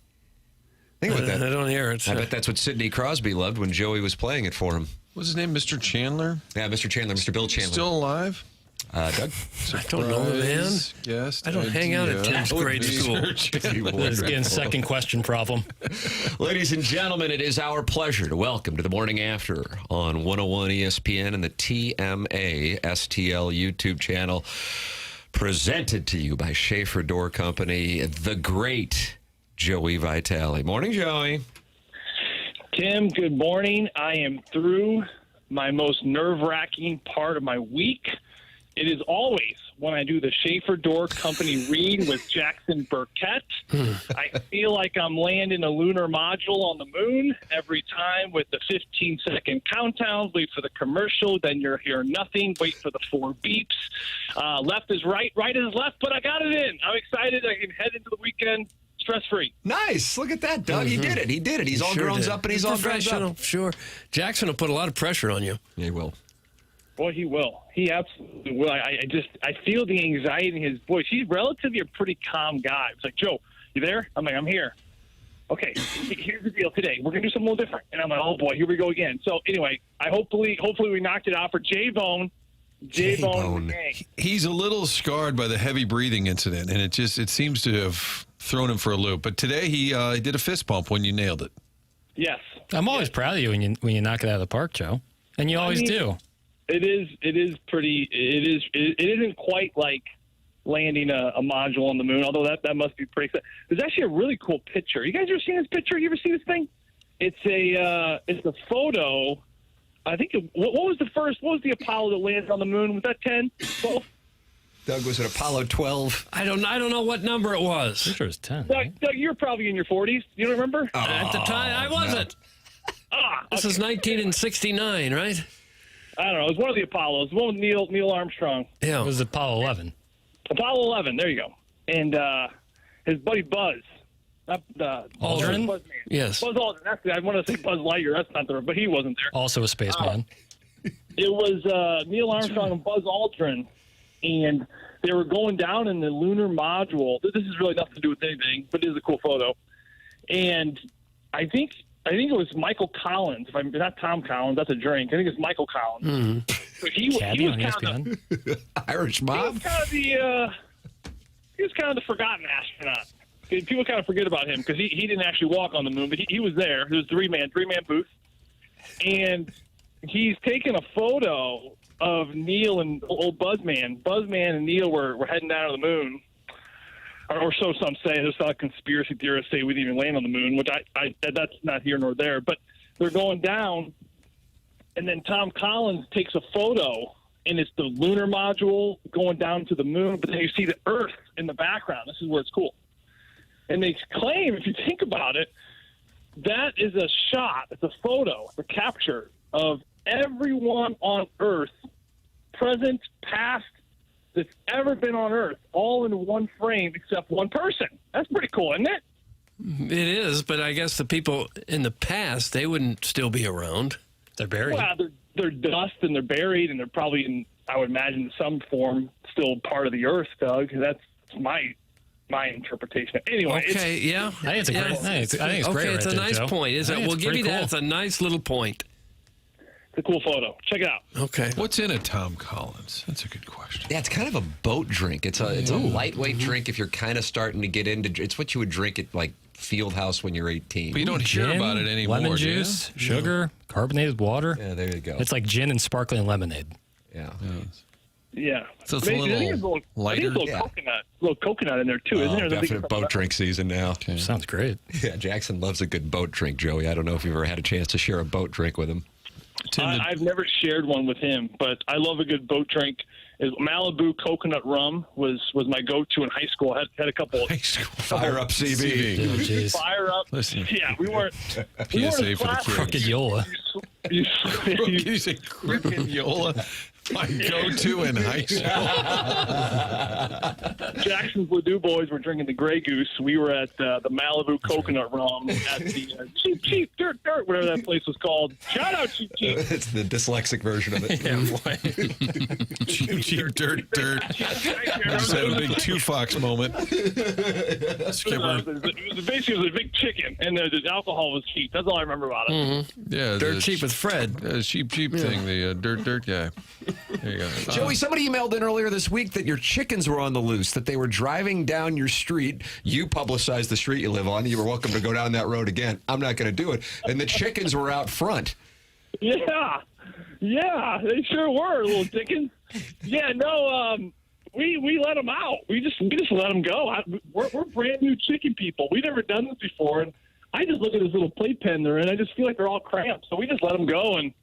Think about that. I don't hear it. I bet that's what Sidney Crosby loved when Joey was playing it for him. What's his name? Mr. Chandler? Yeah, Mr. Chandler, Mr. Bill Chandler. Still alive? Doug? I don't know, man. Yes. I don't hang out at Tim's grade school. It's getting second question problem. Ladies and gentlemen, it is our pleasure to welcome to the Morning After on 101 ESPN and the TMA STL YouTube channel, presented to you by Schaefer Door Company, the great Joey Vitale. Morning, Joey. Tim, good morning. I am through my most nerve-wracking part of my week. It is always when I do the Schaefer Door Company read with Jackson Burkett. I feel like I'm landing a lunar module on the moon every time with the 15-second countdown. Wait for the commercial, then you're hear nothing. Wait for the 4 beeps. Left is right, right is left, but I got it in. I'm excited. I can head into the weekend stress-free. Nice. Look at that, Doug. He did it. He's all grown up and he's all grown up. Sure. Jackson will put a lot of pressure on you. Yeah, he will. Boy, he will. He absolutely will. I feel the anxiety in his voice. He's relatively a pretty calm guy. It's like, Joe, you there? I'm like, I'm here. Okay, here's the deal today. We're going to do something a little different. And I'm like, oh, boy, here we go again. So, anyway, hopefully we knocked it out for J-Bone. J-Bone. He's a little scarred by the heavy breathing incident, and it seems to have thrown him for a loop. But today he did a fist bump when you nailed it. Yes. I'm always proud of you when you knock it out of the park, Joe. And you always do. It isn't quite like landing a module on the moon, although that must be pretty exciting. There's actually a really cool picture. You guys ever seen this picture? You ever see this thing? It's a photo. I think what was the Apollo that landed on the moon? Was that 10? 12? Doug, was it Apollo 12? I don't know what number it was. I'm sure it was 10. Doug, you're probably in your 40s. You don't remember? At the time, I wasn't. This is 1969, right? I don't know. It was one of the Apollos. One with Neil Armstrong. Yeah. It was Apollo 11. Apollo 11. There you go. And his buddy Buzz. Aldrin? Buzz Yes. Buzz Aldrin. I want to say Buzz Lightyear. That's not the, but he wasn't there. Also a spaceman. It was Neil Armstrong and Buzz Aldrin, and they were going down in the lunar module. This is really nothing to do with anything, but it is a cool photo. And I think I think it was Michael Collins. If I'm not Tom Collins, that's a drink. I think it's Michael Collins. But he was kind of Irish mob. he was kind of the forgotten astronaut. People kind of forget about him because he didn't actually walk on the moon, but he was there. It was three-man booth. And he's taken a photo of Neil and old Buzzman. Buzzman and Neil were heading down to the moon. Or so some say. There's a lot of conspiracy theorists say we didn't even land on the moon, which that's not here nor there. But they're going down, and then Tom Collins takes a photo, and it's the lunar module going down to the moon, but then you see the Earth in the background. This is where it's cool. And they claim, if you think about it, that is a shot, it's a photo, it's a capture of everyone on Earth, present, past, that's ever been on Earth, all in one frame except one person. That's pretty cool, isn't it? It is, but I guess the people in the past, they wouldn't still be around. They're buried. Well, they're dust and they're buried, and they're probably in, I would imagine, in some form, still part of the Earth, Doug. That's my interpretation. Anyway. Okay, yeah. I think it's a great. I think it's great. Okay, it's right a there, nice Joe. point. Is it? We'll give you that. It's a nice little point. It's a cool photo. Check it out. Okay. What's in a Tom Collins? That's a good question. Yeah, it's kind of a boat drink. It's a lightweight drink if you're kind of starting to get into. It's what you would drink at like Fieldhouse when you're 18. But you don't hear about it anymore. Lemon do you? juice, sugar, carbonated water. Yeah, there you go. It's like gin and sparkling lemonade. Yeah. Yeah. So it's a Maybe- I think little I think lighter. there's a little coconut in there, too, isn't there? Definite boat drink season now. Sounds great. Yeah, Jackson loves a good boat drink, Joey. I don't know if you've ever had a chance to share a boat drink with him. I've never shared one with him, but I love a good boat drink. Malibu coconut rum was my go-to in high school. I had a couple. High school. Fire up CB. Oh, jeez. Fire up. Listen. Yeah, we weren't. PSA for the Crooked kids. Yola. You say Crooked Yola? My go-to in high school. Jackson's Ladue boys were drinking the Grey Goose. We were at the Malibu coconut rum at the Cheap Dirt, whatever that place was called. Shout out Cheap. It's the dyslexic version of it. Cheap dirt. Just had a big Two-Fox moment. Skipper. Basically, it was a big chicken, and the alcohol was cheap. That's all I remember about it. Yeah, Dirt cheap with Fred. Cheap thing, the dirt guy. There you go. Joey, somebody emailed in earlier this week that your chickens were on the loose, that they were driving down your street. You publicized the street you live on. You were welcome to go down that road again. I'm not going to do it. And the chickens were out front. Yeah, they sure were, little chickens. Yeah, no, we let them out. We just let them go. We're brand new chicken people. We've never done this before, and I just look at this little playpen they're in. I just feel like they're all cramped. So we just let them go, and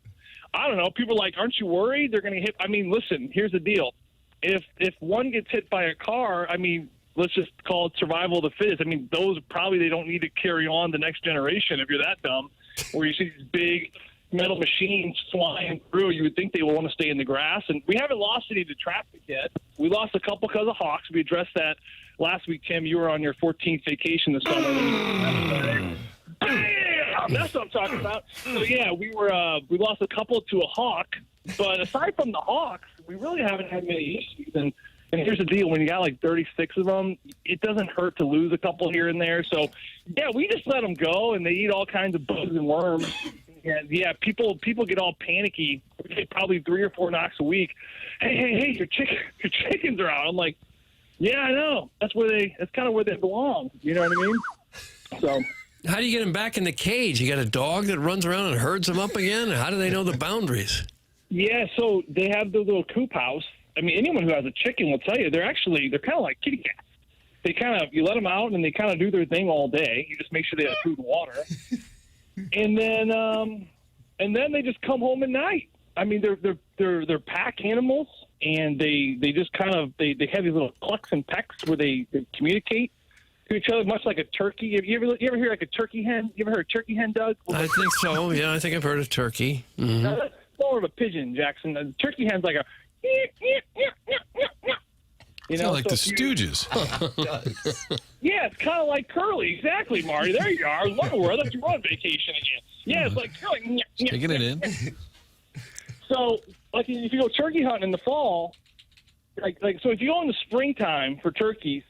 I don't know. People are like, aren't you worried they're going to hit? I mean, listen, here's the deal. If one gets hit by a car, I mean, let's just call it survival of the fittest. I mean, those probably they don't need to carry on the next generation if you're that dumb, where you see these big metal machines flying through. You would think they would want to stay in the grass. And we haven't lost any to traffic yet. We lost a couple because of hawks. We addressed that last week, Tim. You were on your 14th vacation this summer. That's what I'm talking about. So yeah, we lost a couple to a hawk, but aside from the hawks, we really haven't had many issues. And here's the deal: when you got like 36 of them, it doesn't hurt to lose a couple here and there. So yeah, we just let them go, and they eat all kinds of bugs and worms. And yeah, people get all panicky. We get probably 3 or 4 knocks a week. Hey, your chickens are out. I'm like, yeah, I know. That's kind of where they belong. You know what I mean? So. How do you get them back in the cage? You got a dog that runs around and herds them up again? How do they know the boundaries? Yeah, so they have the little coop house. I mean, anyone who has a chicken will tell you they're kind of like kitty cats. You let them out and they kind of do their thing all day. You just make sure they have food and water, and then they just come home at night. I mean, they're pack animals, and they just kind of they have these little clucks and pecks where they communicate to each other, much like a turkey. You ever hear like a turkey hen? You ever heard a turkey hen, Doug? I think so. Yeah, I think I've heard of turkey. Mm-hmm. That's more of a pigeon, Jackson. The turkey hen's like a. You know, like the Stooges. Yeah, it's kind of like Curly. Exactly, Marty. There you are. I thought you were on vacation again. Yeah, it's like Curly. Taking it in. So, like, if you go turkey hunting in the fall, so if you go in the springtime for turkeys,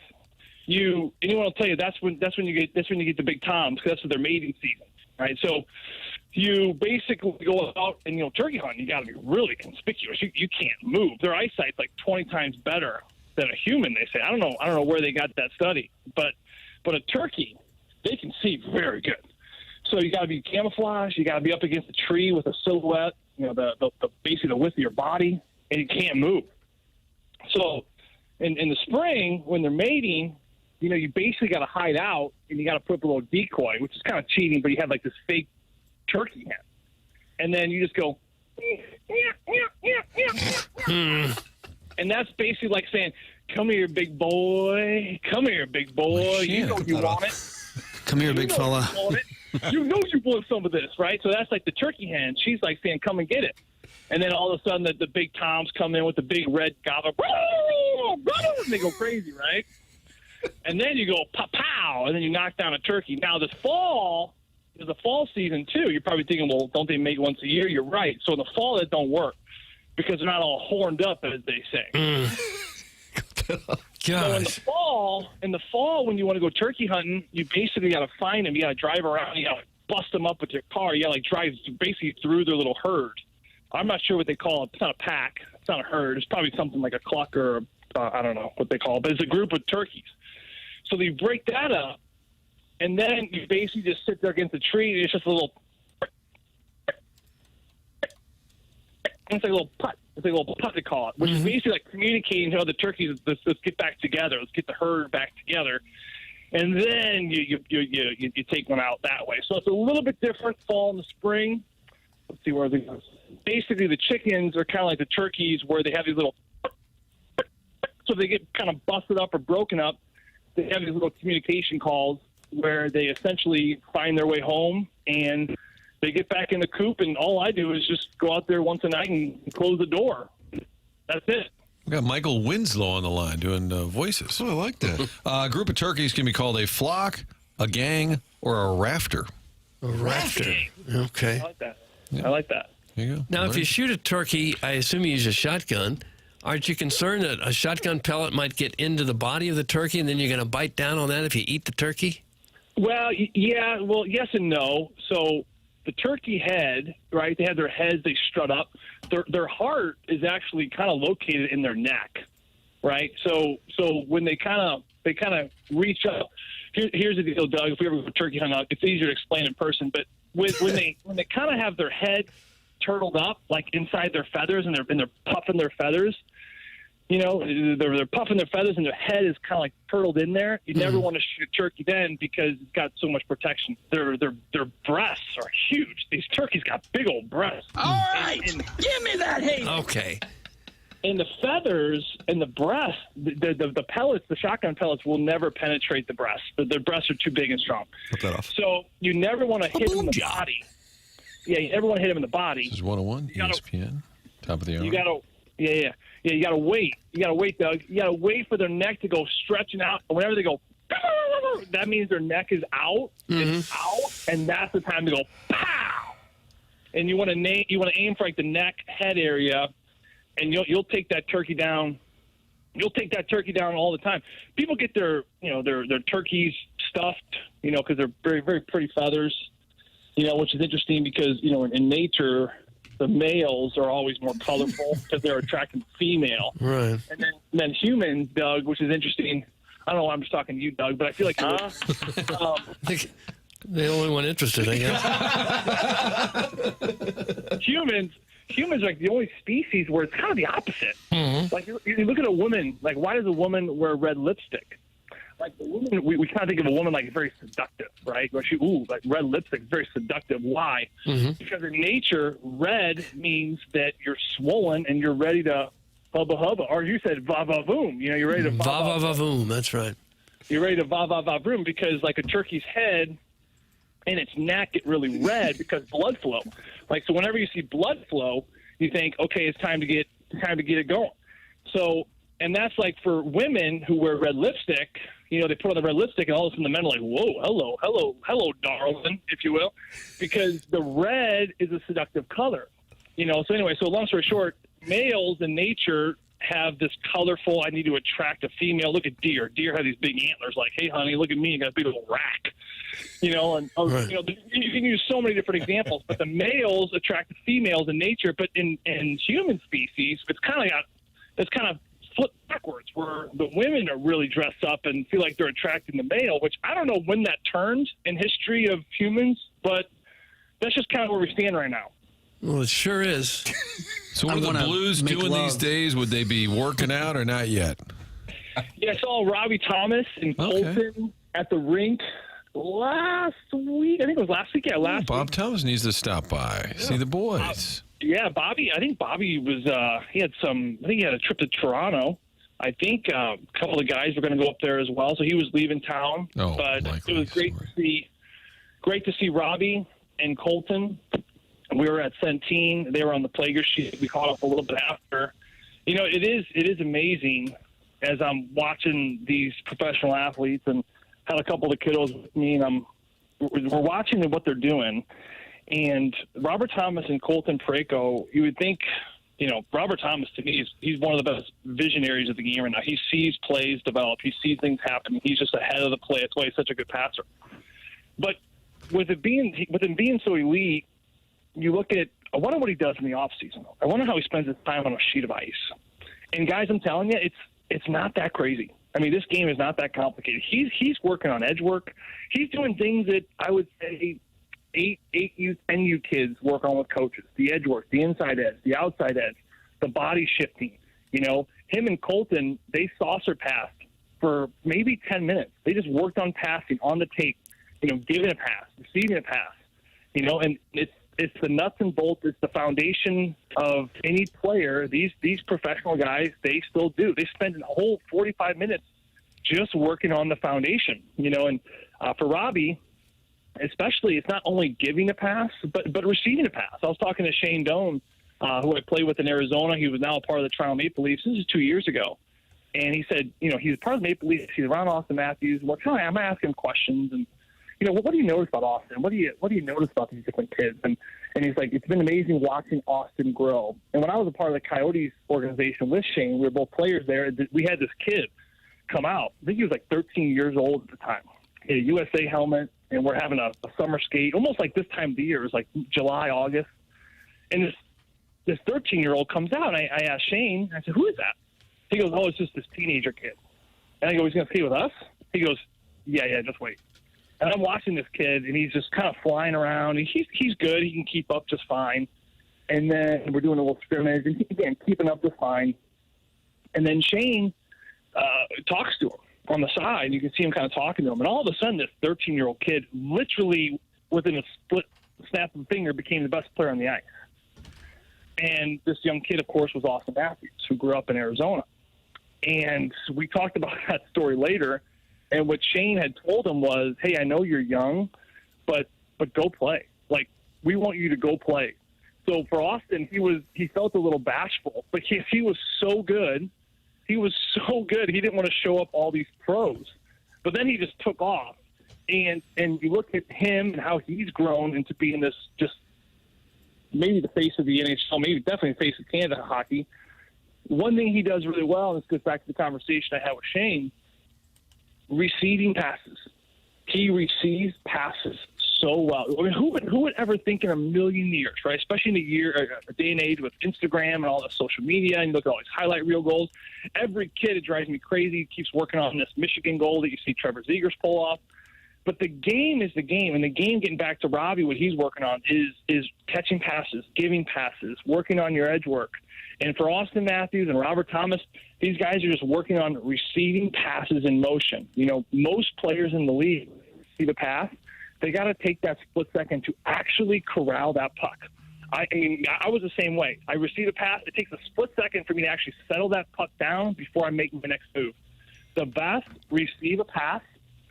anyone will tell you that's when you get the big toms because that's their mating season. right? So you basically go out and, turkey hunting, you got to be really conspicuous. You can't move. Their eyesight's like 20 times better than a human, they say. I don't know where they got that study, but a turkey, they can see very good. So you got to be camouflaged. You got to be up against a tree with a silhouette, the basically the width of your body, and you can't move. So in the spring, when they're mating, you basically got to hide out, and you got to put up a little decoy, which is kind of cheating, but you have like this fake turkey hen. And then you just go, and that's basically like saying, come here, big boy. Come here, big boy. You know you want it. Come here, big fella. You know you want some of this, right? So that's like the turkey hen. She's like saying, come and get it. And then all of a sudden the big toms come in with the big red gobbler. And they go crazy, right? And then you go pow, and then you knock down a turkey. Now this fall, there's a fall season too. You're probably thinking, well, don't they mate once a year? You're right. So in the fall, that don't work because they're not all horned up, as they say. So in the fall, when you want to go turkey hunting, you basically got to find them. You got to drive around. You got to bust them up with your car. You got to drive basically through their little herd. I'm not sure what they call it. It's not a pack. It's not a herd. It's probably something like a cluck or I don't know what they call it. But it's a group of turkeys. So you break that up, and then you basically just sit there against the tree. And it's just a little. It's like a little putt. It's like a little putt, they call it, which is basically like communicating to other turkeys. Let's get back together. Let's get the herd back together, and then you take one out that way. So it's a little bit different fall and the spring. Let's see where they go. Basically, the chickens are kind of like the turkeys, where they have these little. So they get kind of busted up or broken up. They have these little communication calls where they essentially find their way home and they get back in the coop, and all I do is just go out there once a night and close the door. That's it. We got Michael Winslow on the line doing voices. Oh, I like that. A group of turkeys can be called a flock, a gang, or a rafter. A rafter. Okay. I like that. Yeah. I like that. There you go. Now, if you shoot a turkey, I assume you use a shotgun. Aren't you concerned that a shotgun pellet might get into the body of the turkey, and then you're going to bite down on that if you eat the turkey? Well, yeah. Well, yes and no. So the turkey head, right? They have their heads. They strut up. Their heart is actually kind of located in their neck, right? So when they kind of reach up. Here's the deal, Doug. If we ever go turkey hunting, it's easier to explain in person. But when they kind of have their head turtled up, like inside their feathers, and they're puffing their feathers. They're puffing their feathers, and their head is kind of like turtled in there. You never want to shoot a turkey then because it's got so much protection. Their breasts are huge. These turkeys got big old breasts. All right, give me that hate. Okay. And the feathers and the breast, the pellets, the shotgun pellets will never penetrate the breast. The breasts are too big and strong. Cut that off. So you never want to hit them in the body. Yeah, you never want to hit them in the body. This is 101, ESPN, top of the hour. You gotta, you gotta wait. You gotta wait, Doug. You gotta wait for their neck to go stretching out. And whenever they go, that means their neck is out. It's out, and that's the time to go pow. And you want to aim for like the neck, head area, and you'll take that turkey down. You'll take that turkey down all the time. People get their turkeys stuffed, because they're very, very pretty feathers. Which is interesting because, in nature, the males are always more colorful because they're attracting female. Right. And then humans, Doug, which is interesting. I don't know why I'm just talking to you, Doug, but I feel like I think the only one interested, I guess. Humans are like the only species where it's kind of the opposite. Mm-hmm. Like you look at a woman, like why does a woman wear red lipstick? Like the woman, we kind of think of a woman like very seductive, right? Like like red lipstick is very seductive. Why? Mm-hmm. Because in nature, red means that you're swollen and you're ready to hubba hubba, or you said va va voom. You're ready to va va va voom. That's right. You're ready to va va va voom because like a turkey's head and its neck get really red because blood flow. Like so, whenever you see blood flow, you think, okay, it's time to get it going. So. And that's like for women who wear red lipstick, they put on the red lipstick and all of a sudden the men are like, whoa, hello, darling, if you will, because the red is a seductive color, So anyway, so long story short, males in nature have this colorful, I need to attract a female. Look at deer. Deer have these big antlers like, hey, honey, look at me. I got a big old rack. You know, and Right. you know, you can use so many different examples. But the males attract the females in nature, but in human species, it's kind of flipped backwards, where the women are really dressed up and feel like they're attracting the male. Which I don't know when that turned in history of humans, but that's just kind of where we stand right now. Well, it sure is. So what are the wanna Blues make doing these love. days? Would they be working out or not yet? Yeah, I saw Robbie Thomas and Colton at the rink last week. I think it was last week. Yeah, last week. Bob Thomas needs to stop by. See the boys. Yeah, Bobby. I think Bobby was. He had a trip to Toronto. I think a couple of guys were going to go up there as well. So he was leaving town. Oh, but likely it was great to see Robbie and Colton. We were at Centene. They were on the Plager sheet. We caught up a little bit after. You know, it is amazing as I'm watching these professional athletes, and had a couple of the kiddos with me, and we're watching what they're doing. And Robert Thomas and Colton Parayko, you would think, you know, Robert Thomas, to me, he's one of the best visionaries of the game right now. He sees plays develop. He sees things happen. He's just ahead of the play. That's why he's such a good passer. But with him being so elite, you look at, I wonder what he does in the offseason. I wonder how he spends his time on a sheet of ice. And guys, I'm telling you, it's not that crazy. I mean, this game is not that complicated. He's working on edge work. He's doing things that I would say 8U, 10U kids work on with coaches. The edge work, the inside edge, the outside edge, the body shifting. You know, him and Colton, they saucer passed for maybe 10 minutes. They just worked on passing on the tape, you know, giving a pass, receiving a pass, you know, and it's the nuts and bolts. It's the foundation of any player. These professional guys, they still do. They spend a whole 45 minutes just working on the foundation, you know. And for Robbie, especially, it's not only giving a pass, but receiving a pass. I was talking to Shane Doan, who I played with in Arizona. He was now a part of the Toronto Maple Leafs. This is 2 years ago. And he said, you know, he's part of the Maple Leafs. He's around Austin Matthews. Well, I'm asking questions, and you know, what do you notice about Austin? What do you notice about these different kids? And he's like, it's been amazing watching Austin grow. And when I was a part of the Coyotes organization with Shane, we were both players there. We had this kid come out. I think he was like 13 years old at the time. He had a USA helmet, and we're having a summer skate, almost like this time of the year. It was like July, August. And this 13-year-old comes out, and I asked Shane, I said, who is that? He goes, oh, it's just this teenager kid. And I go, he's going to skate with us? He goes, yeah, just wait. And I'm watching this kid, and he's just kind of flying around. And he's good. He can keep up just fine. And then we're doing a little scrimmage, and again, keeping up just fine. And then Shane talks to him on the side. You can see him kind of talking to him. And all of a sudden, this 13-year-old kid, literally within a split snap of a finger, became the best player on the ice. And this young kid, of course, was Austin Matthews, who grew up in Arizona. And we talked about that story later. And what Shane had told him was, hey, I know you're young, but go play. Like, we want you to go play. So for Austin, he felt a little bashful, but he was so good. He was so good. He didn't want to show up all these pros. But then he just took off. And you look at him and how he's grown into being this just maybe the face of the NHL, maybe definitely the face of Canada hockey. One thing he does really well, and this goes back to the conversation I had with Shane, receiving passes. He receives passes so well. I mean, who would ever think in a million years, right? Especially in a day and age with Instagram and all the social media, and you look at all these highlight reel goals. Every kid, it drives me crazy, keeps working on this Michigan goal that you see Trevor Zegers pull off. But the game is the game, and the game, getting back to Robbie, what he's working on is catching passes, giving passes, working on your edge work. And for Austin Matthews and Robert Thomas, these guys are just working on receiving passes in motion. You know, most players in the league see the pass. They got to take that split second to actually corral that puck. I mean, I was the same way. I receive a pass. It takes a split second for me to actually settle that puck down before I make my next move. The best receive a pass,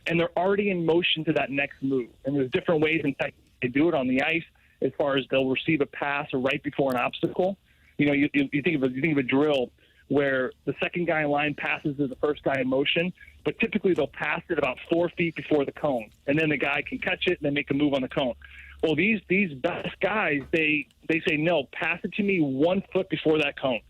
and they're already in motion to that next move. And there's different ways in fact they do it on the ice, as far as they'll receive a pass or right before an obstacle. You know, you think of a drill where the second guy in line passes to the first guy in motion, but typically they'll pass it about 4 feet before the cone, and then the guy can catch it and then make a move on the cone. Well, these best guys, they say, no, pass it to me 1 foot before that cone.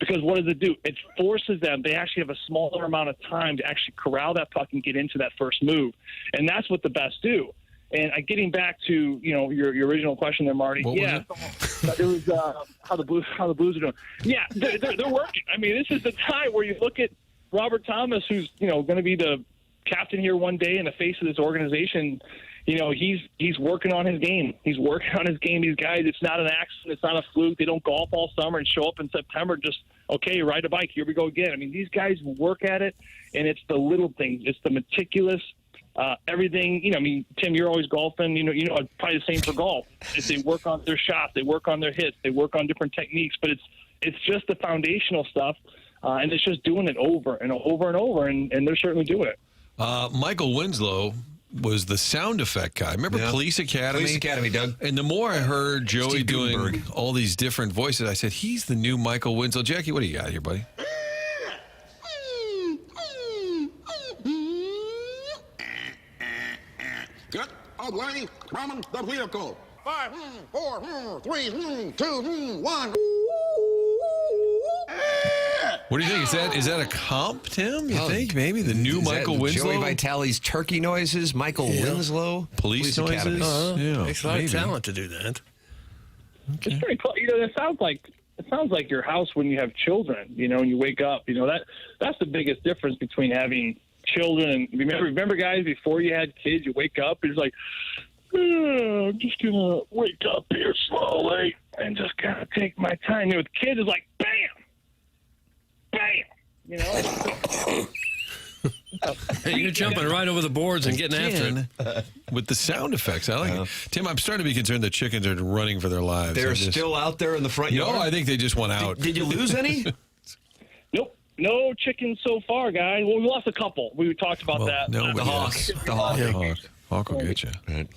Because what does it do? It forces them. They actually have a smaller amount of time to actually corral that puck and get into that first move. And that's what the best do. And getting back to your original question there, Marty. It was how the Blues are doing. Yeah, they're working. I mean, this is the time where you look at Robert Thomas, who's going to be the captain here one day and the face of this organization. He's working on his game. He's working on his game. These guys, it's not an accident. It's not a fluke. They don't golf all summer and show up in September just, okay, ride a bike. Here we go again. I mean, these guys work at it, and it's the little things. It's the meticulous everything. Tim, you're always golfing. Probably the same for golf. If they work on their shots, they work on their hits, they work on different techniques. But it's just the foundational stuff, and it's just doing it over and over and over, and they're certainly doing it. Michael Winslow was the sound effect guy. Remember Police Academy? Police Academy, Doug. And the more I heard Joey doing all these different voices, I said, he's the new Michael Winslow. Jackie, what do you got here, buddy? Get away from the vehicle. 5, 4, 3, 2, 1. What do you think? Is that a comp, Tim? You think maybe the new Michael Winslow? Joey Vitale's turkey noises, Michael Winslow, police noises. Takes a lot of talent to do that. Okay. It's pretty cool. It sounds like your house when you have children. And you wake up. That's the biggest difference between having children and remember, guys, before you had kids, you wake up. It's like, I'm just gonna wake up here slowly and just kind of take my time. With kids, it's like bam. You're jumping right over the boards and getting after it. With the sound effects. I like it. Tim, I'm starting to be concerned that chickens are running for their lives. They're still out there in the front yard? No, I think they just went out. Did you lose any? Nope. No chickens so far, guys. Well, we lost a couple. We talked about that. No, the Hawk. The Hawk. Yeah. Hawk will get you. Right.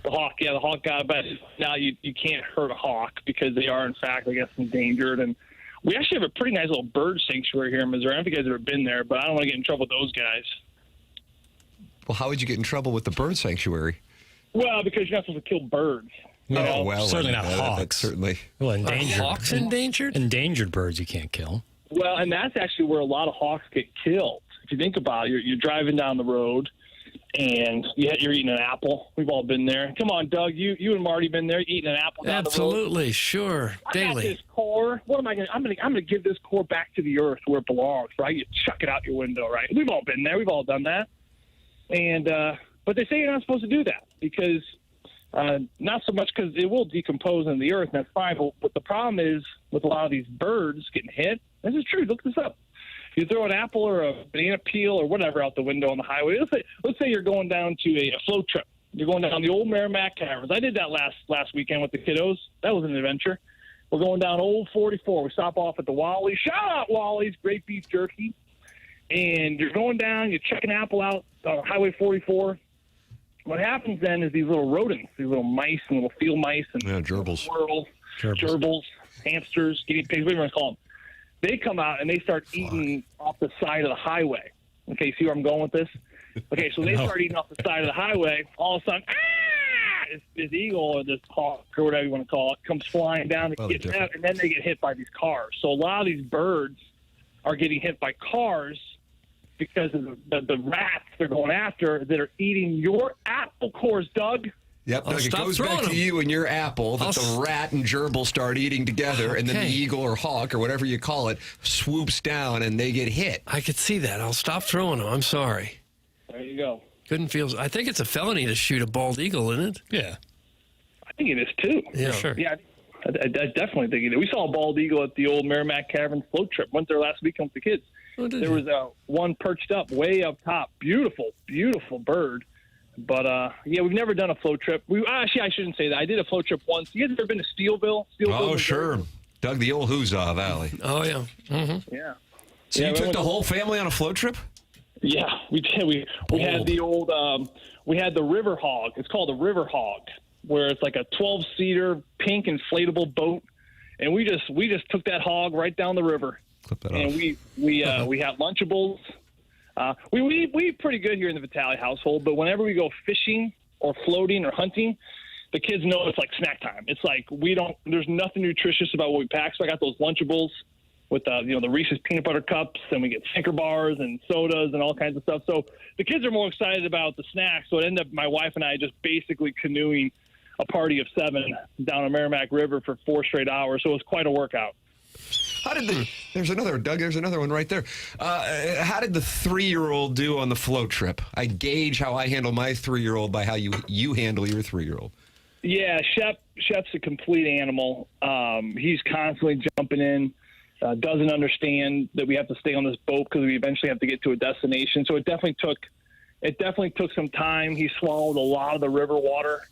The hawk, the hawk got but now you can't hurt a hawk because they are, in fact, I guess, endangered. And we actually have a pretty nice little bird sanctuary here in Missouri. I don't know if you guys have ever been there, but I don't want to get in trouble with those guys. Well, how would you get in trouble with the bird sanctuary? Well, because you're not supposed to kill birds. Certainly not hawks. Certainly. Well, endangered. Hawks endangered? Endangered birds you can't kill. Well, and that's actually where a lot of hawks get killed. If you think about it, you're driving down the road, and you're eating an apple. We've all been there. Come on, Doug. You and Marty been there eating an apple down the road. Absolutely, sure. Daily. I got this core. What am I going to? I'm going to give this core back to the earth where it belongs. Right? You chuck it out your window. Right? We've all been there. We've all done that. And but they say you're not supposed to do that because not so much because it will decompose in the earth, and that's fine. But what the problem is with a lot of these birds getting hit. This is true. Look this up. You throw an apple or a banana peel or whatever out the window on the highway. Let's say you're going down to a float trip. You're going down the old Merrimack Caverns. I did that last weekend with the kiddos. That was an adventure. We're going down Old 44. We stop off at the Wally's. Shout out Wally's, great beef jerky. And you're going down. You check an apple out on Highway 44. What happens then is these little rodents, these little mice and little field mice and gerbils, squirrels, gerbils, hamsters, guinea pigs, whatever you want to call them. They come out and they start eating off the side of the highway. Okay, see where I'm going with this? Okay, so they start eating off the side of the highway. All of a sudden, this eagle or this hawk or whatever you want to call it comes flying down to get out, and then they get hit by these cars. So a lot of these birds are getting hit by cars because of the rats they're going after that are eating your apple cores, Doug. Yep, Doug, it goes back to you and your apple that the rat and gerbil start eating together, and then the eagle or hawk or whatever you call it swoops down and they get hit. I could see that. I'll stop throwing them. I'm sorry. There you go. Couldn't feel. I think it's a felony to shoot a bald eagle, isn't it? Yeah. I think it is too. Yeah, sure. Yeah, I definitely think it is. We saw a bald eagle at the old Merrimack Caverns float trip. Went there last weekend with the kids. There was one perched up way up top. Beautiful, beautiful bird. But, yeah, we've never done a float trip. Actually, I shouldn't say that. I did a float trip once. You guys ever been to Steelville? Oh, sure. Doug, the old Huzzah Valley. Oh, yeah. Mm-hmm. Yeah. So you took the whole family on a float trip? Yeah, we did. We had the old we had the River Hog. It's called the River Hog, where it's like a 12-seater pink inflatable boat. And we just took that hog right down the river. Clip that and off. we had Lunchables. We eat pretty good here in the Vitale household, but whenever we go fishing or floating or hunting, the kids know it's like snack time. It's like there's nothing nutritious about what we pack. So I got those Lunchables, with the Reese's peanut butter cups, and we get Snicker bars and sodas and all kinds of stuff. So the kids are more excited about the snacks. So it ended up my wife and I just basically canoeing a party of 7 down a Merrimack River for 4 straight hours. So it was quite a workout. There's another, Doug, there's another one right there. How did the 3-year-old do on the float trip? I gauge how I handle my 3-year-old by how you handle your 3-year-old. Yeah, Shep's a complete animal. He's constantly jumping in. Doesn't understand that we have to stay on this boat because we eventually have to get to a destination. So it definitely took some time. He swallowed a lot of the river water.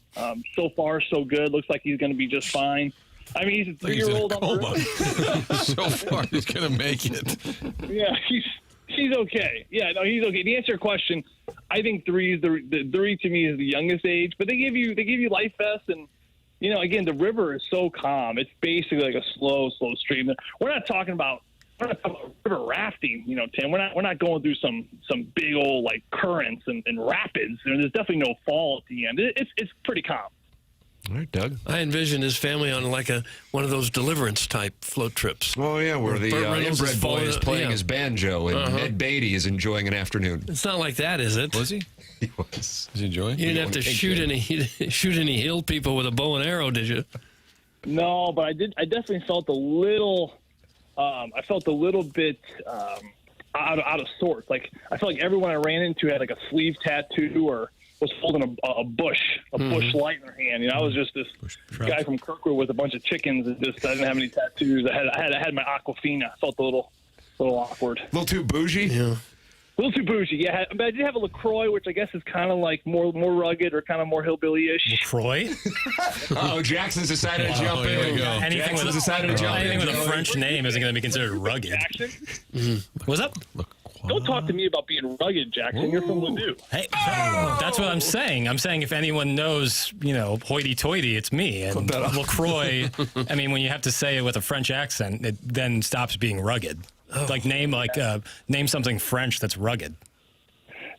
So far, so good. Looks like he's going to be just fine. I mean, he's a 3-year-old on the river. So far, he's going to make it. Yeah, he's okay. Yeah, no, he's okay. To answer your question, I think 3 to me is the youngest age. But they give you life vests and. Again, the river is so calm. It's basically like a slow stream. We're not talking about river rafting, Tim. We're not going through some big old like currents and rapids. There's definitely no fall at the end. It's pretty calm. All right, Doug. I envision his family on like one of those Deliverance type float trips. Oh yeah, where the inbred boy is playing his banjo and Ned Beatty is enjoying an afternoon. It's not like that, is it? Was he? He was. Was he enjoying? You didn't have to shoot any hill people with a bow and arrow, did you? No, but I did. I definitely felt a little. I felt a little bit out of sorts. Like I felt like everyone I ran into had like a sleeve tattoo or was holding a bush light in their hand. I was just this guy from Kirkwood with a bunch of chickens and I didn't have any tattoos. I had my Aquafina. I felt a little awkward. A little too bougie? Yeah. A little too bougie, yeah. But I did have a LaCroix, which I guess is kind of like more rugged or kind of more hillbilly-ish. LaCroix? Jackson's decided to jump in. Anything with a French name isn't going to be considered rugged. Jackson? What's up? Don't talk to me about being rugged, Jackson. You're from Ladue. Hey, that's what I'm saying. I'm saying if anyone knows, hoity-toity, it's me. And LaCroix, I mean, when you have to say it with a French accent, it then stops being rugged. Name something French that's rugged.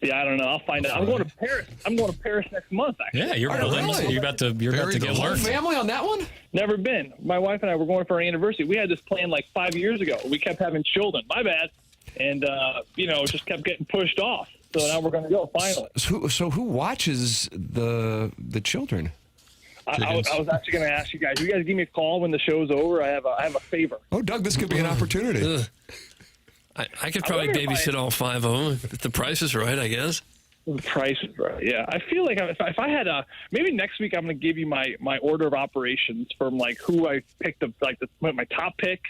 Yeah, I don't know. I'll find out. I'm going to Paris. I'm going to Paris next month. Actually. Yeah, you're about to get learned. Family on that one? Never been. My wife and I were going for our anniversary. We had this plan like 5 years ago. We kept having children. My bad. And just kept getting pushed off. So now we're going to go finally. So who watches the children? I was actually going to ask you guys. You guys give me a call when the show's over. I have a favor. Oh, Doug, this could be an opportunity. I could probably babysit all 5 of them if the price is right, I guess. The price is right. Yeah, I feel like if I had maybe next week I'm going to give you my order of operations from like who I picked up, like my top pick.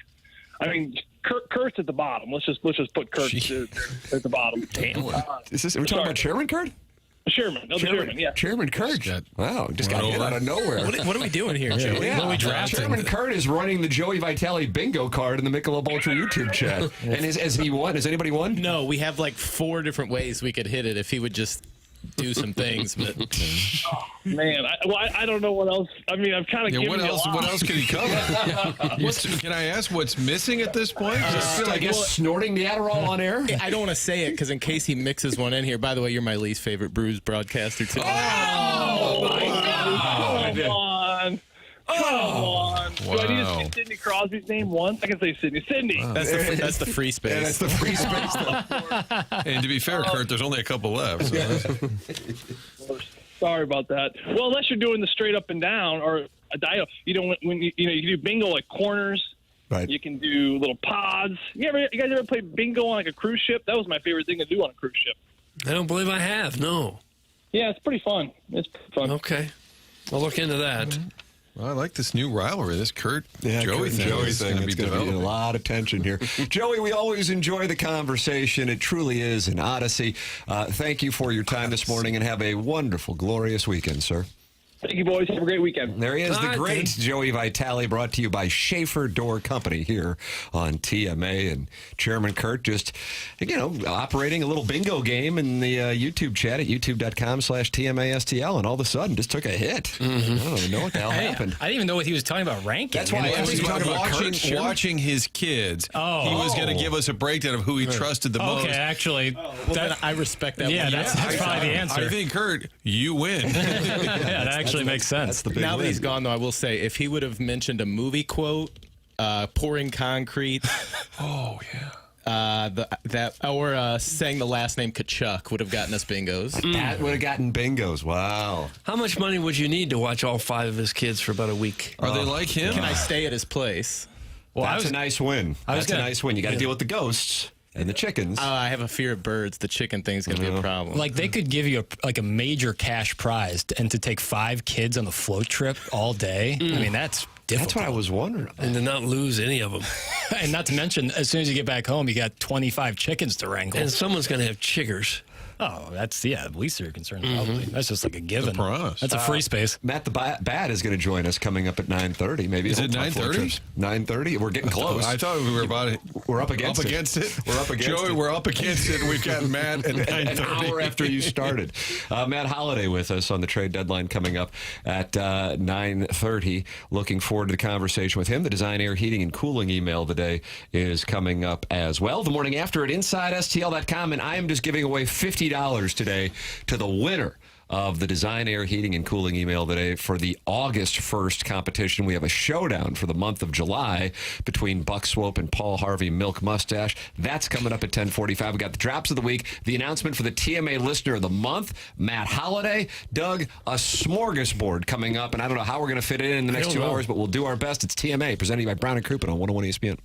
I mean, Kurt's at the bottom. Let's just put Kurt at the bottom. Damn. Are we talking about Chairman Kurt? Chairman, yeah. Chairman Kurt. Wow, just got hit out of nowhere. What are we doing here, Joey? Yeah. What are we drafting? Chairman Kurt is running the Joey Vitale bingo card in the Michelob Ultra YouTube chat. And has he won? Has anybody won? No, we have like 4 different ways we could hit it if he would just do some things. But man, I don't know what else. I mean, I've kind of given what you else? a lot. What else can he cover? Can I ask what's missing at this point? I guess snorting the Adderall on air. I don't want to say it because in case he mixes one in here. By the way, you're my least favorite Brews broadcaster too. Oh my God! Come on! Wow. Do I need to say Sidney Crosby's name once? I can say Sidney. Sidney. Wow. That's the free space. Yeah, that's the free space. And to be fair, Kurt, there's only a couple left. So. Sorry about that. Well, unless you're doing the straight up and down or a dial, when you do bingo like corners. Right. You can do little pods. You guys ever play bingo on like a cruise ship? That was my favorite thing to do on a cruise ship. I don't believe I have. No. Yeah, it's pretty fun. It's pretty fun. Okay, I'll look into that. Well, I like this new rivalry. This Joey thing. Joey thing. It's going to be a lot of tension here. Joey, we always enjoy the conversation. It truly is an odyssey. Thank you for your time this morning, and have a wonderful, glorious weekend, sir. Thank you, boys. Have a great weekend. There he is, the great Joey Vitale, brought to you by Schaefer Door Company here on TMA. And Chairman Kurt just, operating a little bingo game in the YouTube chat at youtube.com/TMASTL, and all of a sudden just took a hit. Mm-hmm. I don't even know what the hell happened. I didn't even know what he was talking about ranking. That's why I was talking about watching his kids. Oh. He was going to give us a breakdown of who he trusted the most. Okay, actually. I respect that. Yeah, that's probably the answer. I think, Kurt, you win. Yeah, that actually makes sense. Now that he's gone, though, I will say, if he would have mentioned a movie quote, pouring concrete. Oh, yeah. Saying the last name Kachuk would have gotten us bingos. That would have gotten bingos. Wow. How much money would you need to watch all 5 of his kids for about a week? Are they like him? Can I stay at his place? Well, that's a nice win. That's a nice win. You got to deal with the ghosts and the chickens. I have a fear of birds. The chicken thing's going to be a problem. Like, they could give you a major cash prize and to take 5 kids on the float trip all day. I mean, that's difficult. That's what I was wondering about. And to not lose any of them. And not to mention, as soon as you get back home, you got 25 chickens to wrangle. And someone's going to have chiggers. Oh, that's, at least you're concerned, probably. That's just like a given. Surprise. That's a free space. Matt the Bat is going to join us coming up at 9:30. Maybe Is it 9:30? 9:30. We're getting close. I thought we were We're up against it. We're up against Joey, it. we're up against it. We've got Matt at 9:30. An hour after you started. Matt Holliday with us on the trade deadline coming up at 9:30. Looking forward to the conversation with him. The Design Air Heating and Cooling email of the day is coming up as well. The morning after at InsideSTL.com, and I am just giving away $50 today to the winner of the Design Air Heating and Cooling email today for the August 1st competition. We have a showdown for the month of July between Buck Swope and Paul Harvey Milk Mustache. That's coming up at 10:45. We got the drops of the week, the announcement for the TMA Listener of the Month, Matt Holliday. Doug, a smorgasbord coming up, and I don't know how we're going to fit it in the next 2 hours, but we'll do our best. It's TMA, presented by Brown and Crouppen on 101 ESPN.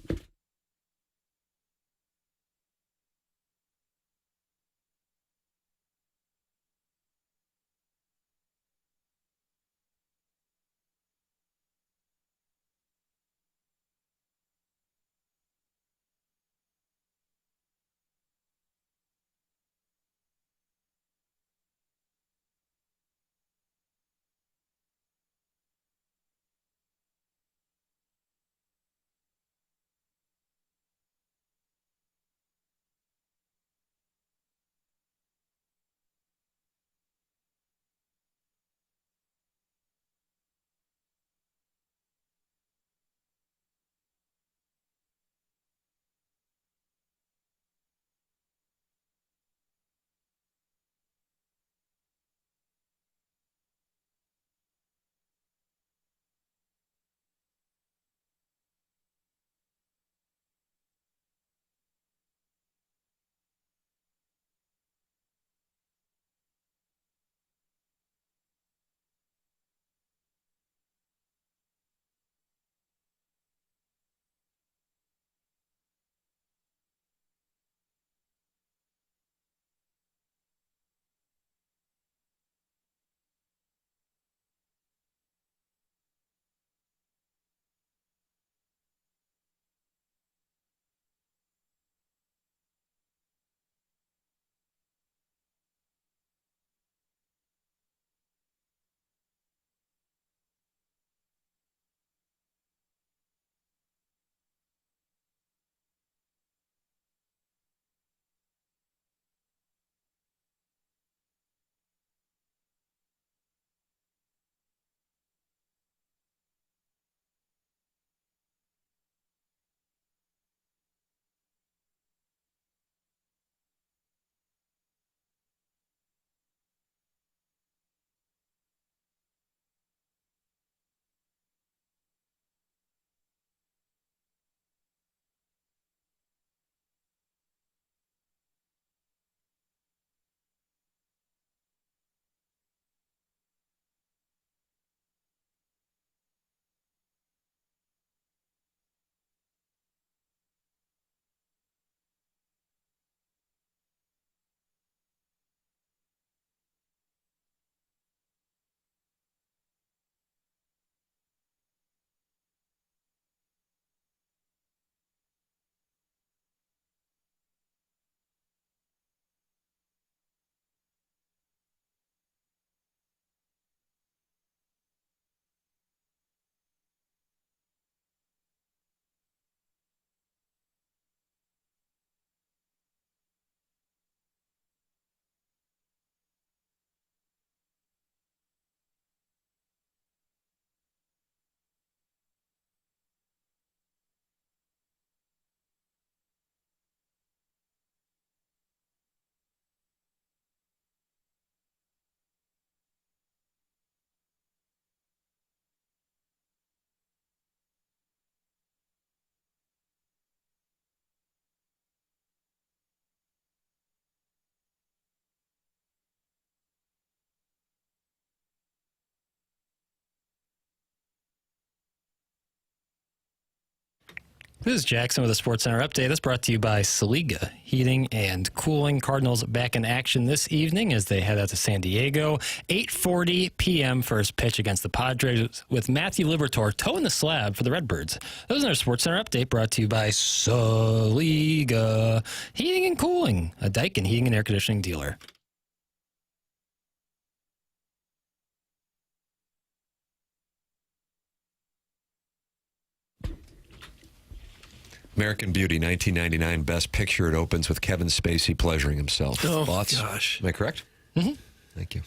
This is Jackson with a Sports Center update. That's brought to you by Saliga Heating and Cooling. Cardinals back in action this evening as they head out to San Diego. 8:40 p.m. first pitch against the Padres with Matthew Liberatore toeing the slab for the Redbirds. That was our Sports Center update brought to you by Saliga Heating and Cooling, a Daikin heating and air conditioning dealer. American Beauty, 1999, Best Picture. It opens with Kevin Spacey pleasuring himself. Oh, Thoughts? gosh. Am I correct? Mm-hmm. Thank you.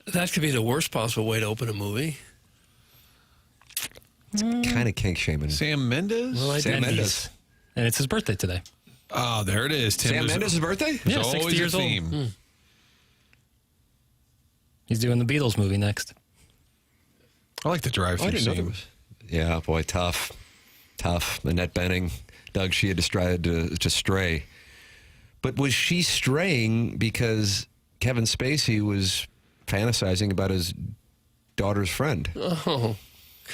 That could be the worst possible way to open a movie. Kind of kink shaming. Sam Mendes? Sam Mendes. And it's his birthday today. Oh, there it is. Tim Sam Mendes' birthday? Yeah, There's 60 always years a old. theme. He's doing the Beatles movie next. I like the drive-through scene. Yeah, boy, tough. Annette Bening, Doug, she had decided to stray. But was she straying because Kevin Spacey was fantasizing about his daughter's friend? Oh,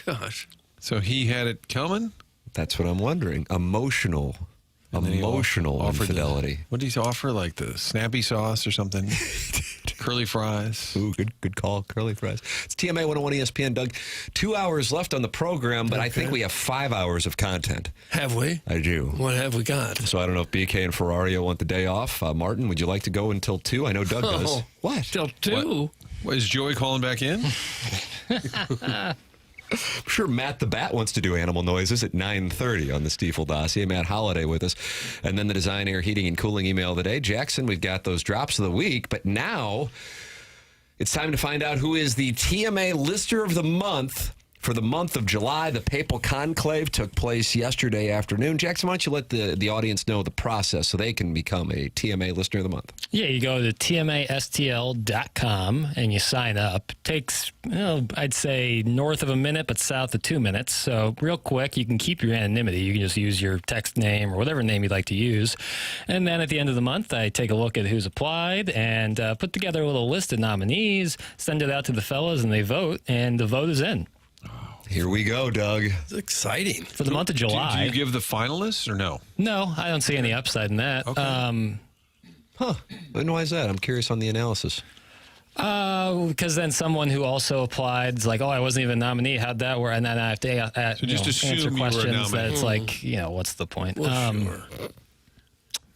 gosh. So he had it coming? That's what I'm wondering. Emotional infidelity. What did he offer? Like the snappy sauce or something? Curly fries. Ooh, good call. Curly fries. It's TMA 101 ESPN, Doug. 2 hours left on the program, but I think we have 5 hours of content. Have we? I do. What have we got? So I don't know if BK and Ferrario want the day off. Martin, would you like to go until 2? I know Doug does. What? Till 2? What, is Joey calling back in? I'm sure Matt the Bat wants to do animal noises at 9:30 on the Stiefel dossier. Matt Holliday with us. And then the Design, Air, Heating, and Cooling email of the day. Jackson, we've got those drops of the week, but now it's time to find out who is the TMA Listener of the Month for the month of July. The Papal Conclave took place yesterday afternoon. Jackson, why don't you let the audience know the process so they can become a TMA Listener of the Month? Yeah, you go to tmastl.com and you sign up. It takes, I'd say north of a minute, but south of 2 minutes. So real quick, you can keep your anonymity. You can just use your text name or whatever name you'd like to use. And then at the end of the month, I take a look at who's applied and put together a little list of nominees, send it out to the fellas, and they vote, and the vote is in. Here we go, Doug. It's exciting. For the month of July. Do you give the finalists or no? No, I don't see any upside in that. Okay. And why is that? I'm curious on the analysis. Because then someone who also applied is like, oh, I wasn't even a nominee. How'd that work? And then I have to So just assume answer you were a questions that nominee. it's like, what's the point? Well, sure.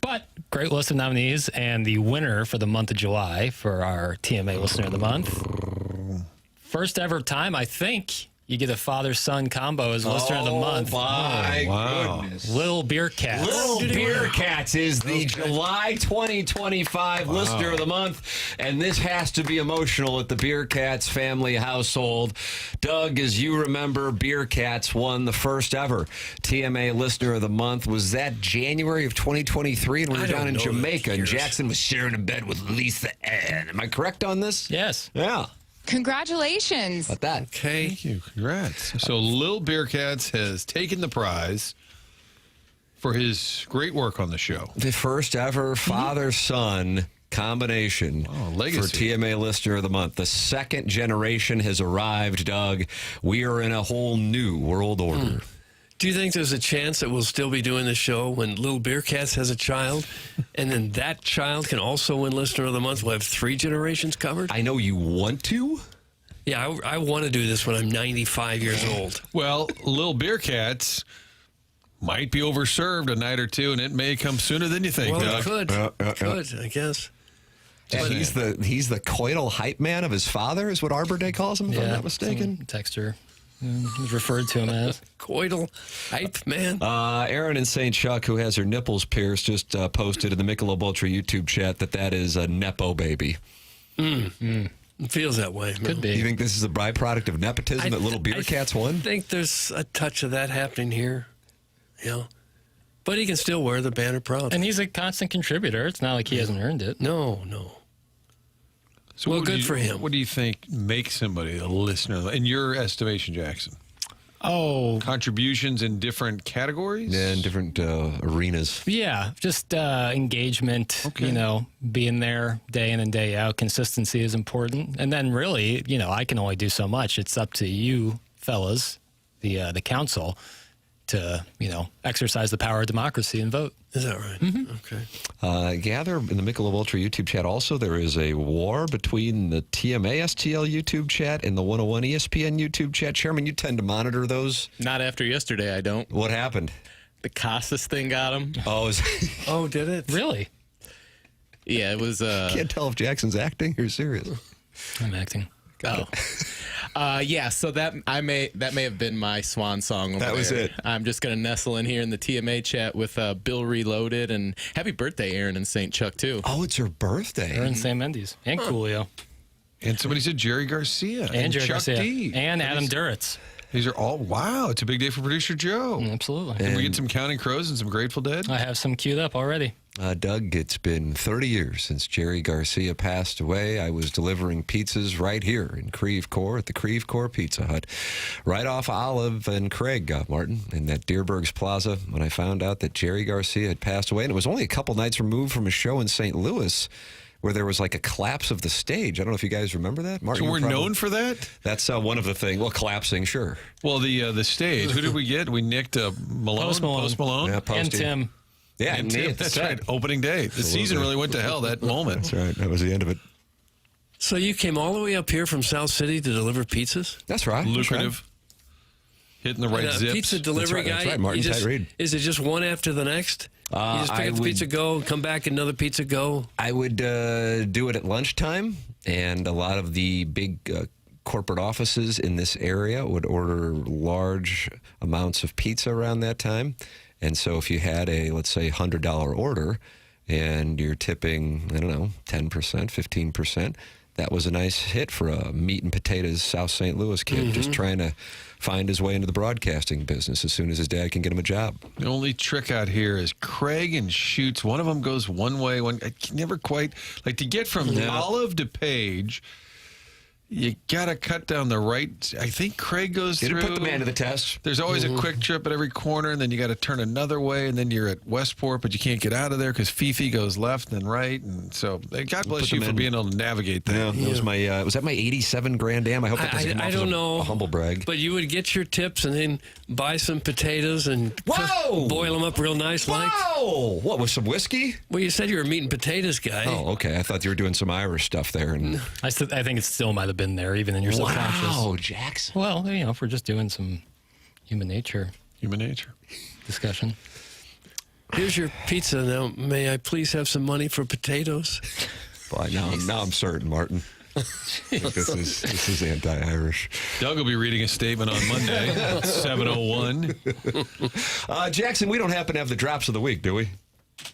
But great list of nominees, and the winner for the month of July for our TMA Listener of the Month. First ever time, I think. You get a father-son combo as Listener of the Month. My goodness. Little Beer Cats. Little Beer Cats is the July 2025 Listener of the Month, and this has to be emotional at the Beer Cats family household. Doug, as you remember, Beer Cats won the first ever TMA Listener of the Month. Was that January of 2023? And we were down in Jamaica, and Jackson was sharing a bed with Lisa Ann. Am I correct on this? Yes. Yeah. Congratulations. About that. Okay. Thank you. Congrats. So Lil Beer Cats has taken the prize for his great work on the show. The first ever father-son combination for legacy. TMA Listener of the Month. The second generation has arrived, Doug. We are in a whole new world order. Do you think there's a chance that we'll still be doing the show when Little Beer Cats has a child, and then that child can also win Listener of the Month? We'll have 3 generations covered? I know you want to. Yeah, I want to do this when I'm 95 years old. Well, Lil Beer Cats might be overserved a night or two, and it may come sooner than you think, Well, Doug. it could, I guess. And he's the coital hype man of his father, is what Arbor Day calls him, if I'm not mistaken. Texter. He's referred to him as coital hype man. Aaron in St. Chuck, who has her nipples pierced, just posted in the Michelob Ultra YouTube chat that is a Nepo baby. It feels that way. Could be. You think this is a byproduct of nepotism that Little Beer Cats won? I think there's a touch of that happening here. But he can still wear the banner proudly. And he's a constant contributor. It's not like he hasn't earned it. No. So well, what good for him. What do you think makes somebody a listener, in your estimation, Jackson? Oh. Contributions in different categories? Yeah, in different arenas. Yeah, just engagement, being there day in and day out. Consistency is important. And then really, I can only do so much. It's up to you fellas, the council, to, exercise the power of democracy and vote. Is that right? Mm-hmm. Okay. Gather in the Michelob Ultra YouTube chat. Also, there is a war between the TMA STL YouTube chat and the 101 ESPN YouTube chat. Chairman, you tend to monitor those. Not after yesterday, I don't. What happened? The Casas thing got him. Oh, Oh, did it? Really? Yeah, it was. Can't tell if Jackson's acting or serious. I'm acting. Yeah, so that may have been my swan song over That was there. it. I'm just going to nestle in here in the TMA chat with Bill Reloaded, and happy birthday, Aaron and St. Chuck, too. Oh, it's her birthday. Aaron St. Mendes and Coolio. And somebody said Jerry Garcia. And Jerry Chuck Garcia. D. And Adam Duritz. These are all, wow, it's a big day for producer Joe. Absolutely. Can we get some Counting Crows and some Grateful Dead? I have some queued up already. Doug, it's been 30 years since Jerry Garcia passed away. I was delivering pizzas right here in Creve Coeur at the Creve Coeur Pizza Hut, right off Olive and Craig, Martin, in that Deerberg's Plaza, when I found out that Jerry Garcia had passed away. And it was only a couple nights removed from a show in St. Louis where there was like a collapse of the stage. I don't know if you guys remember that. Martin, So we're known for that? That's one of the things. Well, collapsing, sure. Well, the stage. Who did we get? We nicked Malone. Post Malone. Yeah, And Tim. Yeah, And Tim. That's right. Opening day. The season really went to hell that moment. That's right. That was the end of it. So you came all the way up here from South City to deliver pizzas? That's right. Lucrative. Hitting the right And a zips. pizza delivery That's right, guy. that's right, Martin you just, Tite Reed. Is it just one after the next? You just pick I up the would- pizza, go, come back, another pizza, go. I would do it at lunchtime, and a lot of the big corporate offices in this area would order large amounts of pizza around that time. And so if you had a, let's say, $100 order and you're tipping, 10%, 15%, that was a nice hit for a meat and potatoes South St. Louis kid just trying to find his way into the broadcasting business as soon as his dad can get him a job. The only trick out here is Craig and Shoots. One of them goes one way. One I can never quite like to get from Olive to Page. You got to cut down the right. I think Craig goes Didn't through. put the man to the test. There's always a quick trip at every corner, and then you got to turn another way, and then you're at Westport, but you can't get out of there because Fifi goes left and right. And so, God bless you for being able to navigate that. Yeah, that was my was that my 87 Grand Dam? I hope that doesn't come off I as don't know. a humble brag. But you would get your tips and then buy some potatoes and boil them up real nice like. Whoa! What, with some whiskey? Well, you said you were a meat and potatoes guy. Oh, okay. I thought you were doing some Irish stuff there. And I think it still might have been there, even in your subconscious. wow, Jackson. Well, if we're just doing some human nature discussion. Here's your pizza. Now, may I please have some money for potatoes? Boy, now I'm certain, Martin. This is anti-Irish. Doug will be reading a statement on Monday at 7:01. Jackson, we don't happen to have the drops of the week, do we?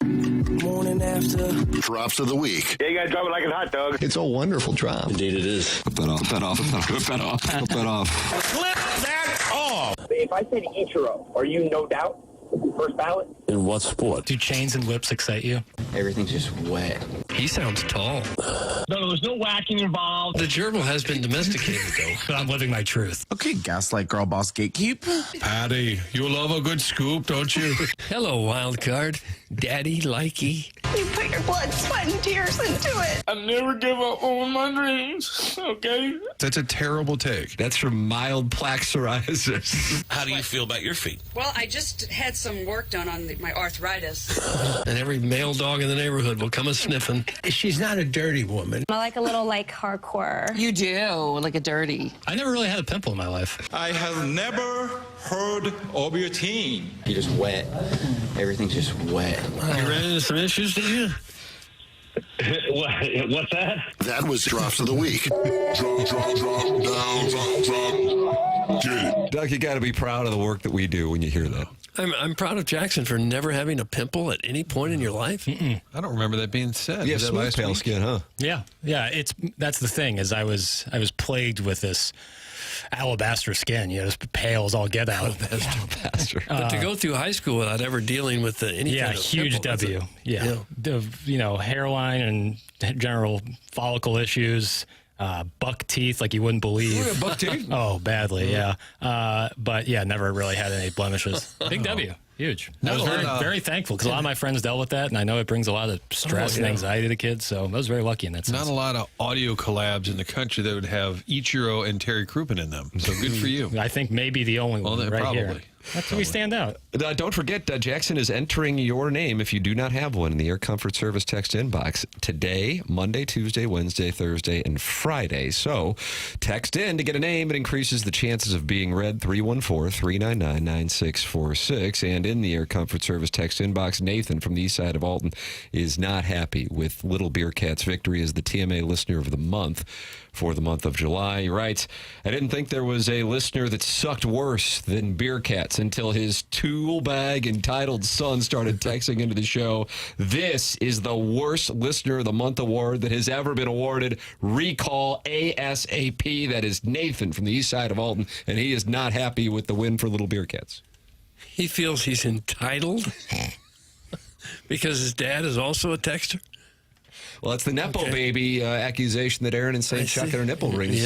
Morning after. Drops of the week. Yeah, you guys drop it like a hot dog. It's a wonderful drop. Indeed it is. Flip that off. Flip that off. Flip that off. Flip that off. Flip that off. If I said Ichiro, are you no doubt? First ballot? In what sport? Do chains and whips excite you? Everything's just wet. He sounds tall. No, there's no whacking involved. The gerbil has been domesticated, though. But I'm living my truth. Okay, gaslight girl boss gatekeep. Patty, you love a good scoop, don't you? Hello, wild card. Daddy, likey. You put your blood, sweat, and tears into it. I never give up on my dreams, okay? That's a terrible take. That's from mild plaque psoriasis. How do you feel about your feet? Well, I just had some work done on my arthritis. And every male dog in the neighborhood will come a sniffing. She's not a dirty woman. I like a little hardcore. You do, like a dirty. I never really had a pimple in my life. I have never heard of your team. You're just wet. Everything's just wet. You ran into some issues, did you? What's that? That was drops of the week. Drop, down, drop. Get it. Doug, you got to be proud of the work that we do when you hear that. I'm proud of Jackson for never having a pimple at any point in your life. I don't remember that being said. Yeah, Was that smooth last pale week? skin, huh? Yeah. That's the thing is I was plagued with this alabaster skin. Just pale as all get out. Alabaster. But to go through high school without ever dealing with any kind of huge pimple, that's W. Hairline and general follicle issues. Buck teeth like you wouldn't believe. Oh, yeah, buck teeth? Oh, badly, yeah. But never really had any blemishes. Big W. Huge. I Not was a very, lot of- very thankful because a lot of my friends dealt with that, and I know it brings a lot of stress and anxiety to kids. So I was very lucky in that sense. Not a lot of audio collabs in the country that would have Ichiro and Terry Crouppen in them. So good for you. I think maybe the only one right probably. here. That's where we stand out. Don't forget, Jackson is entering your name if you do not have one in the Air Comfort Service text inbox today, Monday, Tuesday, Wednesday, Thursday, and Friday. So text in to get a name. It increases the chances of being read. 314-399-9646. And in the Air Comfort Service text inbox, Nathan from the east side of Alton is not happy with Little Beer Cat's victory as the TMA Listener of the Month for the month of July. He writes, I didn't think there was a listener that sucked worse than Beer Cats until his tool bag entitled son started texting into the show. This is the worst Listener of the Month award that has ever been awarded. Recall ASAP. That is Nathan from the east side of Alton, and he is not happy with the win for Little Beer Cats. He feels he's entitled because his dad is also a texter. Well, it's the Nepo baby accusation that Aaron and St. Chuck and her nipple rings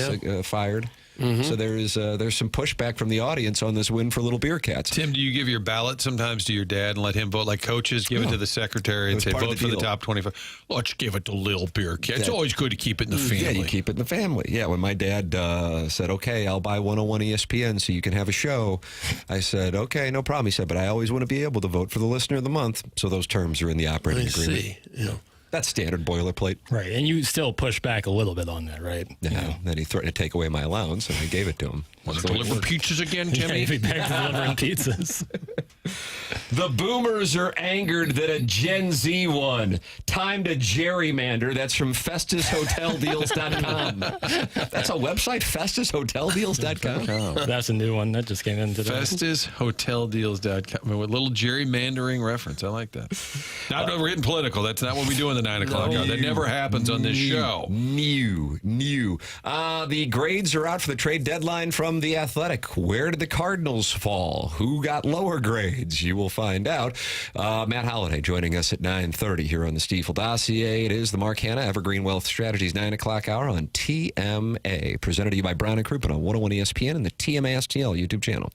fired. So there's some pushback from the audience on this win for Little Beer Cats. Tim, do you give your ballot sometimes to your dad and let him vote? Like coaches give it to the secretary and say, vote for the top 25. Let's give it to Little Beer Cat. It's always good to keep it in the family. Yeah, you keep it in the family. Yeah, when my dad said, okay, I'll buy 101 ESPN so you can have a show, I said, okay, no problem. He said, but I always want to be able to vote for the Listener of the Month. So those terms are in the operating agreement. See. Yeah. That's standard boilerplate. Right, and you still push back a little bit on that, right? Yeah. Then he threatened to take away my allowance, and I gave it to him. Want to deliver pizzas again, Timmy? Yeah, back to delivering pizzas. The boomers are angered that a Gen Z won. Time to gerrymander. That's from FestusHotelDeals.com. That's a website, FestusHotelDeals.com. That's a new one that just came in today. FestusHotelDeals.com. With a little gerrymandering reference. I like that. Not we're getting political. That's not what we do in the 9 o'clock hour. That never happens on this show. New. The grades are out for the trade deadline from The Athletic. Where did the Cardinals fall? Who got lower grades? You will find out. Matt Holliday joining us at 9:30 here on the Stiefel Dossier. It is the Mark Hanna Evergreen Wealth Strategies 9 o'clock hour on TMA. Presented to you by Brown and Crouppen on 101 ESPN and the TMA STL YouTube channel.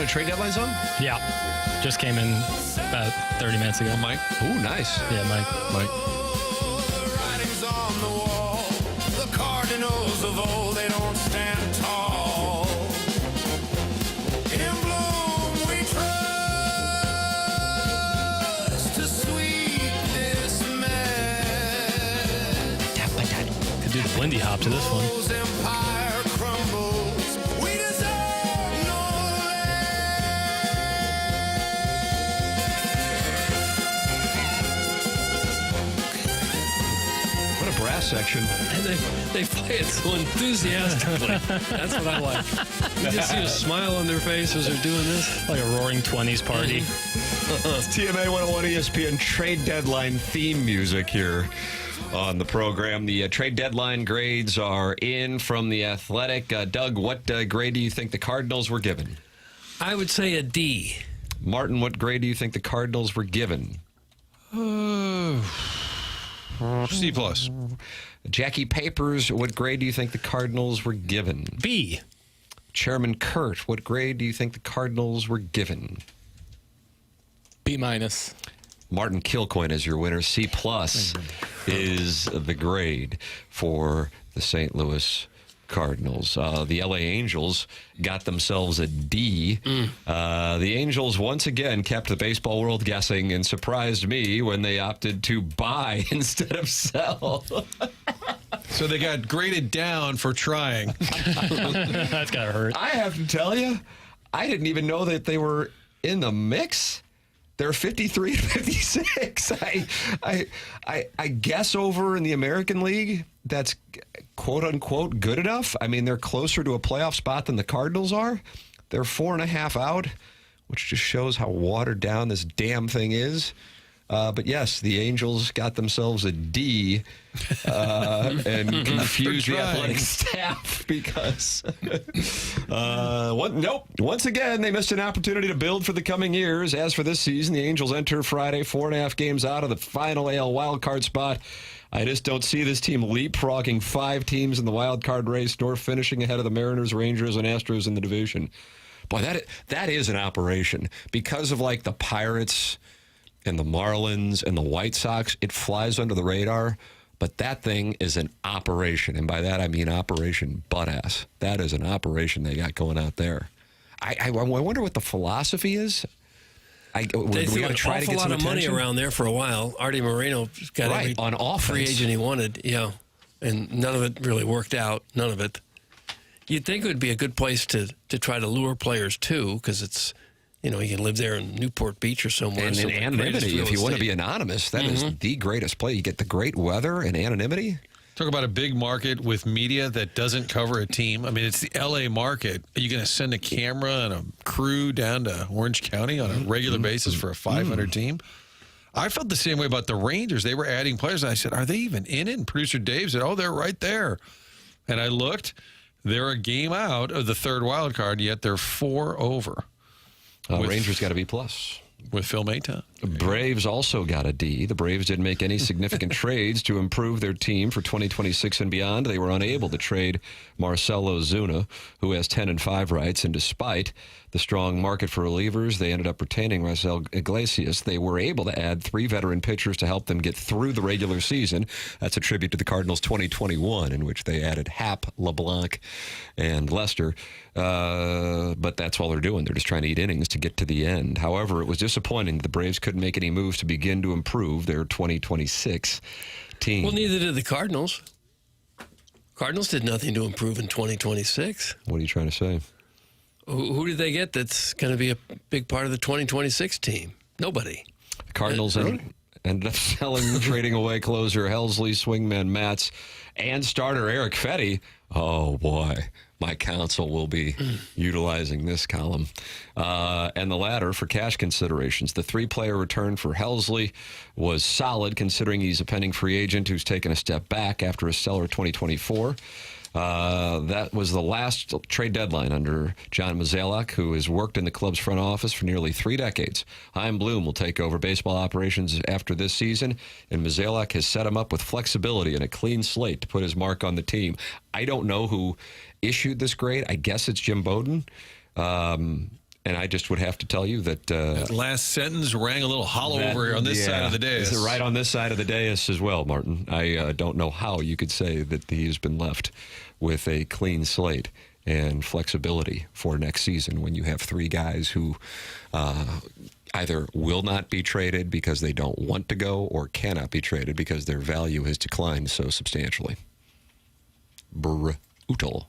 a trade deadline zone? Yeah. Just came in about 30 minutes ago. Mike? Ooh, nice. Yeah, Mike. Writings on the wall. The Cardinals of old, they don't stand tall. In bloom we trust to sweep this mess. Could do the Lindy hop to this one. Empire crumbles. We deserve no What a brass section. And they play it so enthusiastically. That's what I like. You just see a smile on their face as they're doing this. Like a roaring 20s party. It's TMA 101 ESPN trade deadline theme music here on the program. The trade deadline grades are in from The Athletic. Doug, what grade do you think the Cardinals were given? I would say a D. Martin, what grade do you think the Cardinals were given? C+. Jackie Papers, what grade do you think the Cardinals were given? B. Chairman Kurt, what grade do you think the Cardinals were given? B-. Martin Kilcoyne is your winner. C+ is the grade for the St. Louis Cardinals. The LA Angels got themselves a D. The Angels once again kept the baseball world guessing and surprised me when they opted to buy instead of sell. So they got graded down for trying. That's gotta hurt. I have to tell you, I didn't even know that they were in the mix. They're 53 to 56. I guess over in the American League, that's quote unquote good enough. I mean, they're closer to a playoff spot than the Cardinals are. They're 4.5 out, which just shows how watered down this damn thing is. But yes, the Angels got themselves a D and confused the athletic staff because, once again, they missed an opportunity to build for the coming years. As for this season, the Angels enter Friday 4.5 games out of the final AL wildcard spot. I just don't see this team leapfrogging 5 teams in the wildcard race, nor finishing ahead of the Mariners, Rangers, and Astros in the division. Boy, that is an operation. Because of like the Pirates and the Marlins and the White Sox, it flies under the radar, but that thing is an operation. And by that, I mean Operation Butt-Ass. That is an operation they got going out there. I wonder what the philosophy is. They threw an awful lot of money around there for a while. Artie Moreno got every on offense. Free agent he wanted, and none of it really worked out, none of it. You'd think it would be a good place to try to lure players, too, because it's, you can live there in Newport Beach or somewhere. And anonymity, if you want to be anonymous, that is the greatest play. You get the great weather and anonymity. Talk about a big market with media that doesn't cover a team. I mean, it's the L.A. market. Are you going to send a camera and a crew down to Orange County on a regular basis for a 500 team? I felt the same way about the Rangers. They were adding players, and I said, are they even in it? And producer Dave said, oh, they're right there. And I looked. They're a game out of the third wild card, yet they're 4 over. Rangers got a B+. With Phil Mayton. Braves also got a D. The Braves didn't make any significant trades to improve their team for 2026 and beyond. They were unable to trade Marcell Ozuna, who has 10-5 rights, and despite the strong market for relievers, they ended up retaining Raisel Iglesias. They were able to add 3 veteran pitchers to help them get through the regular season. That's a tribute to the Cardinals 2021, in which they added Happ, LeBlanc, and Lester. But that's all they're doing. They're just trying to eat innings to get to the end. However, it was disappointing that the Braves couldn't make any moves to begin to improve their 2026 team. Well, neither did the Cardinals. Cardinals did nothing to improve in 2026. What are you trying to say? Who did they get that's going to be a big part of the 2026 team? Nobody. The Cardinals ended up selling and trading away closer Helsley, swingman Matz, and starter Eric Fetty. Oh, boy. My counsel will be utilizing this column. And the latter for cash considerations. The 3-player return for Helsley was solid, considering he's a pending free agent who's taken a step back after a stellar 2024. That was the last trade deadline under John Mozeliak, who has worked in the club's front office for nearly 3 decades. Chaim Bloom will take over baseball operations after this season, and Mozeliak has set him up with flexibility and a clean slate to put his mark on the team. I don't know who issued this grade. I guess it's Jim Bowden. And I just would have to tell you that that last sentence rang a little hollow over on this side of the dais. Is it right on this side of the dais as well, Martin? I don't know how you could say that he's been left with a clean slate and flexibility for next season when you have three guys who either will not be traded because they don't want to go or cannot be traded because their value has declined so substantially. Brutal.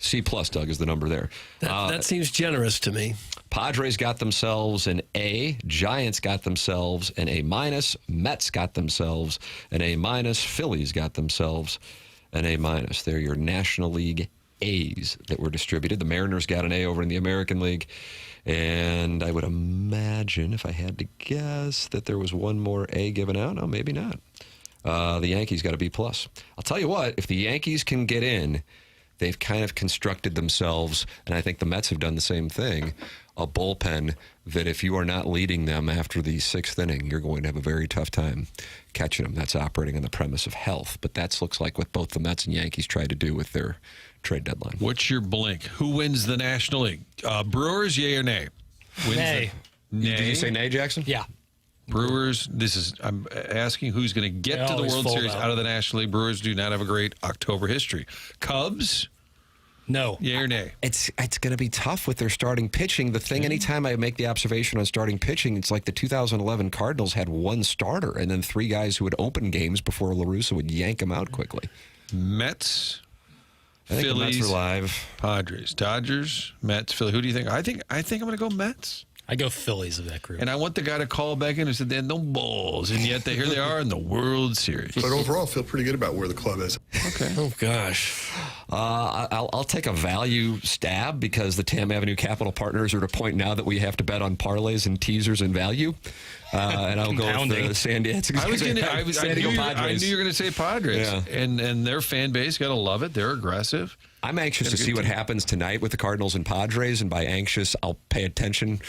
C+, Doug, is the number there. That seems generous to me. Padres got themselves an A. Giants got themselves an A-. Mets got themselves an A-. Phillies got themselves an A-. They're your National League A's that were distributed. The Mariners got an A over in the American League. And I would imagine, if I had to guess, that there was one more A given out. No, maybe not. The Yankees got a B+. I'll tell you what, if the Yankees can get in, they've kind of constructed themselves, and I think the Mets have done the same thing, a bullpen that if you are not leading them after the sixth inning, you're going to have a very tough time catching them. That's operating on the premise of health. But that looks like what both the Mets and Yankees tried to do with their trade deadline. What's your blink? Who wins the National League? Brewers, yay or nay? Nay. Nay. Did you say nay, Jackson? Yeah. Brewers, I'm asking who's going to get to the World Series out of the National League. Brewers do not have a great October history. Cubs? No. Yay or nay? It's going to be tough with their starting pitching. The thing, anytime I make the observation on starting pitching, it's like the 2011 Cardinals had one starter and then three guys who would open games before La Russa would yank them out quickly. Mets, I think Phillies, the Mets are live. Padres, Dodgers, Mets, Philly. Who do you think? I think I'm going to go Mets. I go Phillies of that group. And I want the guy to call back in and said, they're no balls. And yet here they are in the World Series. But overall, I feel pretty good about where the club is. Okay. Oh, gosh. I'll take a value stab because the Tam Avenue Capital Partners are at a point now that we have to bet on parlays and teasers and value. And I'll go with the San Diego Padres. I knew you were going to say Padres. Yeah. And their fan base got to love it. They're aggressive. I'm anxious to see what happens tonight with the Cardinals and Padres, and by anxious, I'll pay attention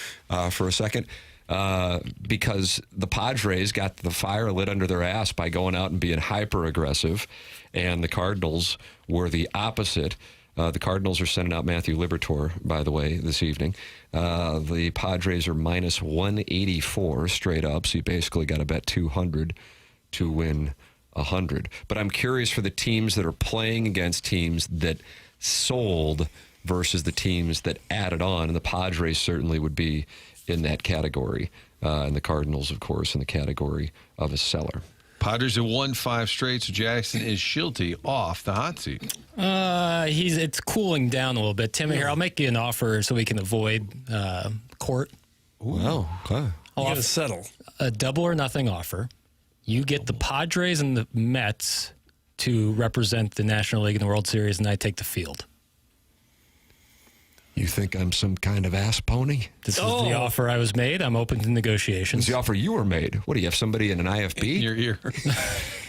for a second because the Padres got the fire lit under their ass by going out and being hyper-aggressive, and the Cardinals were the opposite. The Cardinals are sending out Matthew Liberatore, by the way, this evening. The Padres are minus 184 straight up, so you basically got to bet 200 to win 100. But I'm curious for the teams that are playing against teams that sold versus the teams that added on, and the Padres certainly would be in that category, and the Cardinals, of course, in the category of a seller. Padres have won 5 straight, so Jackson is Shilty off the hot seat. It's cooling down a little bit. Tim, here, I'll make you an offer so we can avoid court. Wow, okay. You got to settle. A double or nothing offer. You get the Padres and the Mets to represent the National League in the World Series, and I take the field. You think I'm some kind of ass pony? This is the offer I was made. I'm open to negotiations. This is the offer you were made. What, do you have somebody in an IFB? In your ear.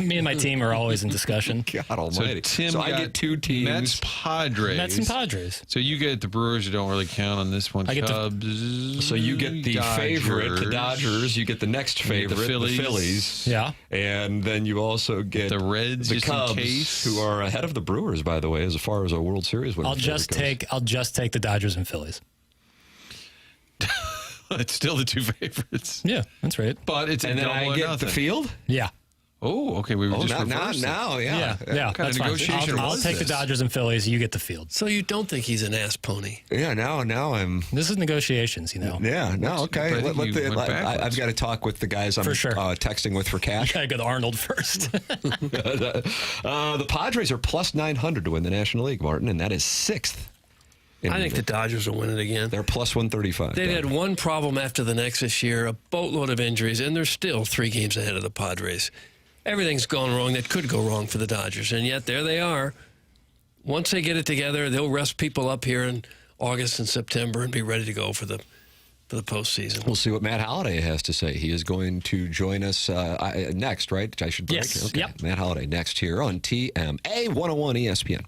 Me and my team are always in discussion. God almighty. So I get 2 teams. Mets, Padres. Mets and Padres. So you get the Brewers who don't really count on this one. I get Cubs. So you get the favorite, the Dodgers. You get the next favorite, the Phillies. Yeah. And then you also get the Reds, the just in Cubs, case. who are ahead of the Brewers, by the way, as far as a World Series winner. I'll just take the Dodgers and Phillies. It's still the 2 favorites. Yeah, that's right. But it's and then I get the field? Yeah. Oh, okay. We were just reversing. now, Yeah, What kind of negotiation I'll take the Dodgers and Phillies. You get the field. So you don't think he's an ass pony? Yeah, now I'm... This is negotiations, you know. Yeah, no, okay. I've got to talk with the guys I'm for sure. Texting with for cash. You got to go to Arnold first. The Padres are plus 900 to win the National League, Martin, and that is 6th. I think the Dodgers will win it again. They're plus 135. They've had one problem after the next this year, a boatload of injuries, and they're still 3 games ahead of the Padres. Everything's gone wrong that could go wrong for the Dodgers, and yet there they are. Once they get it together, they'll rest people up here in August and September and be ready to go for the postseason. We'll see what Matt Holliday has to say. He is going to join us next, right? I should break. Yes. Okay. Yep. Matt Holliday next here on TMA 101 ESPN.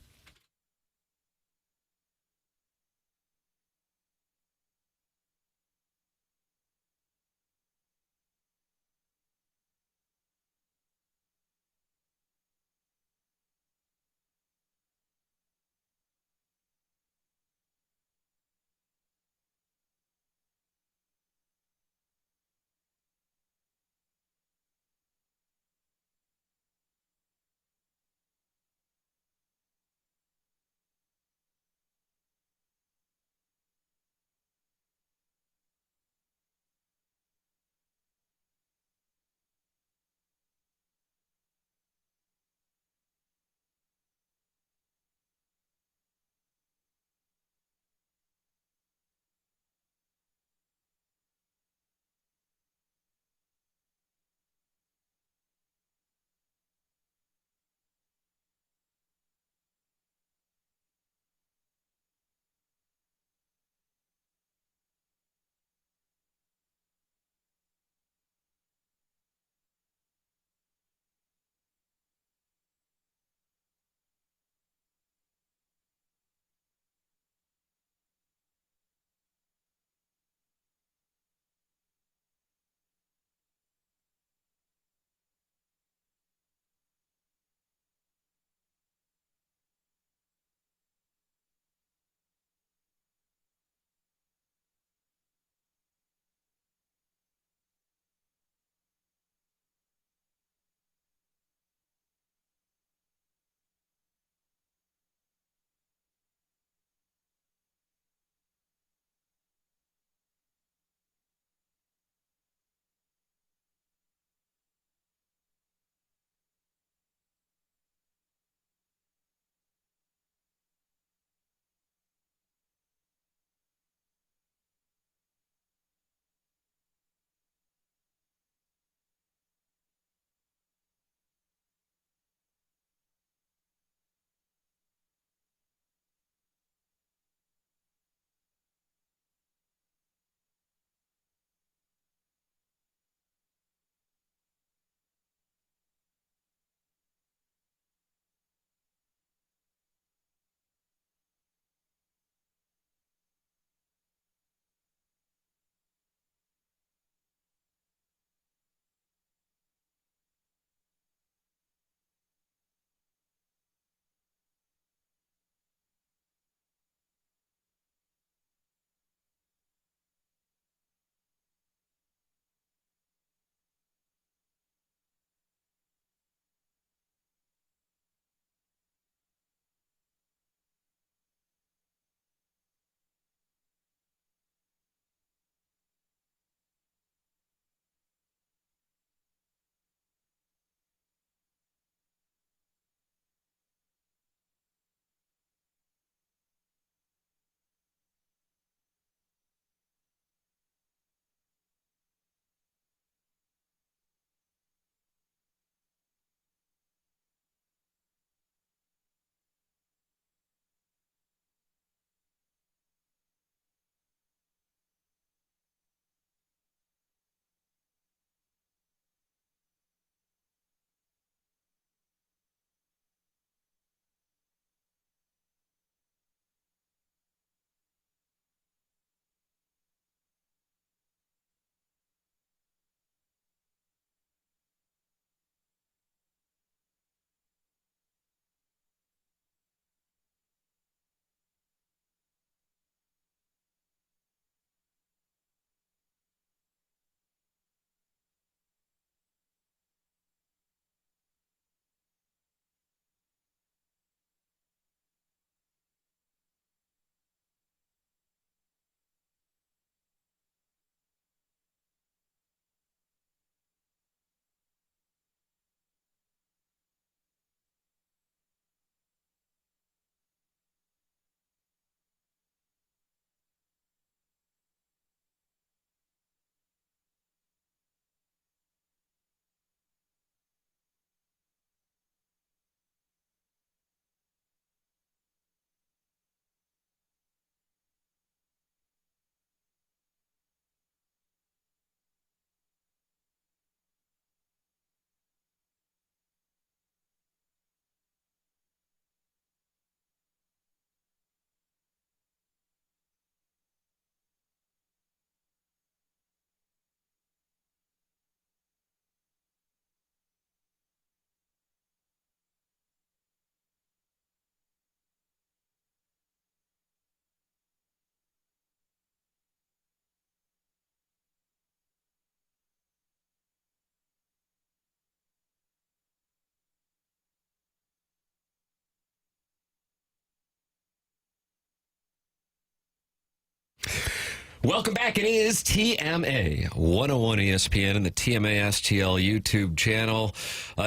Welcome back. It is TMA 101 ESPN and the TMA STL YouTube channel.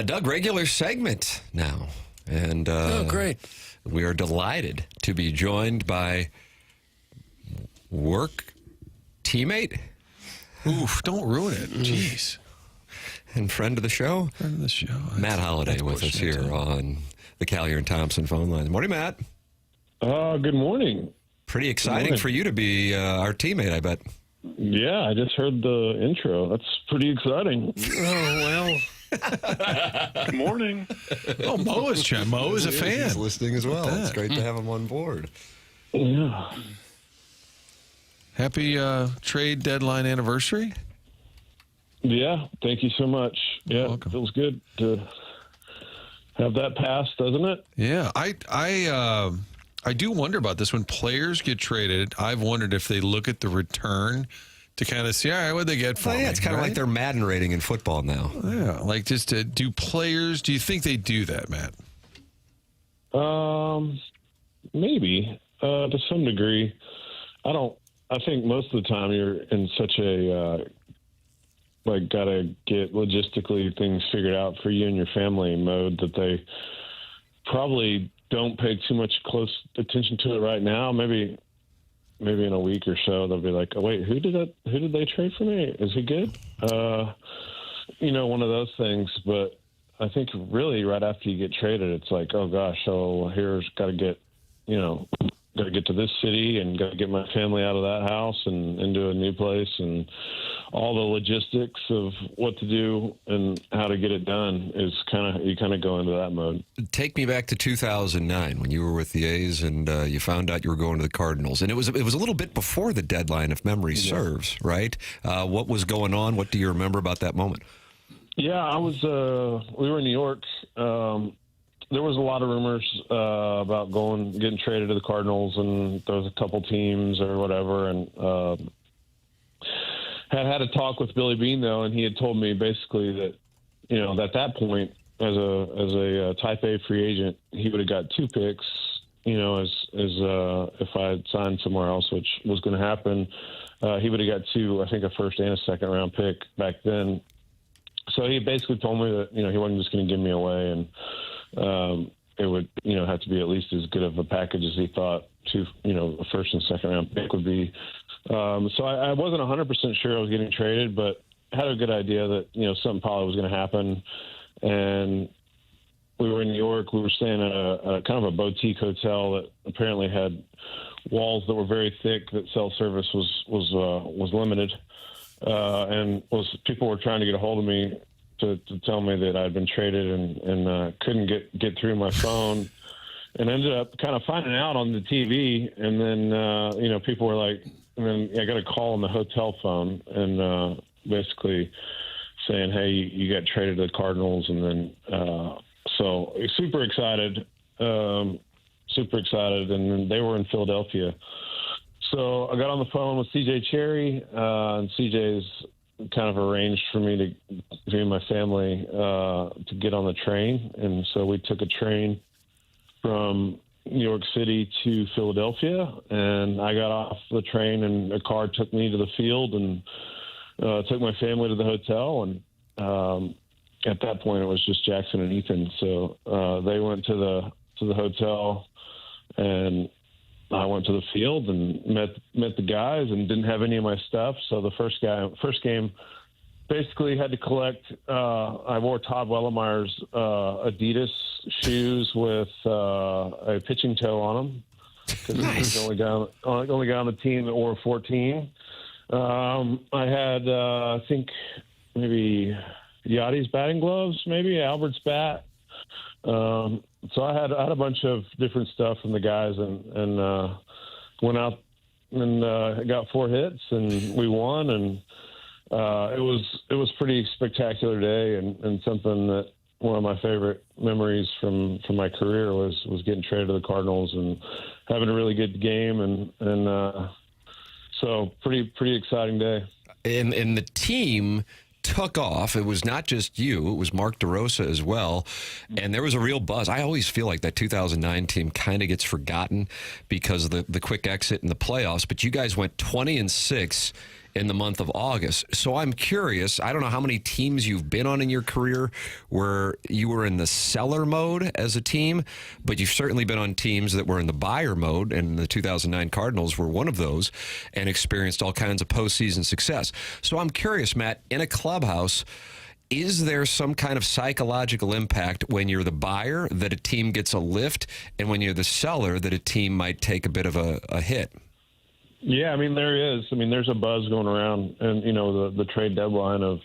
Doug, regular segment now. And great. We are delighted to be joined by work teammate. Oof, don't ruin it. Jeez. And friend of the show. Matt Holliday with us here on the Callier and Thompson phone line. Morning, Matt. Good morning. Pretty exciting for you to be our teammate, I bet. Yeah, I just heard the intro. That's pretty exciting. Oh, well. Good morning. Oh, Mo is a fan. He's listening as well. It's great to have him on board. Yeah. Happy trade deadline anniversary. Yeah, thank you so much. Yeah, it feels good to have that pass, doesn't it? Yeah, I do wonder about this. When players get traded, I've wondered if they look at the return to kind of see, all right, what they get from me. It's kind of like their Madden rating in football now. Yeah, like just do you think they do that, Matt? Maybe to some degree. I think most of the time you're in such a gotta get logistically things figured out for you and your family mode that they probably don't pay too much close attention to it right now. Maybe in a week or so they'll be like, oh wait, who did they trade for me? Is he good? One of those things. But I think really right after you get traded, it's like, oh gosh, so here's got to get to this city and got to get my family out of that house and into a new place, and all the logistics of what to do and how to get it done is you kind of go into that mode. Take me back to 2009 when you were with the A's and you found out you were going to the Cardinals, and it was a little bit before the deadline, if memory serves, right? What was going on? What do you remember about that moment? Yeah, we were in New York. There was a lot of rumors about getting traded to the Cardinals, and there was a couple teams or whatever, and had a talk with Billy Beane though, and he had told me basically that at that point, as a Type A free agent, he would have got 2 picks, as if I had signed somewhere else, which was going to happen. He would have got 2, I think a first and a second round pick back then. So he basically told me that he wasn't just going to give me away, and it would, have to be at least as good of a package as he thought a first and second round pick would be. So I wasn't 100% sure I was getting traded, but had a good idea that, something probably was going to happen. And we were in New York. We were staying at a kind of a boutique hotel that apparently had walls that were very thick, that cell service was limited. And people were trying to get a hold of me to tell me that I'd been traded and couldn't get through my phone, and ended up kind of finding out on the TV. And then, people were like, and then I got a call on the hotel phone and basically saying, hey, you got traded to the Cardinals. And then, so super excited. And then they were in Philadelphia. So I got on the phone with CJ Cherry, and CJ's kind of arranged for me and my family to get on the train. And so we took a train from New York City to Philadelphia, and I got off the train and a car took me to the field and took my family to the hotel. And at that point it was just Jackson and Ethan. So they went to the hotel, and I went to the field and met the guys and didn't have any of my stuff. So the first game basically had to collect. I wore Todd Wellemeyer's Adidas shoes with a pitching toe on them, because he was the only guy on the team that wore 14. I had I think maybe Yachty's batting gloves, maybe Albert's bat. So I had a bunch of different stuff from the guys, and went out and got 4 hits, and we won. And it was pretty spectacular day, and something that one of my favorite memories from my career was getting traded to the Cardinals and having a really good game, and so pretty exciting day. And the team took off. It was not just you. It was Mark DeRosa as well. And there was a real buzz. I always feel like that 2009 team kind of gets forgotten because of the quick exit in the playoffs. But you guys went 20-6 in the month of August. So I'm curious, I don't know how many teams you've been on in your career where you were in the seller mode as a team, but you've certainly been on teams that were in the buyer mode, and the 2009 Cardinals were one of those, and experienced all kinds of postseason success. So I'm curious, Matt, in a clubhouse, is there some kind of psychological impact when you're the buyer that a team gets a lift, and when you're the seller that a team might take a bit of a hit? Yeah, I mean, there is. I mean, there's a buzz going around, and, the trade deadline of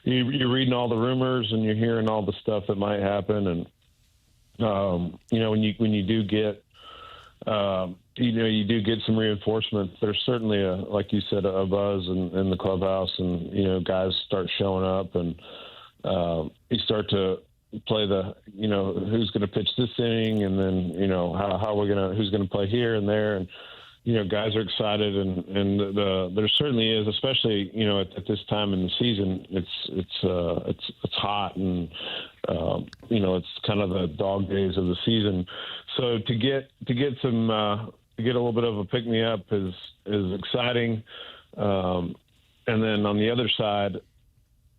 you're reading all the rumors and you're hearing all the stuff that might happen. And, when you do get, you do get some reinforcements, there's certainly like you said, a buzz in the clubhouse, and, guys start showing up, and you start to play the, who's going to pitch this inning, and then, who's going to play here and there. And, guys are excited, and there certainly is, especially at this time in the season. It's hot, and it's kind of the dog days of the season. So to get some to get a little bit of a pick me up is exciting. And then on the other side,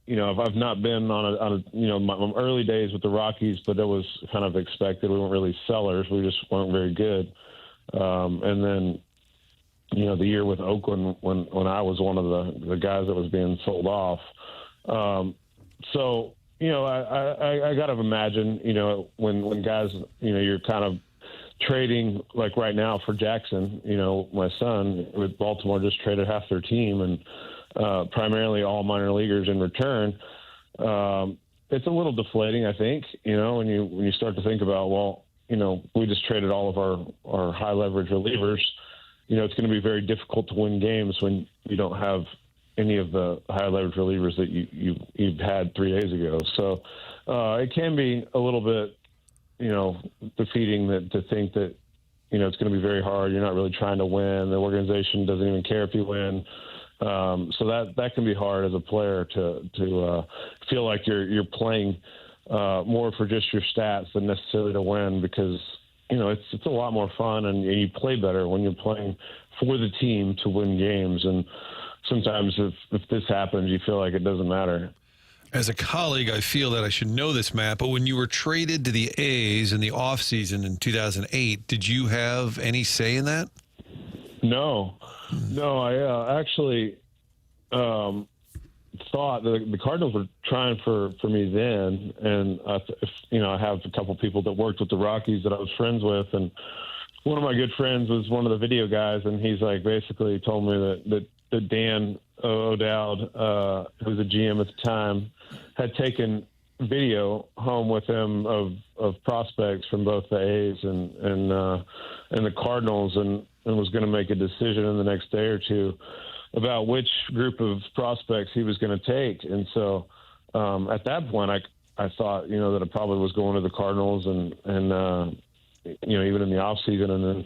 I've not been on my early days with the Rockies, but it was kind of expected. We weren't really sellers; we just weren't very good. And then, the year with Oakland when I was one of the guys that was being sold off. So, I got to imagine, when guys, you're kind of trading, like right now for Jackson, my son with Baltimore just traded half their team, and primarily all minor leaguers in return. It's a little deflating, I think, when you start to think about, well, we just traded all of our high leverage relievers. It's going to be very difficult to win games when you don't have any of the high leverage relievers that you've had 3 days ago. So it can be a little bit, defeating to think that, it's going to be very hard. You're not really trying to win. The organization doesn't even care if you win. So that can be hard as a player to feel like you're playing more for just your stats than necessarily to win, because it's a lot more fun, and you play better when you're playing for the team to win games. And sometimes if this happens, you feel like it doesn't matter. As a colleague, I feel that I should know this, Matt, but when you were traded to the A's in the offseason in 2008, did you have any say in that? No, I actually thought the Cardinals were trying for me then, and I have a couple people that worked with the Rockies that I was friends with, and one of my good friends was one of the video guys, and he's basically told me that Dan O'Dowd, who was a GM at the time, had taken video home with him of prospects from both the A's and the Cardinals, and was going to make a decision in the next day or two about which group of prospects he was going to take. And so at that point, I thought, that it probably was going to the Cardinals, and even in the off season. And then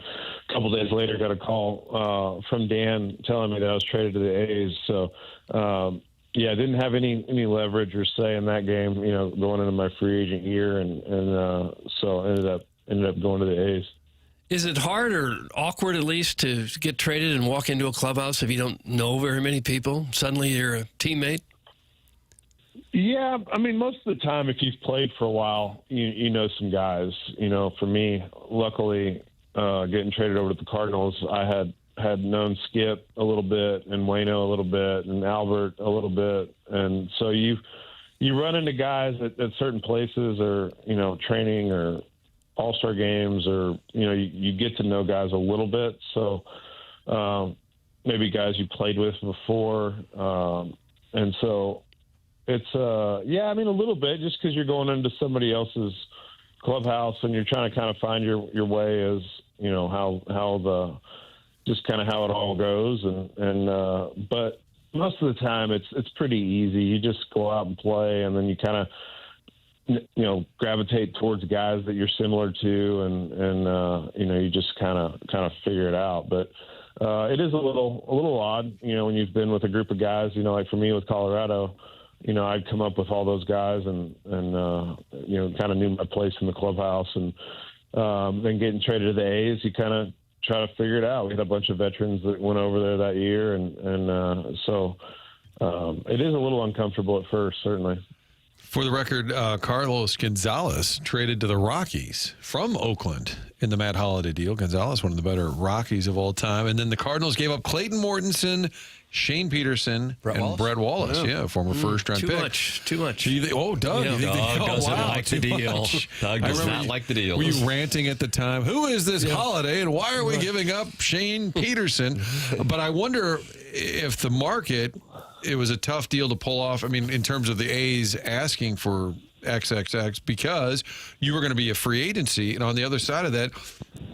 a couple days later, got a call from Dan telling me that I was traded to the A's. So, I didn't have any leverage or say in that game, going into my free agent year. And so ended up going to the A's. Is it hard or awkward, at least, to get traded and walk into a clubhouse if you don't know very many people? Suddenly you're a teammate? Yeah, I mean, most of the time, if you've played for a while, you know some guys. For me, luckily, getting traded over to the Cardinals, I had known Skip a little bit, and Waino a little bit, and Albert a little bit. And so you run into guys at certain places, or, training, or all-star games, or you get to know guys a little bit. So maybe guys you played with before, and so it's a little bit, just because you're going into somebody else's clubhouse and you're trying to kind of find your way as how it all goes, and but most of the time it's pretty easy. You just go out and play, and then you kind of gravitate towards guys that you're similar to, and you just kind of figure it out. But it is a little odd, when you've been with a group of guys, like for me with Colorado, I'd come up with all those guys and kind of knew my place in the clubhouse. And then getting traded to the A's, you kind of try to figure it out. We had a bunch of veterans that went over there that year. So it is a little uncomfortable at first, certainly. For the record, Carlos Gonzalez traded to the Rockies from Oakland in the Matt Holliday deal. Gonzalez, one of the better Rockies of all time. And then the Cardinals gave up Clayton Mortensen, Shane Peterson, Brett Wallace. Yeah, former first-round pick. Too much. Doug. Doug doesn't like the deal. Doug does not like the deal. Were you ranting at the time? Who is this Holliday, and why are we giving up Shane Peterson? But I wonder if the market, it was a tough deal to pull off. I mean, in terms of the A's asking for XXX, because you were going to be a free agency. And on the other side of that,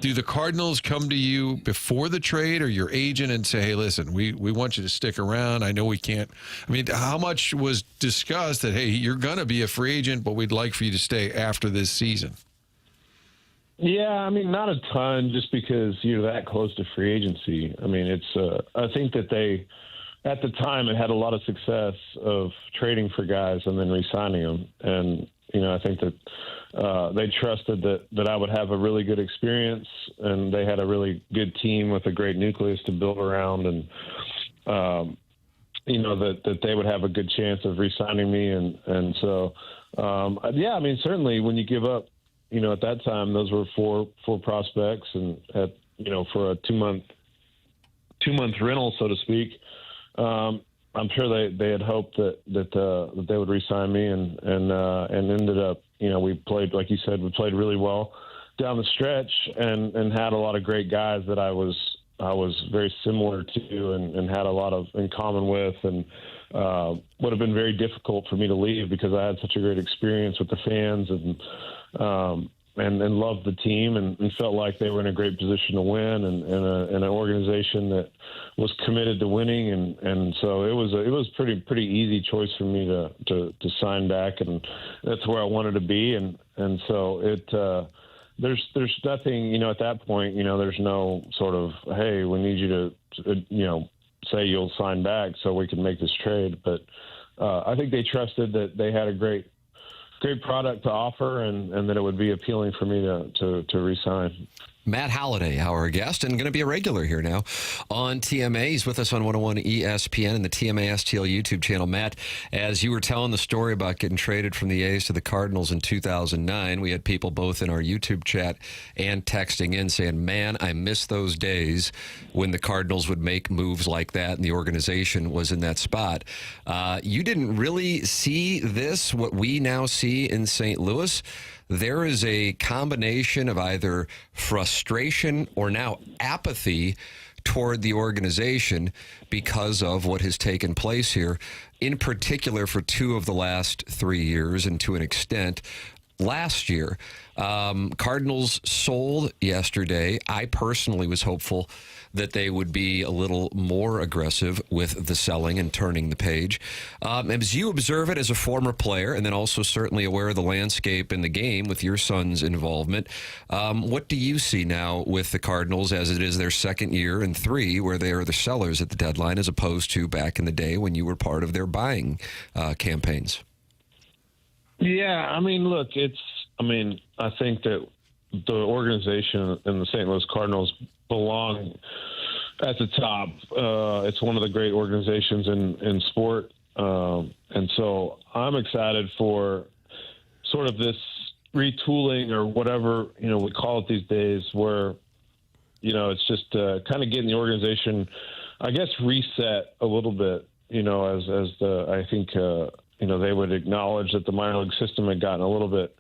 do the Cardinals come to you before the trade or your agent and say, hey, listen, we want you to stick around. I know we can't. I mean, how much was discussed that, hey, you're going to be a free agent, but we'd like for you to stay after this season? Yeah, I mean, not a ton, just because you're that close to free agency. I mean, it's I think that they, at the time, it had a lot of success of trading for guys and then re-signing them. And, I think that they trusted that I would have a really good experience, and they had a really good team with a great nucleus to build around, and, that they would have a good chance of re-signing me. And so, yeah, I mean, certainly when you give up, at that time, those were four prospects, and for a two-month rental, so to speak. I'm sure they had hoped that they would re-sign me, and ended up, we played, like you said, we played really well down the stretch, and had a lot of great guys that I was very similar to, and had a lot of in common with, and would have been very difficult for me to leave because I had such a great experience with the fans, and loved the team, and felt like they were in a great position to win, and an organization that was committed to winning, and so it was pretty easy choice for me to sign back, and that's where I wanted to be, and so it there's nothing, at that point, there's no sort of, hey, we need you to say you'll sign back so we can make this trade, but I think they trusted that they had a great product to offer, and that it would be appealing for me to re-sign. Matt Holliday, our guest, and going to be a regular here now on TMA. He's with us on 101 ESPN and the TMA STL YouTube channel. Matt, as you were telling the story about getting traded from the A's to the Cardinals in 2009, we had people both in our YouTube chat and texting in saying, man, I miss those days when the Cardinals would make moves like that and the organization was in that spot. You didn't really see this, what we now see in St. Louis. There is a combination of either frustration or now apathy toward the organization because of what has taken place here, in particular for 2 of the last 3 years, and to an extent last year. Cardinals sold yesterday. I personally was hopeful that they would be a little more aggressive with the selling and turning the page. As you observe it as a former player, and then also certainly aware of the landscape in the game with your son's involvement, what do you see now with the Cardinals as it is their second year and 3 where they are the sellers at the deadline, as opposed to back in the day when you were part of their buying campaigns? Yeah, I mean, look, I think that the organization and the St. Louis Cardinals belong at the top. It's one of the great organizations in sport. And so I'm excited for sort of this retooling, or whatever, we call it these days, where, it's just kind of getting the organization, I guess, reset a little bit, I think, they would acknowledge that the minor league system had gotten a little bit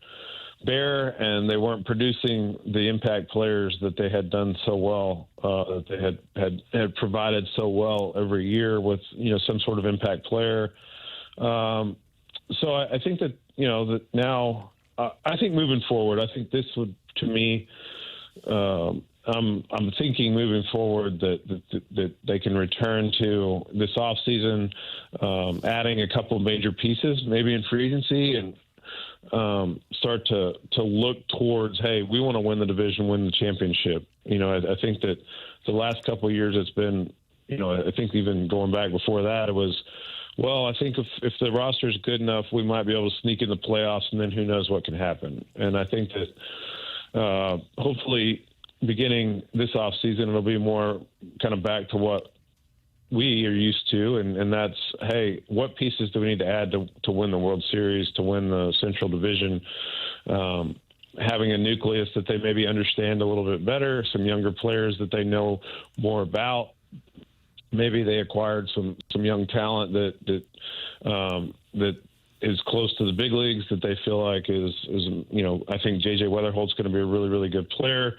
bare, and they weren't producing the impact players that they had done so well, that they had provided so well every year with, some sort of impact player. So I think that, that now, I think moving forward, I think this would, to me, I'm thinking moving forward that they can return to this offseason, adding a couple of major pieces, maybe in free agency, and start to look towards, hey, we want to win the division, win the championship. I think that the last couple of years it's been, I think even going back before that, it was, well, I think if the roster is good enough, we might be able to sneak in the playoffs, and then who knows what can happen. And I think that hopefully beginning this offseason, it'll be more kind of back to what we are used to, and that's, hey, what pieces do we need to add to win the World Series, to win the Central Division? Having a nucleus that they maybe understand a little bit better, some younger players that they know more about. Maybe they acquired some young talent that is close to the big leagues that they feel like is I think J.J. Weatherholt's going to be a really, really good player.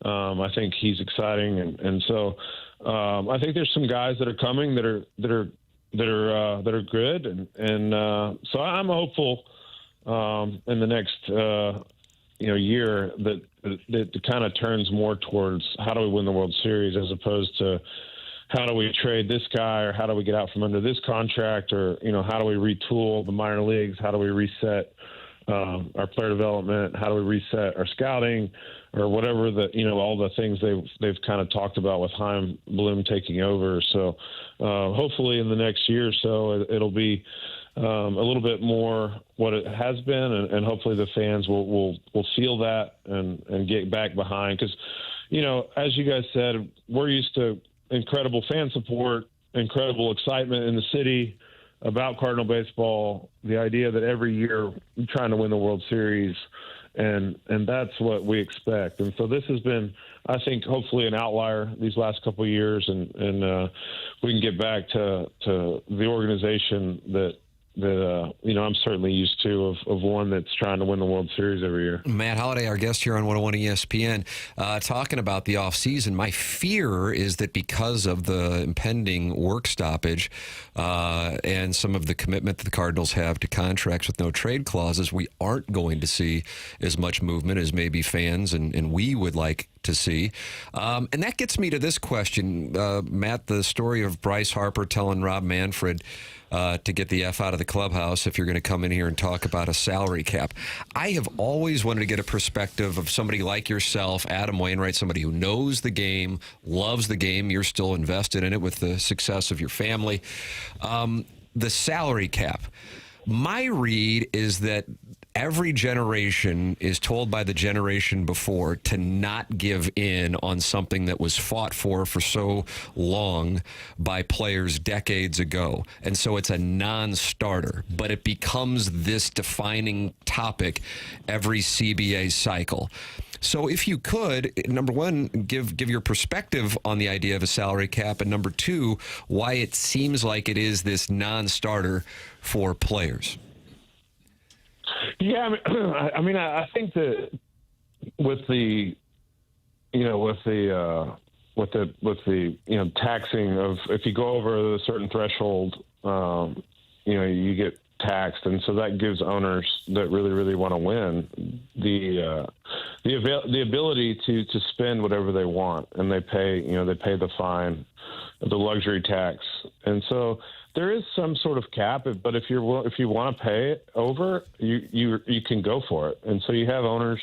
I think he's exciting, and so I think there's some guys that are coming that are good, and so I'm hopeful in the next year that it kind of turns more towards how do we win the World Series as opposed to how do we trade this guy, or how do we get out from under this contract, or how do we retool the minor leagues, how do we reset our player development, how do we reset our scouting, or whatever all the things they've kind of talked about with Chaim Bloom taking over. So hopefully in the next year or so it'll be a little bit more what it has been, and hopefully the fans will feel that and get back behind, because as you guys said, we're used to incredible fan support, incredible excitement in the city about Cardinal baseball, the idea that every year we're trying to win the World Series, and that's what we expect. And so this has been, I think, hopefully an outlier these last couple of years, and we can get back to the organization that I'm certainly used to, of one that's trying to win the World Series every year. Matt Holliday, our guest here on 101 ESPN, talking about the offseason. My fear is that because of the impending work stoppage and some of the commitment that the Cardinals have to contracts with no trade clauses, we aren't going to see as much movement as maybe fans and we would like to see. And that gets me to this question, Matt, the story of Bryce Harper telling Rob Manfred to get the F out of the clubhouse if you're going to come in here and talk about a salary cap. I have always wanted to get a perspective of somebody like yourself, Adam Wainwright, somebody who knows the game, loves the game. You're still invested in it with the success of your family. The salary cap. My read is that every generation is told by the generation before to not give in on something that was fought for so long by players decades ago. And so it's a non-starter, but it becomes this defining topic every CBA cycle. So if you could, number one, give your perspective on the idea of a salary cap, and number two, why it seems like it is this non-starter for players. Yeah, I think that with the taxing of, if you go over a certain threshold, you get taxed, and so that gives owners that really want to win the ability to spend whatever they want, and they pay the fine, the luxury tax, and so there is some sort of cap, but if you want to pay it over, you can go for it. And so you have owners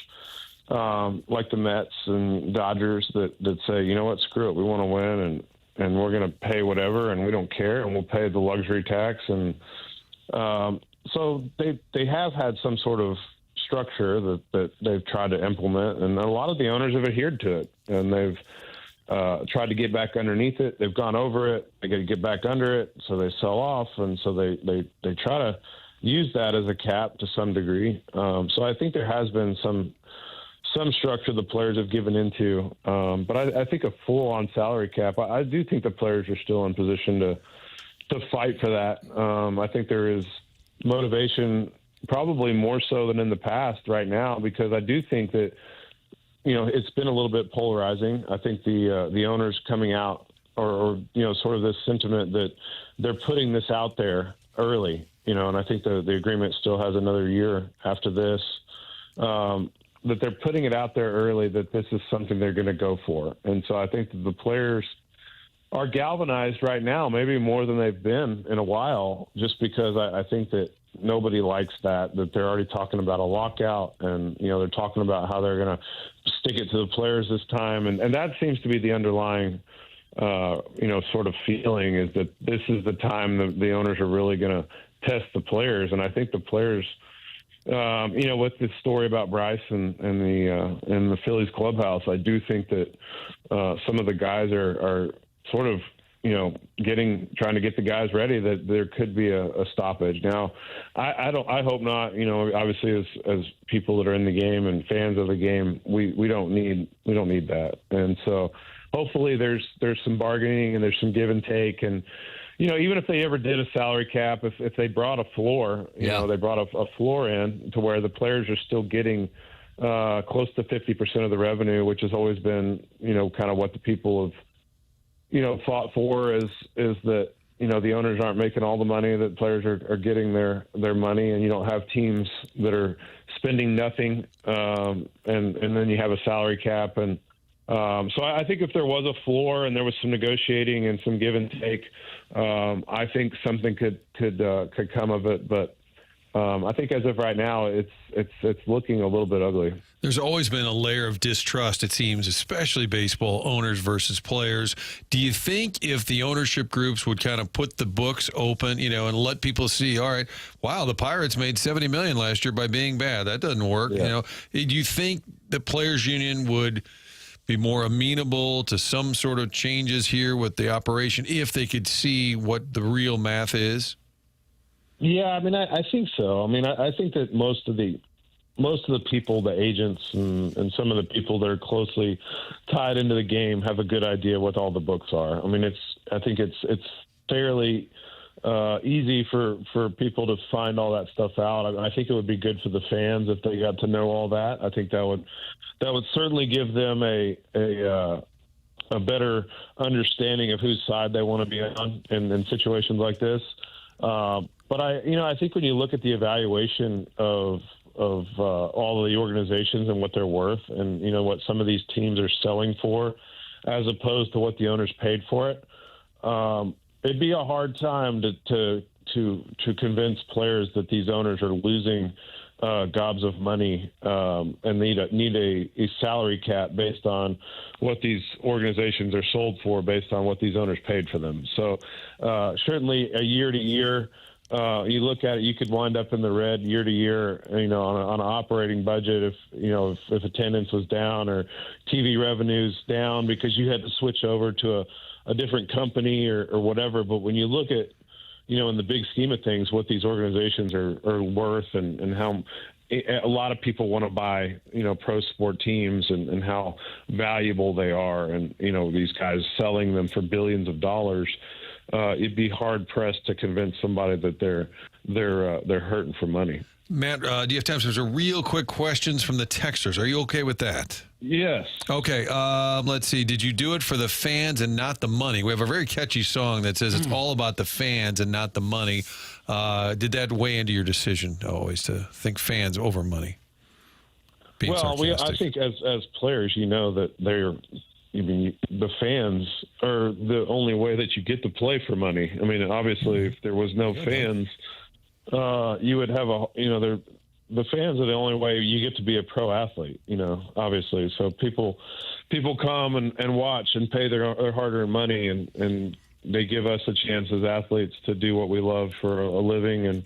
like the Mets and Dodgers that say, you know what, screw it, we want to win, and we're going to pay whatever, and we don't care, and we'll pay the luxury tax. And so they have had some sort of structure that they've tried to implement, and a lot of the owners have adhered to it, and they've tried to get back underneath it. They've gone over it. They got to get back under it, so they sell off, and so they try to use that as a cap to some degree. So I think there has been some structure the players have given into, but I think a full-on salary cap, I do think the players are still in position to fight for that. I think there is motivation, probably more so than in the past right now, because I do think that it's been a little bit polarizing. I think the owners coming out, or sort of this sentiment that they're putting this out there early, and I think the agreement still has another year after this, that they're putting it out there early that this is something they're going to go for. And so I think that the players are galvanized right now, maybe more than they've been in a while, just because I think that nobody likes that they're already talking about a lockout, and they're talking about how they're going to stick it to the players this time, and that seems to be the underlying sort of feeling is that this is the time that the owners are really going to test the players. And I think the players, with this story about Bryce and the Phillies clubhouse, I do think that some of the guys are sort of, trying to get the guys ready that there could be a stoppage. Now, I hope not. Obviously, as people that are in the game and fans of the game, we don't need that. And so, hopefully, there's some bargaining and there's some give and take. And even if they ever did a salary cap, if they brought a floor, they brought a floor in to where the players are still getting close to 50% of the revenue, which has always been kind of what the people have fought for is that, the owners aren't making all the money, that players are getting their money, and you don't have teams that are spending nothing. And then you have a salary cap. And so I think if there was a floor and there was some negotiating and some give and take, I think something could come of it. But I think as of right now, it's looking a little bit ugly. There's always been a layer of distrust, it seems, especially baseball owners versus players. Do you think if the ownership groups would kind of put the books open, and let people see, all right, wow, the Pirates made $70 million last year by being bad. That doesn't work. Yeah. Do you think the players union would be more amenable to some sort of changes here with the operation if they could see what the real math is? Yeah, I mean, I think so. I mean, I think that most of the people, the agents and some of the people that are closely tied into the game have a good idea what all the books are. I mean, I think it's fairly easy for people to find all that stuff out. I think it would be good for the fans if they got to know all that. I think that would certainly give them a better understanding of whose side they want to be on in situations like this. But I think when you look at the evaluation of all of the organizations and what they're worth, and what some of these teams are selling for, as opposed to what the owners paid for it, it'd be a hard time to convince players that these owners are losing gobs of money and need a salary cap based on what these organizations are sold for, based on what these owners paid for them. So certainly a year to year. You look at it, you could wind up in the red year to year, on an operating budget if attendance was down or TV revenues down because you had to switch over to a different company or whatever. But when you look at, in the big scheme of things, what these organizations are worth and how a lot of people want to buy, pro sport teams and how valuable they are. And, these guys selling them for billions of dollars, it'd be hard pressed to convince somebody that they're hurting for money. Matt, do you have time for some real quick questions from the texters? Are you okay with that? Yes. Okay. Let's see. Did you do it for the fans and not the money? We have a very catchy song that says it's all about the fans and not the money. Did that weigh into your decision always to think fans over money? I think as players, that they're. I mean, the fans are the only way that you get to play for money. I mean, obviously, if there was no fans, you would have the fans are the only way you get to be a pro athlete, obviously. So people come and watch and pay their hard-earned money, and they give us a chance as athletes to do what we love for a living. And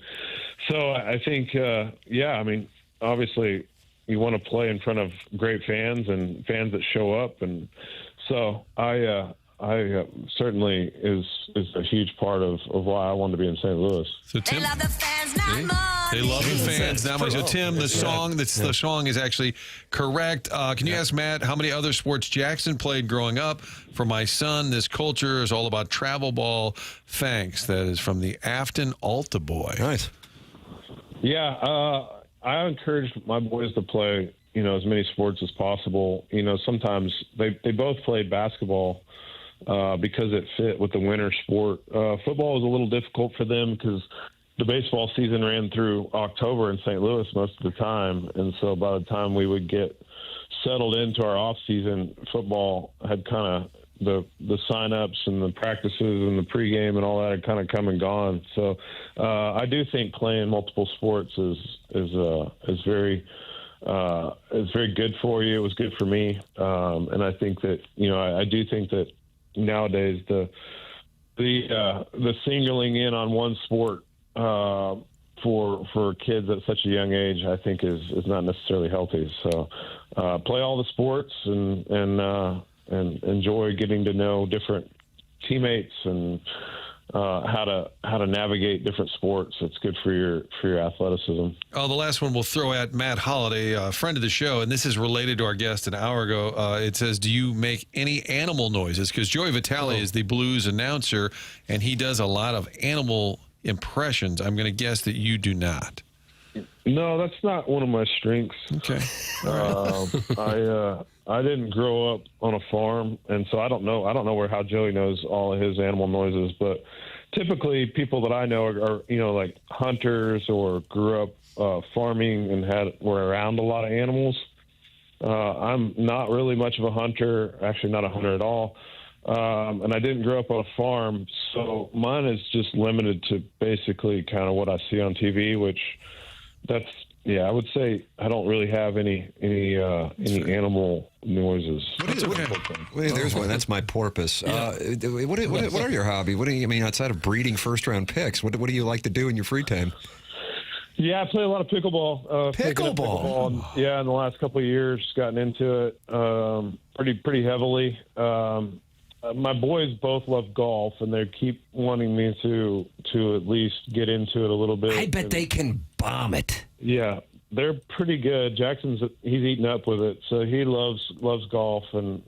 so I think, I mean, obviously, you want to play in front of great fans and fans that show up. And so I certainly is a huge part of why I wanted to be in St. Louis. So Tim, they love the fans, not much. So Tim, the song is actually correct. Can you ask Matt how many other sports Jackson played growing up? For my son, this culture is all about travel ball. Thanks. That is from the Afton Alta boy. Nice. Yeah. I encourage my boys to play, as many sports as possible. Sometimes they both played basketball because it fit with the winter sport. Football was a little difficult for them because the baseball season ran through October in St. Louis most of the time. And so by the time we would get settled into our off season, football had kind of the sign-ups and the practices and the pregame and all that had kind of come and gone. So I do think playing multiple sports is very good for you. It was good for me, and I think that I do think that nowadays the singling in on one sport for kids at such a young age, I think is not necessarily healthy. So play all the sports and enjoy getting to know different teammates and how to navigate different sports. It's good for your athleticism. Oh, the last one we'll throw at Matt Holliday, a friend of the show, and this is related to our guest an hour ago. It says, do you make any animal noises? Because Joey Vitale is the Blues announcer, and he does a lot of animal impressions. I'm going to guess that you do not. No, that's not one of my strengths. Okay. I didn't grow up on a farm, and so I don't know how Joey knows all of his animal noises. But typically, people that I know are like hunters or grew up farming and were around a lot of animals. I'm not really much of a hunter. Actually, not a hunter at all. And I didn't grow up on a farm, so mine is just limited to basically kind of what I see on TV, which I would say I don't really have any animal noises. Wait, there's one. That's my porpoise. What are your hobby? What do you mean outside of breeding first-round picks? What do you like to do in your free time? Yeah, I play a lot of pickleball. Pickleball. Yeah, in the last couple of years, gotten into it pretty heavily. My boys both love golf, and they keep wanting me to at least get into it a little bit. I bet they can bomb it. Yeah, they're pretty good. He's eaten up with it, so he loves golf, and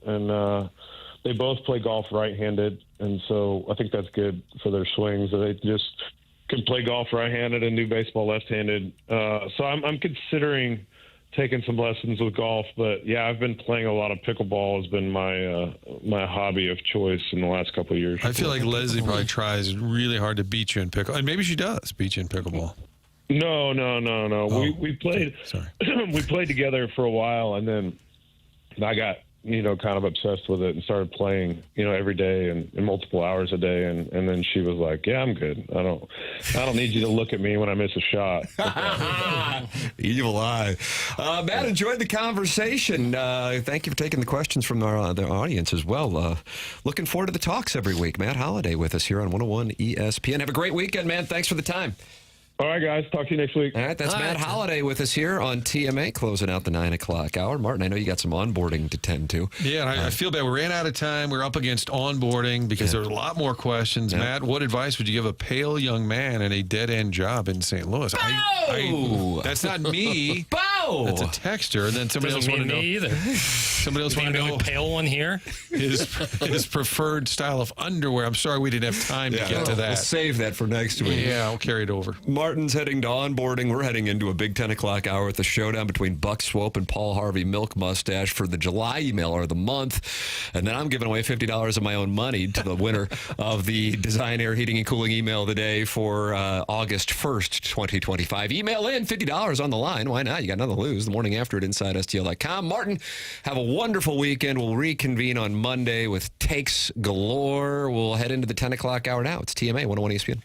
they both play golf right-handed, and so I think that's good for their swings. They just can play golf right-handed and do baseball left-handed. So I'm considering taking some lessons with golf, but yeah, I've been playing a lot of pickleball. Has been my hobby of choice in the last couple of years. I feel like Leslie probably tries really hard to beat you in pickleball, and maybe she does beat you in pickleball. No. Oh, We played. Sorry. We played together for a while, and then I got kind of obsessed with it and started playing every day and multiple hours a day, and then she was like, "Yeah, I'm good. I don't need you to look at me when I miss a shot." Evil eye. Matt, enjoyed the conversation. Thank you for taking the questions from the audience as well. Looking forward to the talks every week. Matt Holliday with us here on 101 ESPN. Have a great weekend, man. Thanks for the time. All right, guys. Talk to you next week. All right, that's Matt Holliday with us here on TMA, closing out the 9 o'clock hour. Martin, I know you got some onboarding to tend to. Yeah, and I feel bad. We ran out of time. We're up against onboarding because there were a lot more questions. Yeah. Matt, what advice would you give a pale young man in a dead-end job in St. Louis? That's not me. Bow! That's a texter. And then somebody else wanted to know. Either. Somebody else wanted to know. A pale one here? His preferred style of underwear. I'm sorry we didn't have time to get to that. We'll save that for next week. Yeah, I'll carry it over. Martin's heading to onboarding. We're heading into a big 10 o'clock hour at the showdown between Buck Swope and Paul Harvey Milk Mustache for the July emailer of the month. And then I'm giving away $50 of my own money to the winner of the Design Air Heating and Cooling email of the day for August 1st, 2025. Email in, $50 on the line. Why not? You got nothing to lose. The morning after at InsideSTL.com. Martin, have a wonderful weekend. We'll reconvene on Monday with takes galore. We'll head into the 10 o'clock hour now. It's TMA 101 ESPN.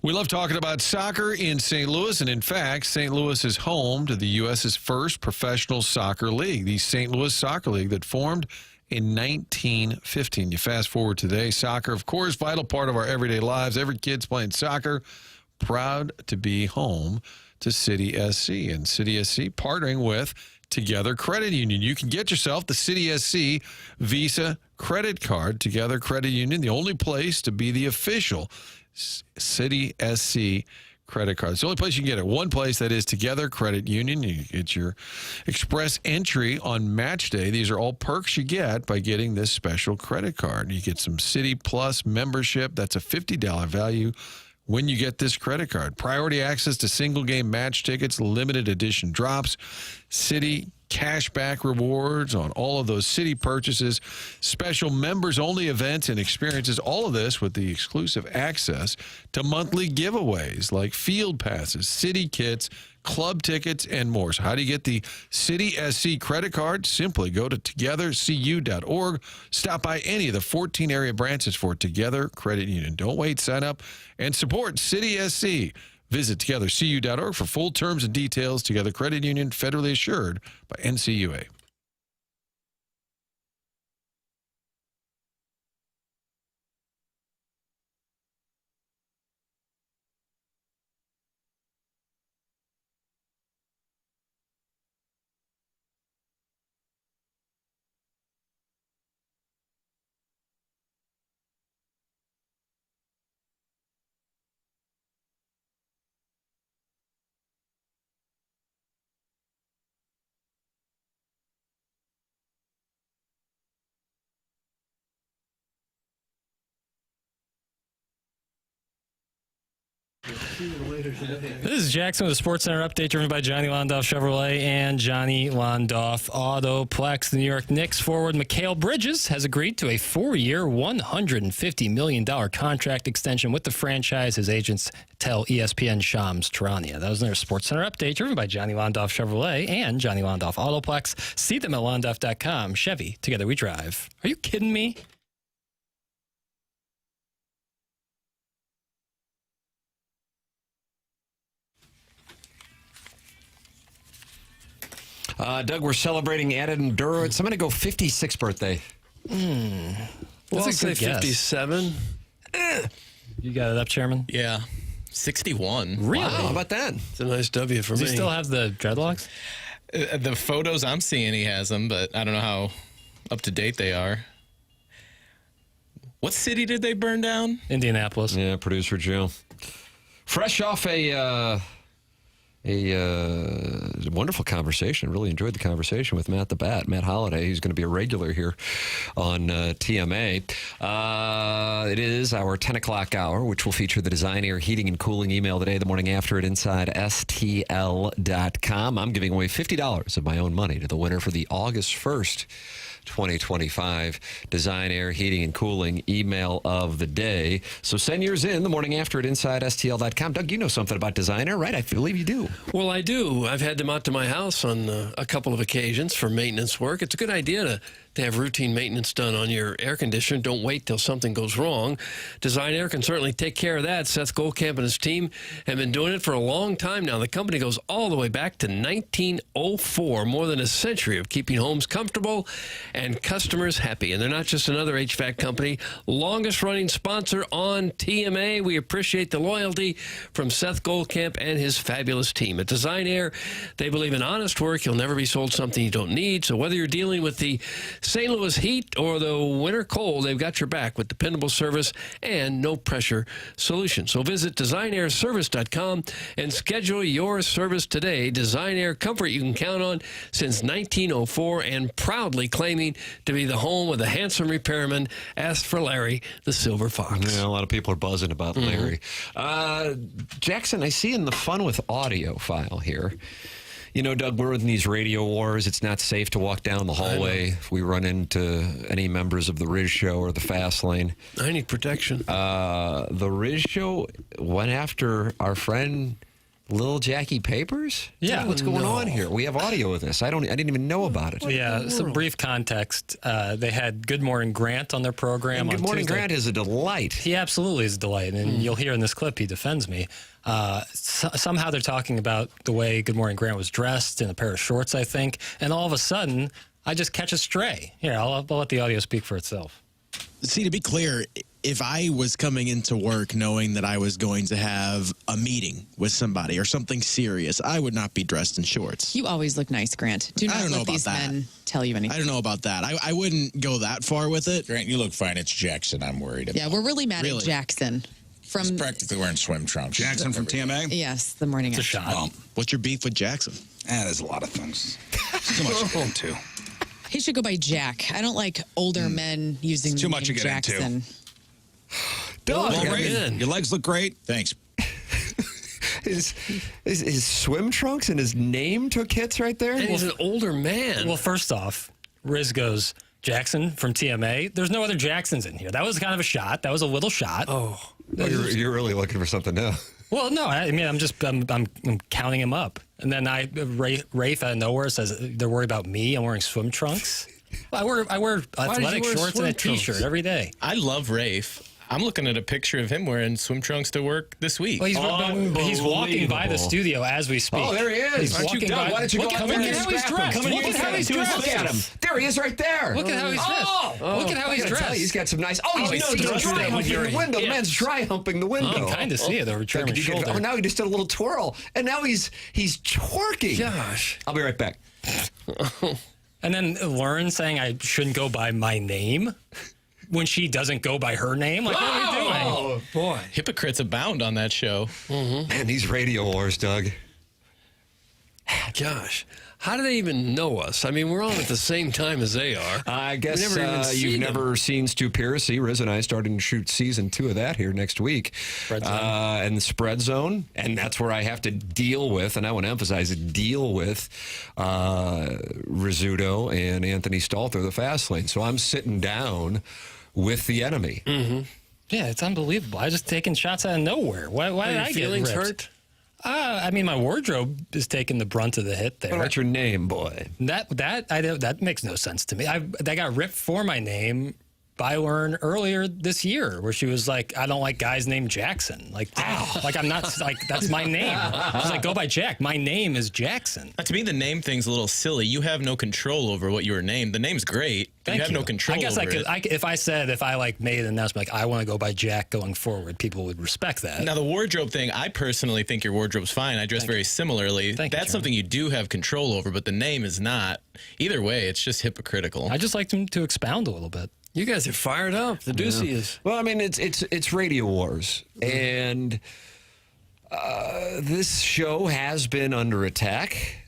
We love talking about soccer in St. Louis, and in fact, St. Louis is home to the U.S.'s first professional soccer league, the St. Louis Soccer League that formed in 1915. You fast forward today, soccer, of course, vital part of our everyday lives. Every kid's playing soccer. Proud to be home to City SC, and City SC partnering with Together Credit Union. You can get yourself the City SC Visa credit card. Together Credit Union, the only place to be the official City SC credit card. It's the only place you can get it. One place, that is Together Credit Union. You get your express entry on match day. These are all perks you get by getting this special credit card. You get some City Plus membership. That's a $50 value when you get this credit card. Priority access to single game match tickets, limited edition drops, City cashback rewards on all of those City purchases, special members only events and experiences, all of this with the exclusive access to monthly giveaways like field passes, City kits, club tickets, and more. So how do you get the City SC credit card? Simply go to togethercu.org. Stop by any of the 14 area branches for Together Credit Union. Don't wait. Sign up and support City SC. Visit togethercu.org for full terms and details. Together Credit Union, federally assured by NCUA. This is Jackson with the Sports Center update, driven by Johnny Londoff Chevrolet and Johnny Londoff Autoplex. The New York Knicks forward Mikal Bridges has agreed to a 4-year, $150 million contract extension with the franchise. His agents tell ESPN Shams Charania. That was their Sports Center update, driven by Johnny Londoff Chevrolet and Johnny Londoff Autoplex. See them at londoff.com. Chevy, together we drive. Are you kidding me? Doug, we're celebrating Adam Duritz. I'm going to go 56th birthday. Well, I'll say 57. You got it up, Chairman? Yeah. 61. Really? Wow, how about that? It's a nice W for me. Does he still have the dreadlocks? The photos I'm seeing, he has them, but I don't know how up to date they are. What city did they burn down? Indianapolis. Yeah, producer Joe. Fresh off a wonderful conversation. Really enjoyed the conversation with Matt Holliday. He's going to be a regular here on TMA. It is our 10 o'clock hour, which will feature the Design Air Heating and Cooling email today, the morning after at InsideSTL.com. I'm giving away $50 of my own money to the winner for the August 1st 2025 Design Air Heating and Cooling email of the day. So send yours in the morning after at InsideSTL.com. Doug, you know something about Design Air, right? I believe you do. Well, I do. I've had them out to my house on a couple of occasions for maintenance work. It's a good idea to have routine maintenance done on your air conditioner. Don't wait till something goes wrong. Design Air can certainly take care of that. Seth Goldcamp and his team have been doing it for a long time now. The company goes all the way back to 1904, more than a century of keeping homes comfortable and customers happy. And they're not just another HVAC company. Longest running sponsor on TMA. We appreciate the loyalty from Seth Goldcamp and his fabulous team. At Design Air, they believe in honest work. You'll never be sold something you don't need. So whether you're dealing with the St. Louis heat or the winter cold, they've got your back with dependable service and no pressure solution. So visit designairservice.com and schedule your service today. Design Air, comfort you can count on since 1904, and proudly claiming to be the home of the handsome repairman. Ask for Larry, the Silver Fox. Yeah, a lot of people are buzzing about Larry. Jackson, I see in the Fun with Audio file here, you know, Doug, we're in these radio wars. It's not safe to walk down the hallway if we run into any members of the Riz Show or the Fast Lane. I need protection. The Riz Show went after our friend Little Jackie Papers? Yeah. What's going on here? We have audio of this. I didn't even know about it. Yeah, some brief context. They had Good Morning Grant on their program. And Good on Morning Tuesday. Grant is a delight. He absolutely is a delight, and you'll hear in this clip he defends me. Somehow they're talking about the way Good Morning Grant was dressed in a pair of shorts, I think, and all of a sudden I just catch a stray. Here, I'll let the audio speak for itself. See, to be clear, if I was coming into work knowing that I was going to have a meeting with somebody or something serious, I would not be dressed in shorts. You always look nice, Grant. Do I not don't know let about these that. men tell you anything. I don't know about that. I wouldn't go that far with it. Grant, you look fine. It's Jackson I'm worried about. Yeah, we're really mad at Jackson. He's practically wearing swim trunks. Jackson from TMA? Yes, the morning It's a after. shot. Well, what's your beef with Jackson? There's a lot of things. Too much to get into. He should go by Jack. I don't like older men using It's the too much name to get into. Jackson. Doug, Well, Ray, your legs look great. Thanks. His swim trunks and his name took hits right there? And he's an older man. Well, first off, Riz goes, Jackson from TMA. There's no other Jacksons in here. That was kind of a shot. That was a little shot. Oh. You're really looking for something now. Well, no, I mean, I'm counting him up. And then Rafe out of nowhere says they're worried about me. I'm wearing swim trunks. I wear athletic shorts and a T-shirt every day. I love Rafe. I'm looking at a picture of him wearing swim trunks to work this week. Well, he's walking by the studio as we speak. Oh, there he is. He's Aren't you walking Doug? by. Why don't you look go at out there and how he's scrap him? dressed. Look at how he's dressed. Look at him. There he is right there. Look at how he's dressed. Look at how he's dressed. He's got some nice. Oh, he's he's dry humping the window. The man's dry humping the window. You can kind of see it over Chairman's shoulder. Oh, now he just did a little twirl, and now he's twerking. Gosh. I'll be right back. And then Lauren saying I shouldn't go by my name when she doesn't go by her name. Like, what are we doing? Oh, boy. Hypocrites abound on that show. Man, these radio wars, Doug. Gosh. How do they even know us? I mean, we're on at the same time as they are. I guess We've never even seen you've them. never seen Stupiracy. Riz and I starting to shoot season 2 of that here next week. And the Spread Zone. And that's where I have to deal with, and I want to emphasize it, deal with Rizzuto and Anthony Stalter, the fast lane. So I'm sitting down with the enemy. Mm-hmm. Yeah, it's unbelievable. I just taking shots out of nowhere. Why did your I get feelings ripped? hurt? I mean, my wardrobe is taking the brunt of the hit there. What about your name, boy? That makes no sense to me. That got ripped for my name by Lauren earlier this year, where she was like, "I don't like guys named Jackson." Like I'm not like that's my name. She's like, "Go by Jack." My name is Jackson. To me, the name thing's a little silly. You have no control over what you were named. The name's great. Thank you have no control. I guess over it. if I like made an announcement like I want to go by Jack going forward, people would respect that. Now, the wardrobe thing, I personally think your wardrobe's fine. I dress very similarly. That's something you do have control over, but the name is not. Either way, it's just hypocritical. I just like them to expound a little bit. You guys are fired up. The Doocy is. Well, I mean, it's radio wars, and this show has been under attack.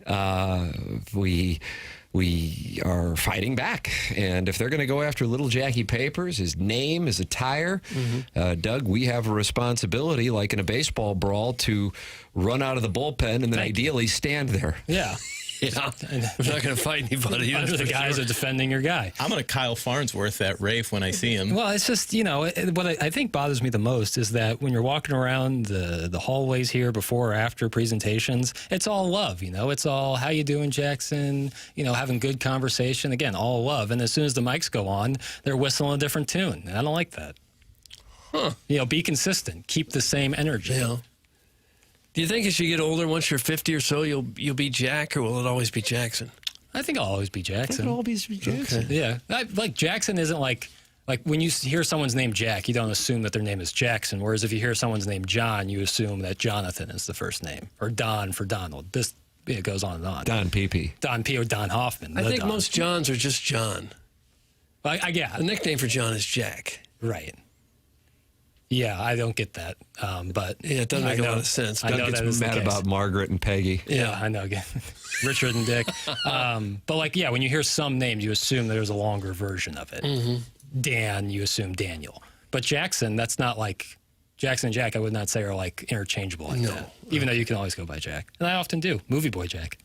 We are fighting back, and if they're going to go after little Jackie Papers, his name, his attire, Doug, we have a responsibility, like in a baseball brawl, to run out of the bullpen and then ideally stand there. Yeah. Yeah, we're not going to fight anybody. Under the guise of defending your guy. I'm going to Kyle Farnsworth that Rafe when I see him. Well, it's just, what I think bothers me the most is that when you're walking around the hallways here before or after presentations, it's all love, It's all, how you doing, Jackson? Having good conversation. Again, all love. And as soon as the mics go on, they're whistling a different tune. And I don't like that. Huh. Be consistent. Keep the same energy. Yeah. Do you think as you get older, once you're 50 or so, you'll be Jack, or will it always be Jackson? I think I'll always be Jackson. It'll always be Jackson. Okay. Yeah. Like Jackson isn't like when you hear someone's name Jack, you don't assume that their name is Jackson. Whereas if you hear someone's name John, you assume that Jonathan is the first name, or Don for Donald. It goes on and on. Don P.P. Don P. or Don Hoffman. I think Don. most Johns are just John. Yeah. The nickname for John is Jack. Right. Yeah, I don't get that, but yeah, it doesn't make a lot of sense. I know Doug that gets is mad the case. about Margaret and Peggy. Yeah, I know. Richard and Dick. But when you hear some names, you assume there's a longer version of it. Mm-hmm. Dan, you assume Daniel. But Jackson, that's not like Jackson and Jack. I would not say are like interchangeable like that. Even though you can always go by Jack, and I often do. Movie Boy Jack.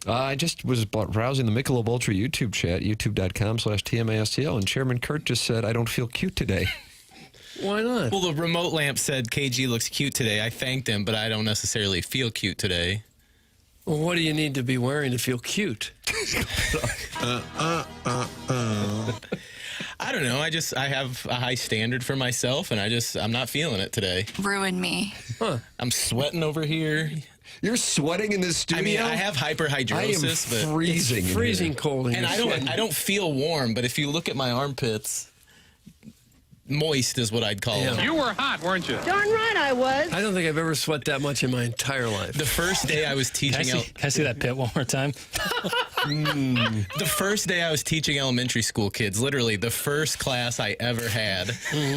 I just was browsing the Michelob Ultra YouTube chat, youtube.com/TMASTL, and Chairman Kurt just said, "I don't feel cute today." Why not? Well, the remote lamp said KG looks cute today. I thanked him, but I don't necessarily feel cute today. Well, what do you need to be wearing to feel cute? I don't know. I have a high standard for myself, and I'm not feeling it today. Ruin me. Huh. I'm sweating over here. You're sweating in this studio? I mean, I have hyperhidrosis, I am freezing. It's freezing cold. And I don't feel warm, but if you look at my armpits, moist is what I'd call them. You were hot, weren't you? Darn right I was. I don't think I've ever sweat that much in my entire life. The first day I was teaching... Can I see that pit one more time? The first day I was teaching elementary school kids, literally the first class I ever had,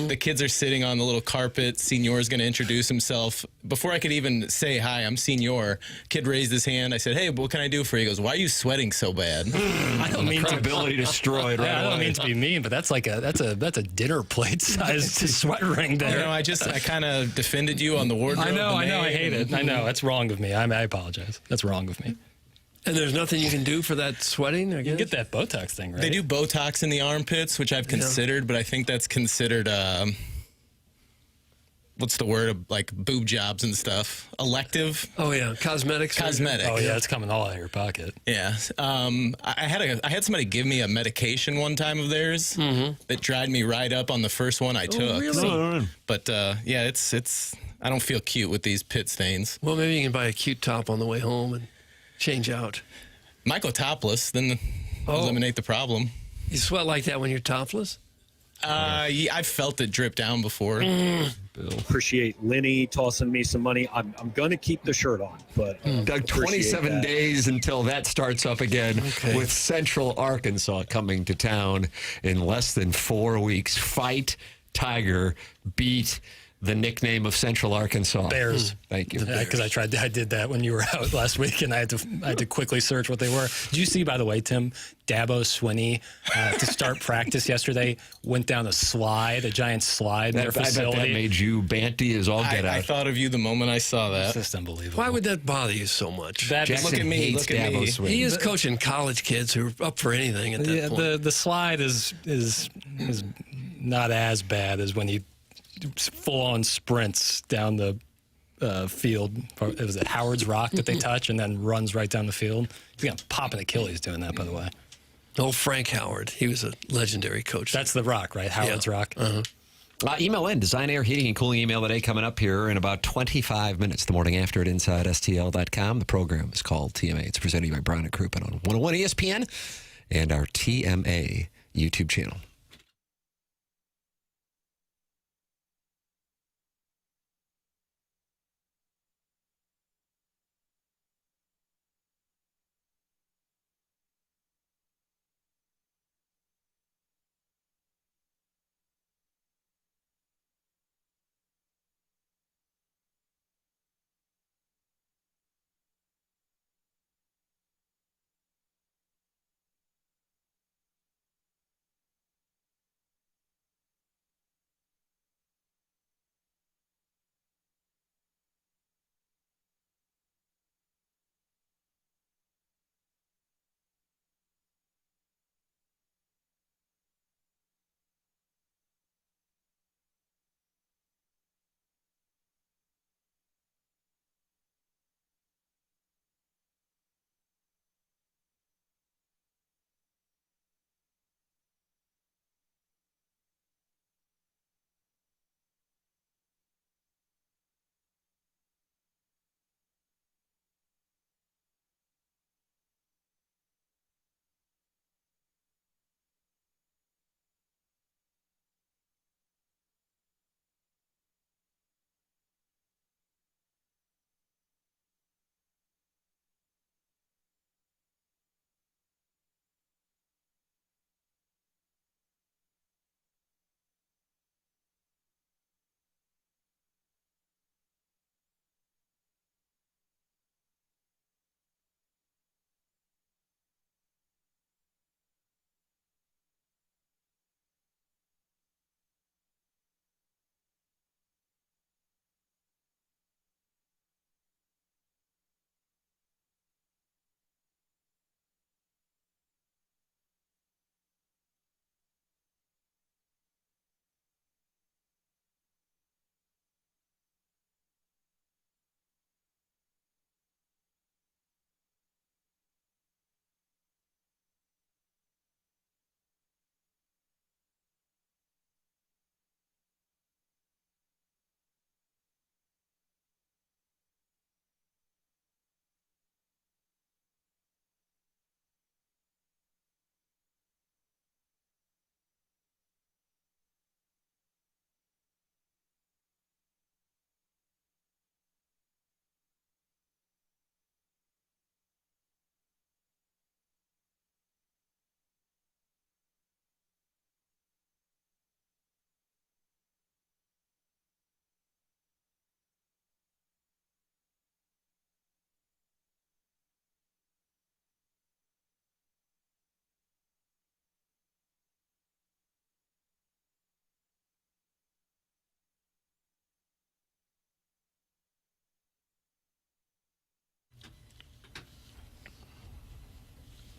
the kids are sitting on the little carpet. Senior's going to introduce himself. Before I could even say, hi, I'm Senior, kid raised his hand. I said, hey, what can I do for you? He goes, why are you sweating so bad? I don't mean credibility destroyed right I don't away. mean to be mean, but that's a dinner plate sized sweat ring there. You know, I kind of defended you on the wardrobe. I know, I hate it. I know, that's wrong of me. I apologize. That's wrong of me. And there's nothing you can do for that sweating, I guess? You can get that Botox thing, right? They do Botox in the armpits, which I've considered, but I think that's considered, what's the word, like boob jobs and stuff? Elective? Oh, yeah, cosmetics. Cosmetic. Oh, yeah, it's coming all out of your pocket. Yeah. I had somebody give me a medication one time of theirs that dried me right up on the first one I took. Really? But, yeah, it's I don't feel cute with these pit stains. Well, maybe you can buy a cute top on the way home and change out. Might go topless, then eliminate the problem. You sweat like that when you're topless? Yeah, I've felt it drip down before. Appreciate Lenny tossing me some money. I'm going to keep the shirt on, but Doug, 27 days until that starts up again with Central Arkansas coming to town in less than 4 weeks. Fight Tiger, beat the nickname of Central Arkansas. Bears. Thank you. Yeah, because I did that when you were out last week, and I had to quickly search what they were. Did you see, by the way, Tim, Dabo Swinney, to start practice yesterday, went down a giant slide in their facility. I bet that made you banty as all get out. I thought of you the moment I saw that. It's just unbelievable. Why would that bother you so much? Jackson look at me. hates Look at me. Dabo Swinney. He is coaching college kids who are up for anything at that point. The slide is not as bad as when you full-on sprints down the field. It was at Howard's Rock that they touch and then runs right down the field. He's going to pop an Achilles doing that, by the way. Oh, Frank Howard. He was a legendary coach. That's the Rock, right? Howard's Rock. Email in, Design Air Heating and Cooling email today coming up here in about 25 minutes, the morning after at InsideSTL.com. The program is called TMA. It's presented by Brown and Crouppen on 101 ESPN and our TMA YouTube channel.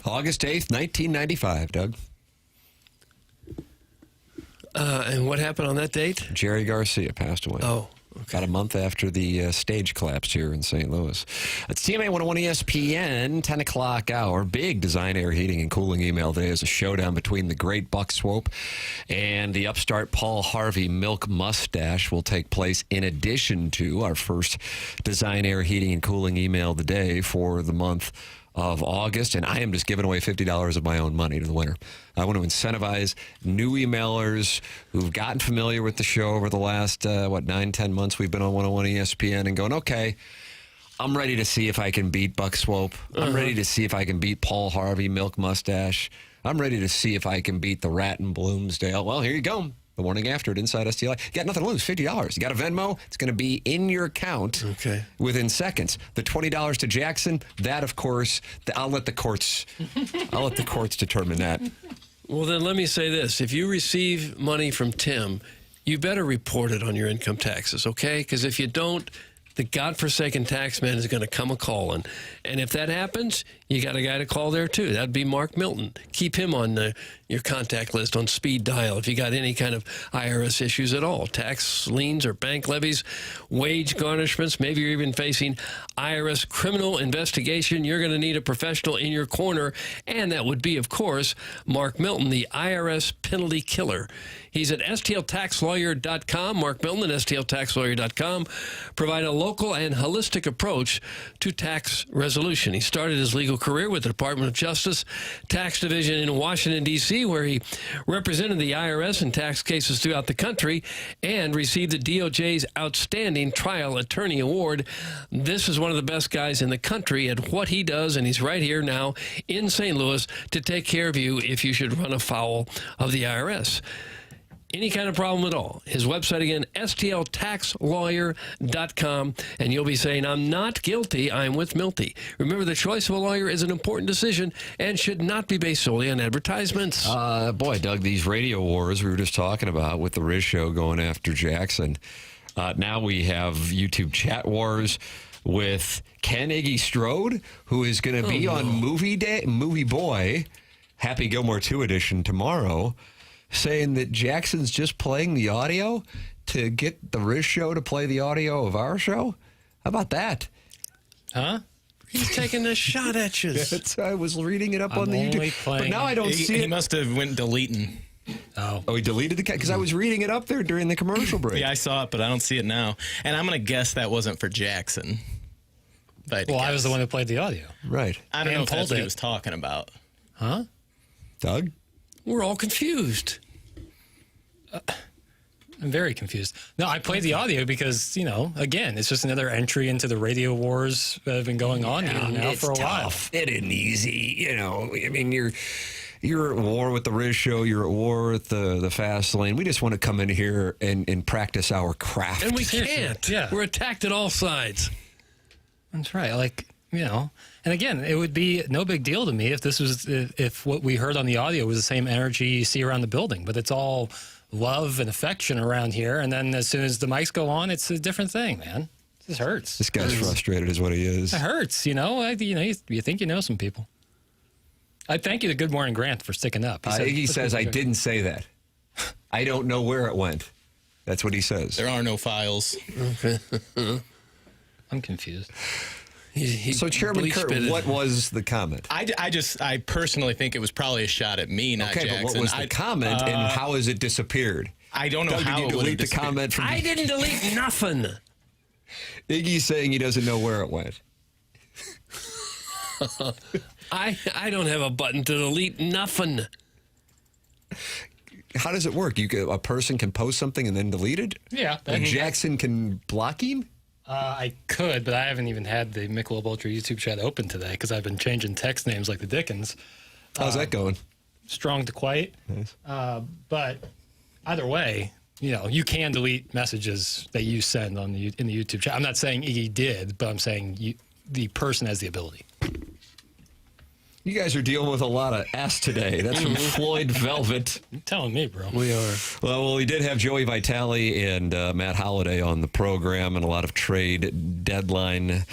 August 8th, 1995, Doug. And what happened on that date? Jerry Garcia passed away. Oh, okay. About a month after the stage collapsed here in St. Louis. It's TMA 101 ESPN, 10 o'clock hour. Big Design Air Heating and Cooling email today is a showdown between the great Buck Swope and the upstart Paul Harvey Milk Mustache will take place in addition to our first Design Air Heating and Cooling email today for the month of August, and I am just giving away $50 of my own money to the winner. I want to incentivize new emailers who've gotten familiar with the show over the last, 9-10 months we've been on 101 ESPN and going, okay, I'm ready to see if I can beat Buck Swope. I'm ready to see if I can beat Paul Harvey Milk Mustache. I'm ready to see if I can beat the Rat in Bloomsdale. Well, here you go. The morning after at Inside STLI. You got nothing to lose, $50. You got a Venmo, it's going to be in your account within seconds. The $20 to Jackson, that, of course, I'll let the courts determine that. Well, then let me say this. If you receive money from Tim, you better report it on your income taxes, okay? Because if you don't, the godforsaken tax man is going to come a-calling. And if that happens, you got a guy to call there, too. That'd be Mark Milton. Keep him on your contact list on speed dial if you got any kind of IRS issues at all. Tax liens or bank levies, wage garnishments. Maybe you're even facing IRS criminal investigation. You're going to need a professional in your corner. And that would be, of course, Mark Milton, the IRS penalty killer. He's at stltaxlawyer.com. Mark Milton at stltaxlawyer.com. Provide a local and holistic approach to tax resolution. He started his legal career with the Department of Justice Tax Division in Washington, D.C., where he represented the IRS in tax cases throughout the country and received the DOJ's Outstanding Trial Attorney Award. This is one of the best guys in the country at what he does, and he's right here now in St. Louis to take care of you if you should run afoul of the IRS. Any kind of problem at all. His website again, stltaxlawyer.com, and you'll be saying, I'm not guilty, I'm with Milty. Remember, the choice of a lawyer is an important decision and should not be based solely on advertisements. Boy, Doug, these radio wars we were just talking about with the Riz Show going after Jackson. Now we have YouTube chat wars with Ken Iggy Strode, who is going to be on Movie Boy, Happy Gilmore 2 edition tomorrow, saying that Jackson's just playing the audio to get the Riz Show to play the audio of our show? How about that? Huh? He's taking a shot at you. I was reading it up on the YouTube. But now I don't see it. He must have went deleting. Oh, he deleted the cat? Because I was reading it up there during the commercial break. Yeah, I saw it, but I don't see it now. And I'm going to guess that wasn't for Jackson. Well, I was the one who played the audio. Right. I don't know if that's what he was talking about. Huh? Doug? We're all confused. I'm very confused. No, I played the audio because, again, it's just another entry into the radio wars that have been going on now for a while. It isn't easy. I mean, you're at war with the Riz Show. You're at war with the Fast Lane. We just want to come in here and practice our craft. And we can't. Yeah. We're attacked at all sides. That's right. And again, it would be no big deal to me if what we heard on the audio was the same energy you see around the building, but it's all love and affection around here. And then as soon as the mics go on, it's a different thing, man. This hurts. This guy's frustrated is what he is. It hurts, you think you know some people. I thank you to Good Morning Grant for sticking up. Iggy says, I didn't say that. I don't know where it went. That's what he says. There are no files. Okay. I'm confused. So, Chairman McKernan, what was the comment? I personally think it was probably a shot at me, not Jackson. But what was the comment, and how has it disappeared? I don't know Doug, how did you it would delete the comment from... I didn't delete nothing. Iggy's saying he doesn't know where it went. I don't have a button to delete nothing. How does it work? A person can post something and then delete it? Yeah. Jackson can block him? I could, but I haven't even had the Michelob Ultra YouTube chat open today because I've been changing text names like the Dickens. How's that going? Strong to quiet. Nice. But either way, you can delete messages that you send in the YouTube chat. I'm not saying Iggy did, but I'm saying the person has the ability. You guys are dealing with a lot of S today. That's from Floyd Velvet. You're telling me, bro. We are. Well, we did have Joey Vitale and Matt Holliday on the program, and a lot of trade deadline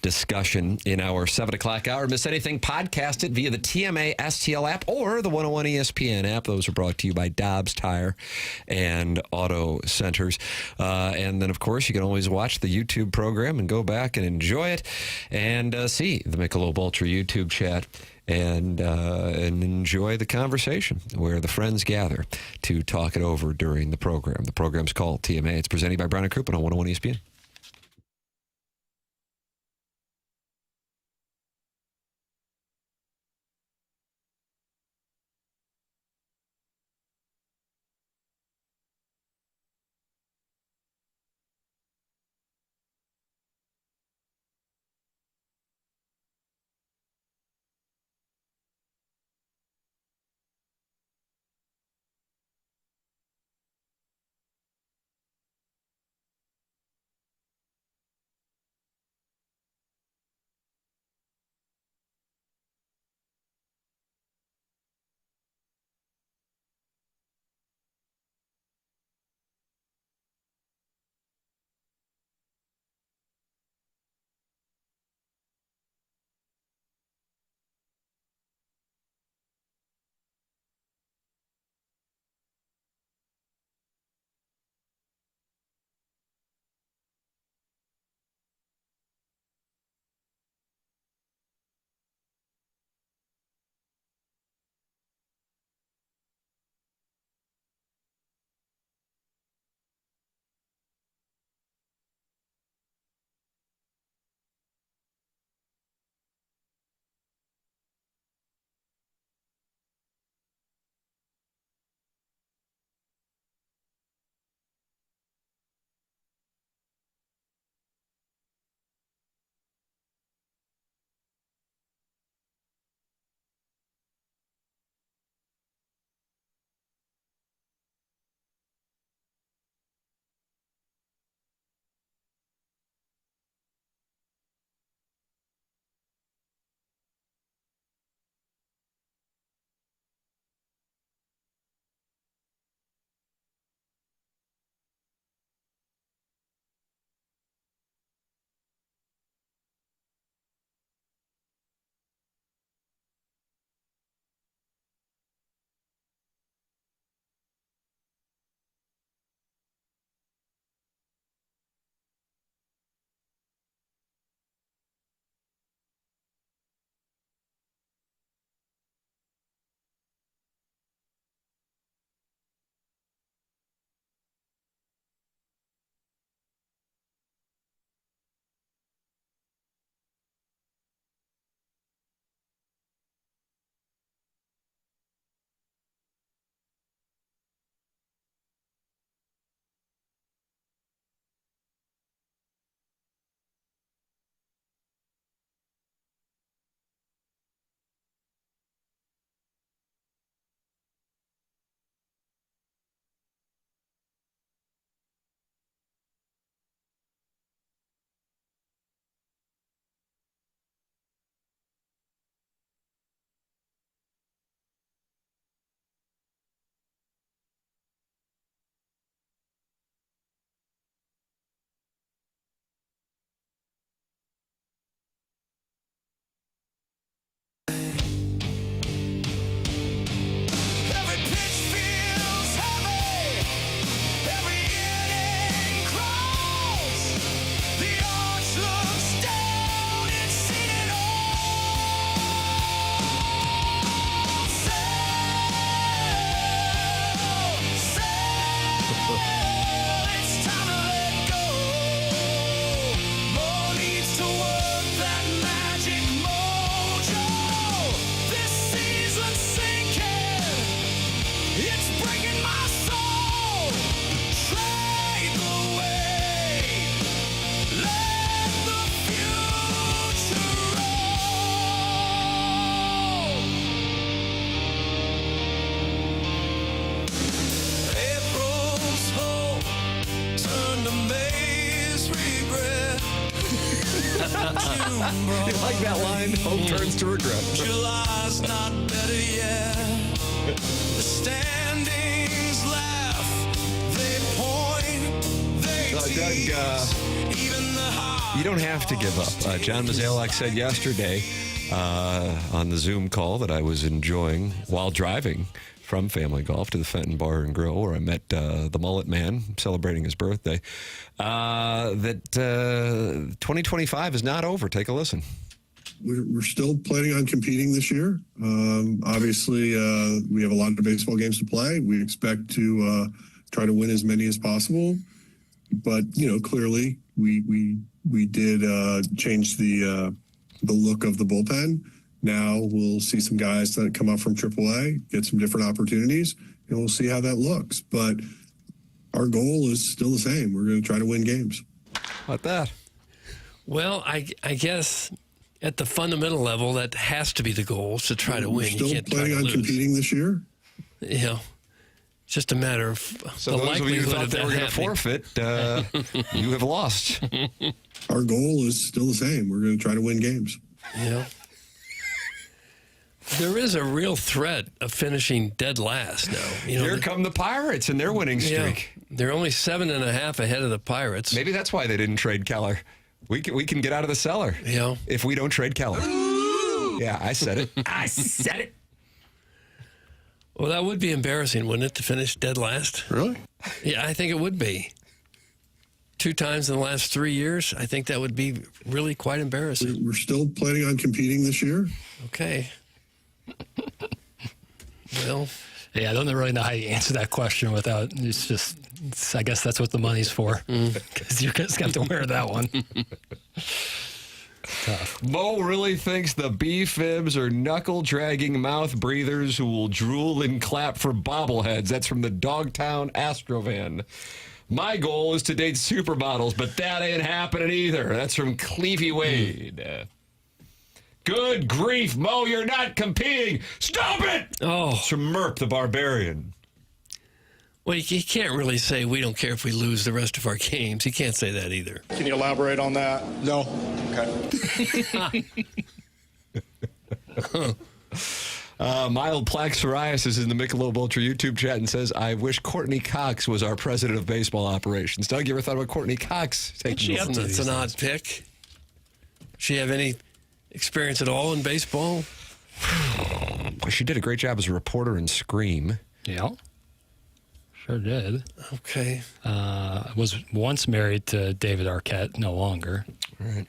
discussion in our 7 o'clock hour. Miss anything? Podcast it via the TMA STL app or the 101 ESPN app. Those are brought to you by Dobbs Tire and Auto Centers. And then, of course, you can always watch the YouTube program and go back and enjoy it and see the Michelob Ultra YouTube chat. And enjoy the conversation where the friends gather to talk it over during the program. The program's called TMA. It's presented by Brown and Crouppen on 101 ESPN. You like that line? Hope turns to regret. July's not better yet. The standings laugh, they point, they tease. Doug, Even the high. you don't have to give up. John Mozeliak said yesterday on the Zoom call that I was enjoying while driving from Family Golf to the Fenton Bar and Grill, where I met the Mullet Man celebrating his birthday, that 2025 is not over. Take a listen. We're still planning on competing this year. Obviously, we have a lot of baseball games to play. We expect to try to win as many as possible. But, clearly we did change the look of the bullpen. Now we'll see some guys that come up from AAA, get some different opportunities, and we'll see how that looks. But our goal is still the same. We're going to try to win games. How about that? Well, I guess at the fundamental level, that has to be the goal, is to try to win. Still You can't planning try to on lose. competing this year? Just a matter of So the those of you who likelihood thought of they that were going to happening. forfeit, you have lost. Our goal is still the same. We're going to try to win games. There is a real threat of finishing dead last now. Here come the Pirates and their winning streak. They're only 7.5 ahead of the Pirates. Maybe that's why they didn't trade Keller. We can get out of the cellar if we don't trade Keller. Yeah, I said it. I said it. Well, that would be embarrassing, wouldn't it, to finish dead last? Really? Yeah, I think it would be. 2 times in the last 3 years, I think that would be really quite embarrassing. We're still planning on competing this year. Okay. Well, yeah, I don't really know how you answer that question without. I guess that's what the money's for. Because you're just got to wear that one. Tough. Mo really thinks the B-fibs are knuckle-dragging mouth breathers who will drool and clap for bobbleheads. That's from the Dogtown Astrovan. My goal is to date supermodels, but that ain't happening either. That's from Clevie Wade. Good grief, Mo, you're not competing. Stop it! Oh. It's from Merp the Barbarian. Well, you can't really say we don't care if we lose the rest of our games. You can't say that either. Can you elaborate on that? No. Okay. Mild plaque psoriasis is in the Michelob Ultra YouTube chat and says, I wish Courtney Cox was our president of baseball operations. Doug, you ever thought about Courtney Cox taking over? That's an odd pick. She have any experience at all in baseball? She did a great job as a reporter in Scream. Yeah. Sure did. Okay. Was once married to David Arquette, no longer. Right.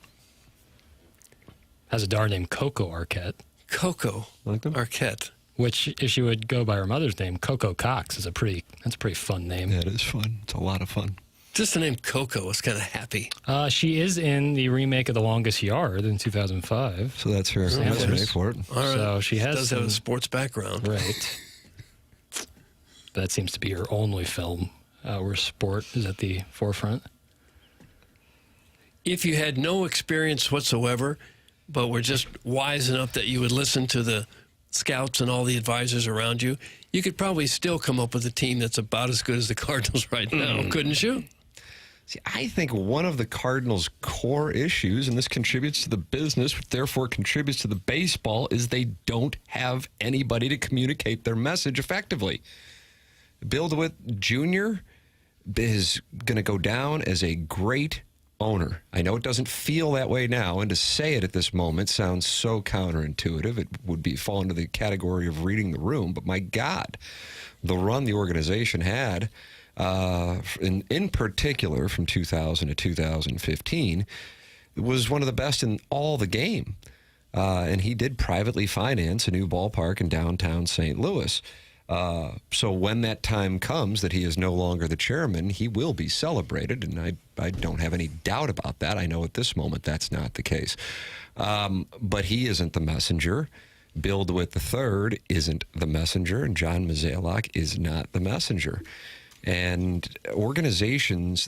Has a daughter named Coco Arquette. Coco Arquette. Which, if she would go by her mother's name, Coco Cox, that's a pretty fun name. Yeah, it is fun. It's a lot of fun. Just the name Coco is kind of happy. She is in the remake of The Longest Yard in 2005. So that's her resume for it. All right. So she does have a sports background. Right. That seems to be her only film where sport is at the forefront. If you had no experience whatsoever, but were just wise enough that you would listen to the scouts and all the advisors around you, you could probably still come up with a team that's about as good as the Cardinals right now, couldn't you? See, I think one of the Cardinals' core issues, and this contributes to the business, therefore contributes to the baseball, is they don't have anybody to communicate their message effectively. Bill DeWitt Jr. is going to go down as a great owner. I know it doesn't feel that way now, and to say it at this moment sounds so counterintuitive. It would fall into the category of reading the room, but my God, the run the organization had, in particular from 2000 to 2015, was one of the best in all the game. And he did privately finance a new ballpark in downtown St. Louis. So when that time comes that he is no longer the chairman, he will be celebrated, and I don't have any doubt about that. I know at this moment that's not the case. But he isn't the messenger. Bill DeWitt III isn't the messenger, and John Mozeliak is not the messenger. And organizations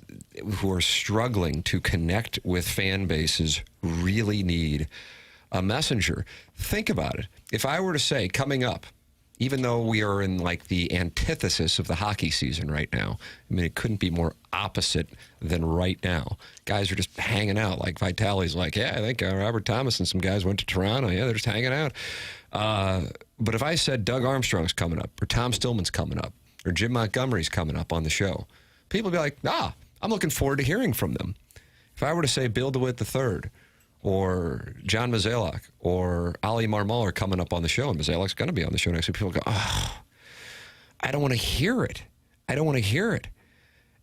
who are struggling to connect with fan bases really need a messenger. Think about it. If I were to say, coming up, even though we are in like the antithesis of the hockey season right now. I mean, it couldn't be more opposite than right now. Guys are just hanging out. Like Vitale's like, yeah, I think Robert Thomas and some guys went to Toronto. Yeah, they're just hanging out. But if I said Doug Armstrong's coming up, or Tom Stillman's coming up, or Jim Montgomery's coming up on the show, people would be like, I'm looking forward to hearing from them. If I were to say Bill DeWitt III, or John Mozeliak, or Ali Marmol are coming up on the show, and Mozeliak's going to be on the show next week, people go, I don't want to hear it. I don't want to hear it.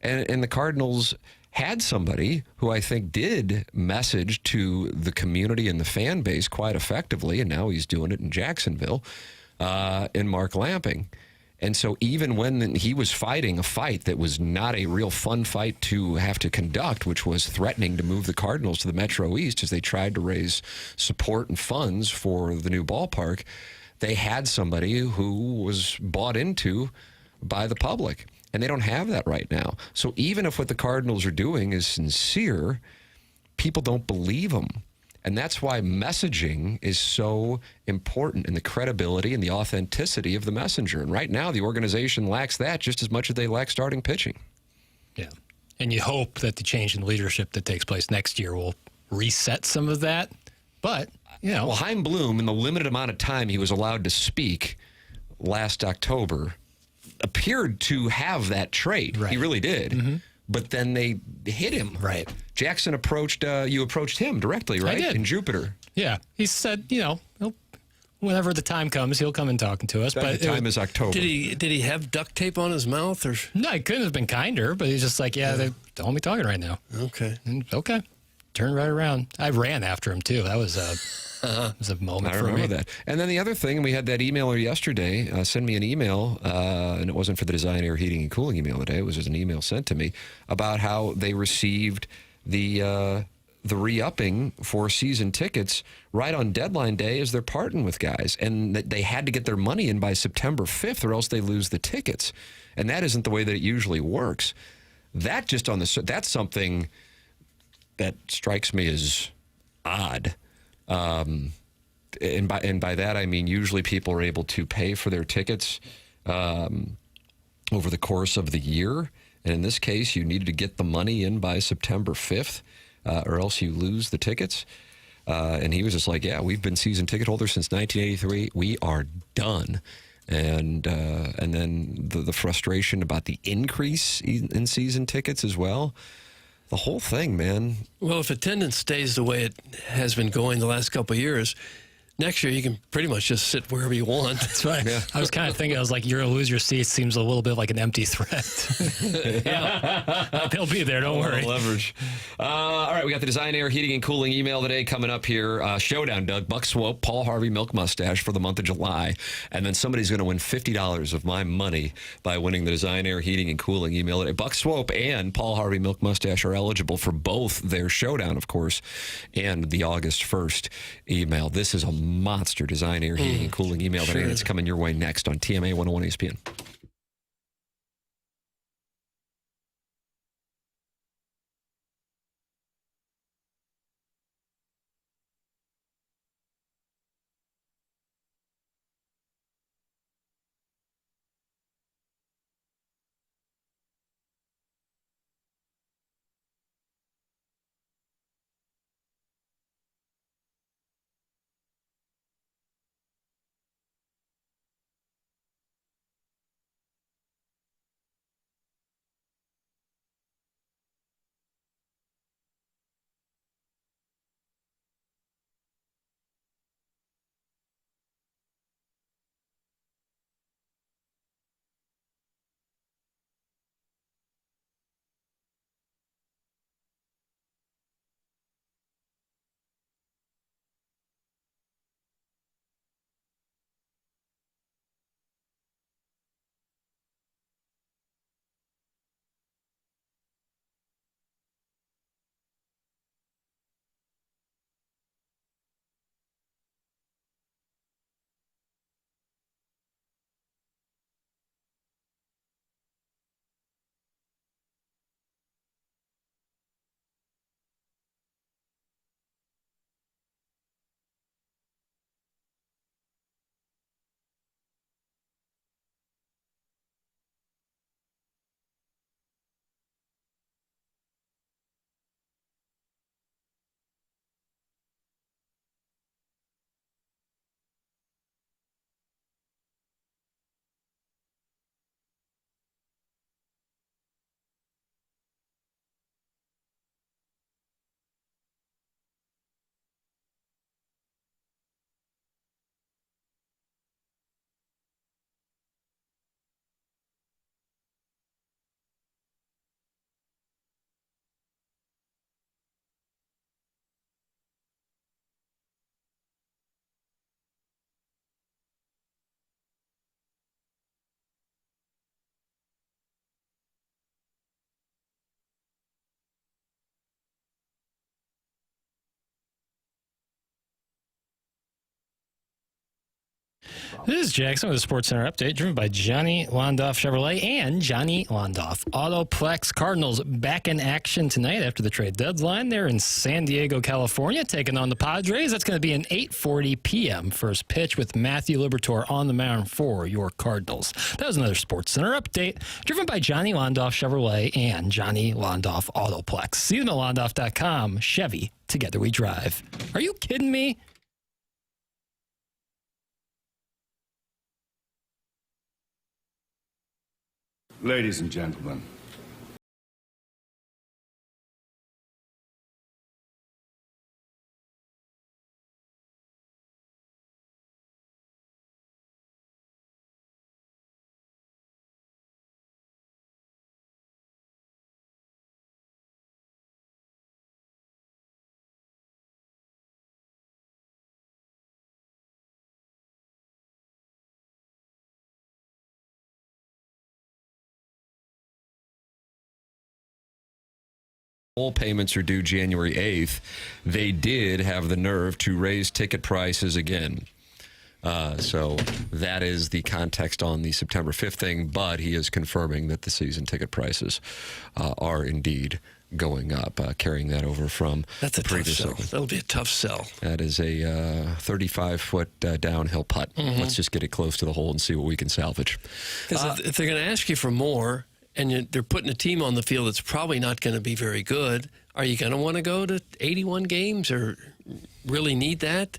And the Cardinals had somebody who I think did message to the community and the fan base quite effectively, and now he's doing it in Jacksonville, in Mark Lamping. And so even when he was fighting a fight that was not a real fun fight to have to conduct, which was threatening to move the Cardinals to the Metro East as they tried to raise support and funds for the new ballpark, they had somebody who was bought into by the public. And they don't have that right now. So even if what the Cardinals are doing is sincere, people don't believe them. And that's why messaging is so important, and the credibility and the authenticity of the messenger. And right now, the organization lacks that just as much as they lack starting pitching. Yeah. And you hope that the change in leadership that takes place next year will reset some of that. But, Well, Chaim Bloom, in the limited amount of time he was allowed to speak last October, appeared to have that trait. Right. He really did. Mm-hmm. But then they hit him. Right. Jackson you approached him directly, right? I did. In Jupiter. Yeah. He said, whenever the time comes, he'll come and talk to us. But the time is October. Did he have duct tape on his mouth? Or no, he couldn't have been kinder, but he's just like, they don't want me talking right now. Okay. Okay. Turned right around. I ran after him, too. That was was a moment I for me. remember that. And then the other thing, we had that emailer yesterday send me an email, and it wasn't for the Design, Air, Heating, and Cooling email today. It was just an email sent to me about how they received the re-upping for season tickets right on deadline day as they're parting with guys. And that they had to get their money in by September 5th or else they lose the tickets. And that isn't the way that it usually works. That just that's something that strikes me as odd. And by that I mean usually people are able to pay for their tickets over the course of the year, and in this case you needed to get the money in by September 5th or else you lose the tickets. And he was just like, we've been season ticket holders since 1983. We are done. And then the frustration about the increase in season tickets as well. The whole thing, man. Well, if attendance stays the way it has been going the last couple of years, next year you can pretty much just sit wherever you want. That's right. Yeah. I was kind of thinking, I was like, you're going to lose your seat seems a little bit like an empty threat. They'll be there, don't worry. Leverage. All right, we got the Design, Air, Heating, and Cooling email today coming up here. Showdown, Doug. Buck Swope, Paul Harvey Milk Mustache for the month of July. And then somebody's going to win $50 of my money by winning the Design, Air, Heating, and Cooling email today. Buck Swope and Paul Harvey Milk Mustache are eligible for both their Showdown, of course, and the August 1st email. This is a monster Design, Air, Heating, and Cooling email today. It's coming your way next on TMA 101 ESPN. This is Jackson with a Sports Center update, driven by Johnny Londoff Chevrolet and Johnny Londoff Autoplex. Cardinals back in action tonight after the trade deadline. They're in San Diego, California, taking on the Padres. That's going to be an 8:40 p.m. first pitch with Matthew Liberatore on the mound for your Cardinals. That was another Sports Center update, driven by Johnny Londoff Chevrolet and Johnny Londoff Autoplex. See them at londoff.com. Chevy, together we drive. Are you kidding me? Ladies and gentlemen, All payments are due January 8th. They did have the nerve to raise ticket prices again. So that is the context on the September 5th thing, but he is confirming that the season ticket prices are indeed going up, carrying that over from That's the a tough previous sell. segment. That'll be a tough sell. That is a 35-foot downhill putt. Mhm. Let's just get it close to the hole and see what we can salvage. Because if they're going to ask you for more, and they're putting a team on the field that's probably not going to be very good, are you going to want to go to 81 games or really need that?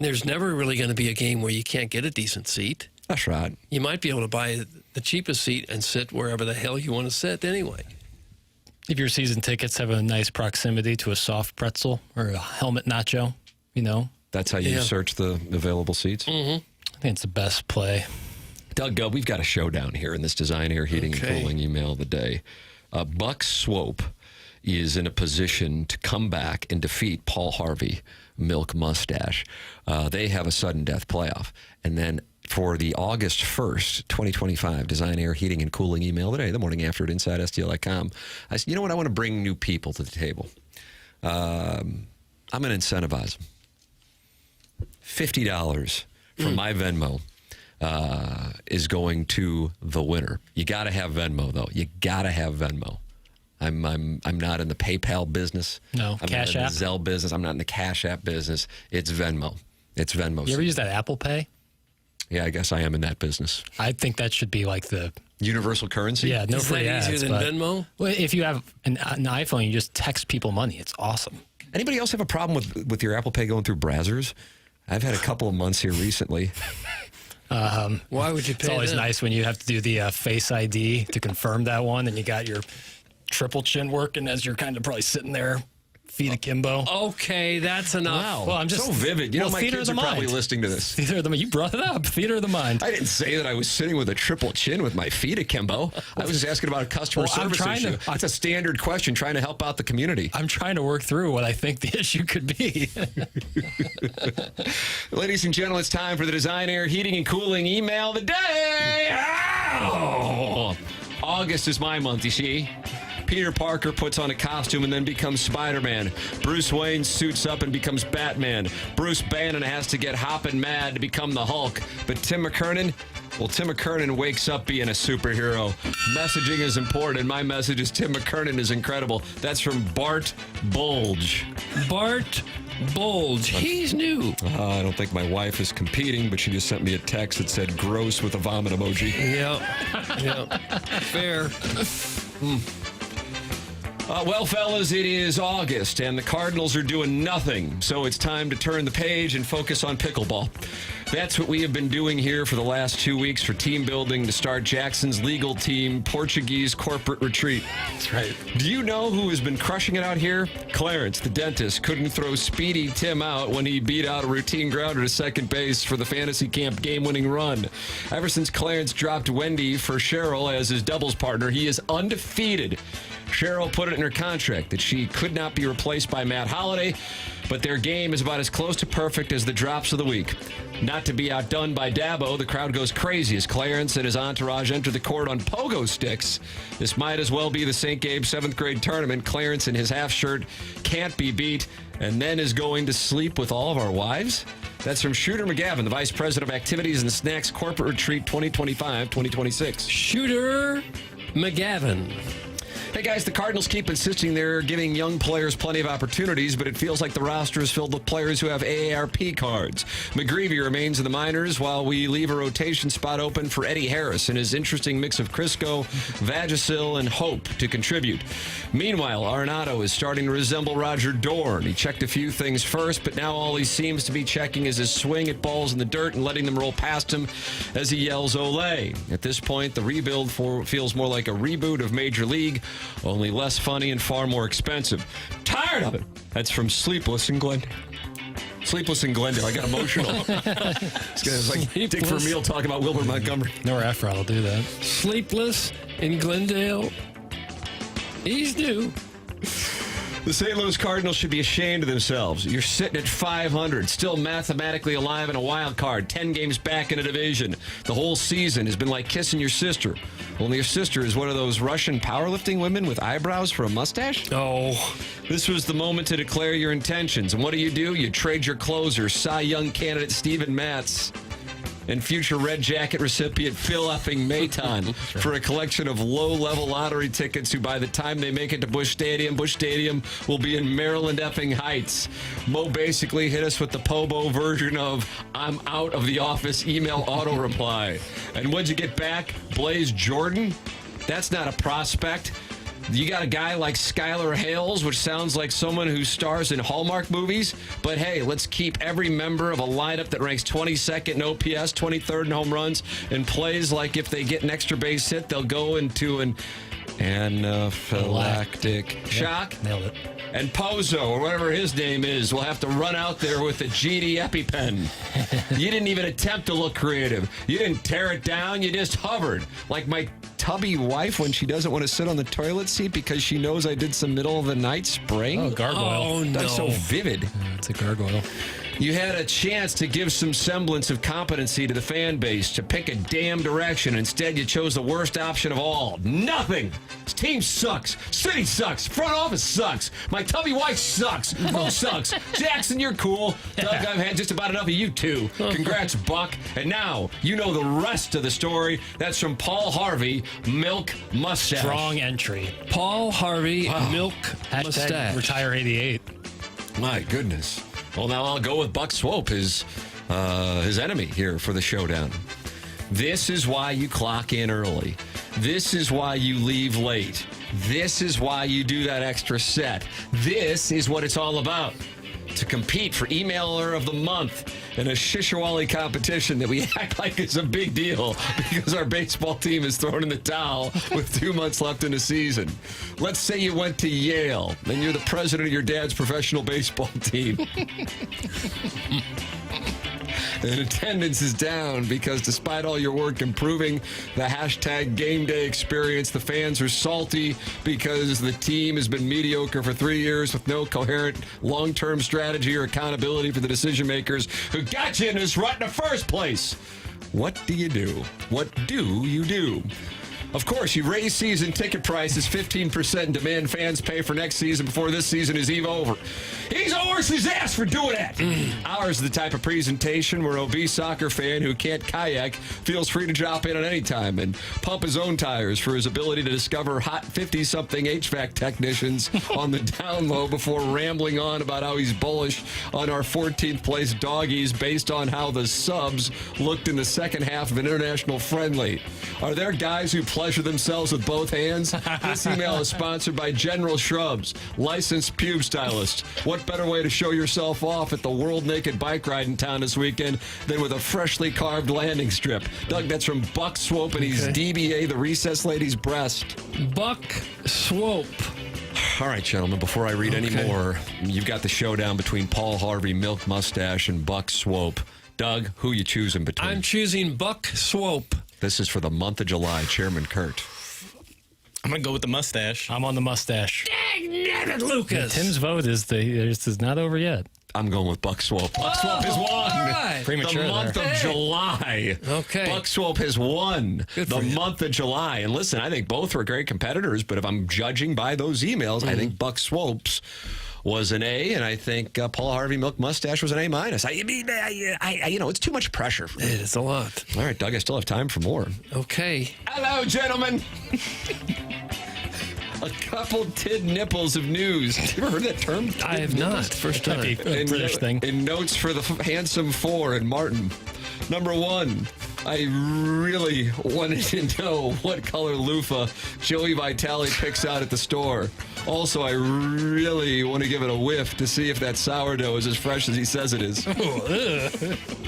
There's never really going to be a game where you can't get a decent seat. That's right. You might be able to buy the cheapest seat and sit wherever the hell you want to sit anyway. If your season tickets have a nice proximity to a soft pretzel or a helmet nacho, you know. That's how you search the available seats? Mm-hmm. I think it's the best play. Doug, we've got a showdown here in this Design Air Heating and Cooling email of the day. Buck Swope is in a position to come back and defeat Paul Harvey, Milk Mustache. They have a sudden death playoff. And then for the August 1st, 2025 Design Air Heating and Cooling email today, the morning after at InsideSTL.com, I said, you know what? I want to bring new people to the table. I'm going to incentivize them. $50 from my Venmo is going to the winner. You got to have Venmo, though. You got to have Venmo. I'm not in the PayPal business. No, I'm Cash not in App. the Zelle business. I'm not in the Cash App business. It's Venmo. It's Venmo. You ever use that Apple Pay? Yeah, I guess I am in that business. I think that should be like the universal currency. Yeah, no Is free that ads. easier than but- Venmo? Well, if you have an iPhone, you just text people money. It's awesome. Anybody else have a problem with your Apple Pay going through browsers? I've had a couple of months here recently. Why would you pay It's always them? nice when you have to do the Face ID to confirm that one, and you got your triple chin working as you're kind of probably sitting there, feet akimbo. Okay, that's enough. Wow. Well, I'm just so vivid. You know, my theater kids of are the probably mind. listening to this. Theater of the mind. You brought it up. Theater of the mind. I didn't say that I was sitting with a triple chin with my feet akimbo. I was just asking about a customer Well, I'm service trying issue. to- That's a standard question, trying to help out the community. I'm trying to work through what I think the issue could be. Ladies and gentlemen, it's time for the Design Air Heating and Cooling email of the day. Ow! August is my month, you see. Peter Parker puts on a costume and then becomes Spider-Man. Bruce Wayne suits up and becomes Batman. Bruce Bannon has to get hoppin' mad to become the Hulk. But Tim McKernan wakes up being a superhero. Messaging is important. My message is Tim McKernan is incredible. That's from Bart Bulge. Bart Bulge. He's new. I don't think my wife is competing, but she just sent me a text that said gross with a vomit emoji. Yep. Fair. Well, fellas, it is August, and the Cardinals are doing nothing, so it's time to turn the page and focus on pickleball. That's what we have been doing here for the last 2 weeks for team building to start Jackson's legal team Portuguese corporate retreat. That's right. Do you know who has been crushing it out here? Clarence, the dentist, couldn't throw Speedy Tim out when he beat out a routine grounder to second base for the fantasy camp game-winning run. Ever since Clarence dropped Wendy for Cheryl as his doubles partner, he is undefeated. Cheryl put it in her contract that she could not be replaced by Matt Holliday. but their game is about as close to perfect as the drops of the week. Not to be outdone by Dabo, the crowd goes crazy as Clarence and his entourage enter the court on pogo sticks. This might as well be the St. Gabe 7th grade tournament. Clarence in his half shirt can't be beat and then is going to sleep with all of our wives? That's from Shooter McGavin, the Vice President of Activities and Snacks Corporate Retreat 2025-2026. Shooter McGavin. Hey guys, the Cardinals keep insisting they're giving young players plenty of opportunities, but it feels like the roster is filled with players who have AARP cards. McGreevy remains in the minors while we leave a rotation spot open for Eddie Harris and his interesting mix of Crisco, Vagisil, and Hope to contribute. Meanwhile, Arenado is starting to resemble Roger Dorn. He checked a few things first, but now all he seems to be checking is his swing at balls in the dirt and letting them roll past him as he yells Olay. At this point, the rebuild feels more like a reboot of Major League, only less funny and far more expensive. Tired of it. That's from Sleepless in Glendale. Sleepless in Glendale. I got emotional. It's like Dick Vermeil talking about Wilbur Montgomery. Nor Efron will do that. Sleepless in Glendale. He's due. The St. Louis Cardinals should be ashamed of themselves. You're sitting at 500, still mathematically alive in a wild card, 10 games back in a division. The whole season has been like kissing your sister. Only your sister is one of those Russian powerlifting women with eyebrows for a mustache? Oh. This was the moment to declare your intentions. And what do? You trade your closer, Cy Young candidate Steven Matz, and future Red Jacket recipient Phil effing Maton for a collection of low-level lottery tickets who, by the time they make it to Busch Stadium will be in Maryland effing Heights. Mo basically hit us with the Pobo version of I'm out of the office email auto reply. And what'd you get back? Blaze Jordan? That's not a prospect. You got a guy like Skylar Hales, which sounds like someone who stars in Hallmark movies. But hey, let's keep every member of a lineup that ranks 22nd in OPS, 23rd in home runs, and plays like if they get an extra base hit, they'll go into an anaphylactic shock. Nailed it. And Pozo, or whatever his name is, will have to run out there with a GD EpiPen. You didn't even attempt to look creative. You didn't tear it down. You just hovered. Like my tubby wife when she doesn't want to sit on the toilet seat because she knows I did some middle of the night spraying. Oh, gargoyle. Oh, no. That's so vivid. It's a gargoyle. You had a chance to give some semblance of competency to the fan base, to pick a damn direction. Instead, you chose the worst option of all. Nothing. This team sucks. City sucks. Front office sucks. My tubby wife sucks. Mo sucks. Jackson, you're cool. Doug, I've had just about enough of you two. Congrats, Buck. And now, you know the rest of the story. That's from Paul Harvey, Milk Mustache. Strong entry. Paul Harvey, Milk Hashtag Mustache. retire 88. My goodness. Well, now I'll go with Buck Swope, his enemy here for the showdown. This is why you clock in early. This is why you leave late. This is why you do that extra set. This is what it's all about. To compete for Emailer of the Month in a Shishawali competition that we act like is a big deal because our baseball team is thrown in the towel with 2 months left in the season. Let's say you went to Yale and you're the president of your dad's professional baseball team. And attendance is down because despite all your work improving the hashtag game day experience, the fans are salty because the team has been mediocre for 3 years with no coherent long-term strategy or accountability for the decision makers who got you in this rut in the first place. What do you do? What do you do? Of course, you raise season ticket prices 15% and demand fans pay for next season before this season is even over. He's a horse's ass for doing that. Ours is the type of presentation where an obese soccer fan who can't kayak feels free to drop in at any time and pump his own tires for his ability to discover hot 50-something HVAC technicians on the down low before rambling on about how he's bullish on our 14th place doggies based on how the subs looked in the second half of an international friendly. Are there guys who pleasure themselves with both hands? This email is sponsored by General Shrubs, licensed pube stylist. What better way to show yourself off at the World Naked Bike Ride in town this weekend than with a freshly carved landing strip? Doug, that's from Buck Swope, and he's DBA, the recess lady's breast. Buck Swope. All right, gentlemen, before I read any more, you've got the showdown between Paul Harvey, Milk Mustache, and Buck Swope. Doug, who you choosing between? I'm choosing Buck Swope. This is for the month of July. Chairman Kurt. I'm going to go with the mustache. I'm on the mustache. Dang it, Lucas. Tim's vote is not over yet. I'm going with Buck Swope. Buck Swope has won Premature the month there. of July. Okay. Buck Swope has won the month of July. And listen, I think both were great competitors, but if I'm judging by those emails, I think Buck Swope's was an A, and I think Paul Harvey Milk Mustache was an A minus. I mean, it's too much pressure for me. It is a lot. All right, Doug, I still have time for more. Okay. Hello, gentlemen. A couple tid nipples of news. Have you ever heard that term? I have not. First time. British thing. In notes for the handsome four and Martin. Number one, I really wanted to know what color loofah Joey Vitale picks out at the store. Also, I really want to give it a whiff to see if that sourdough is as fresh as he says it is.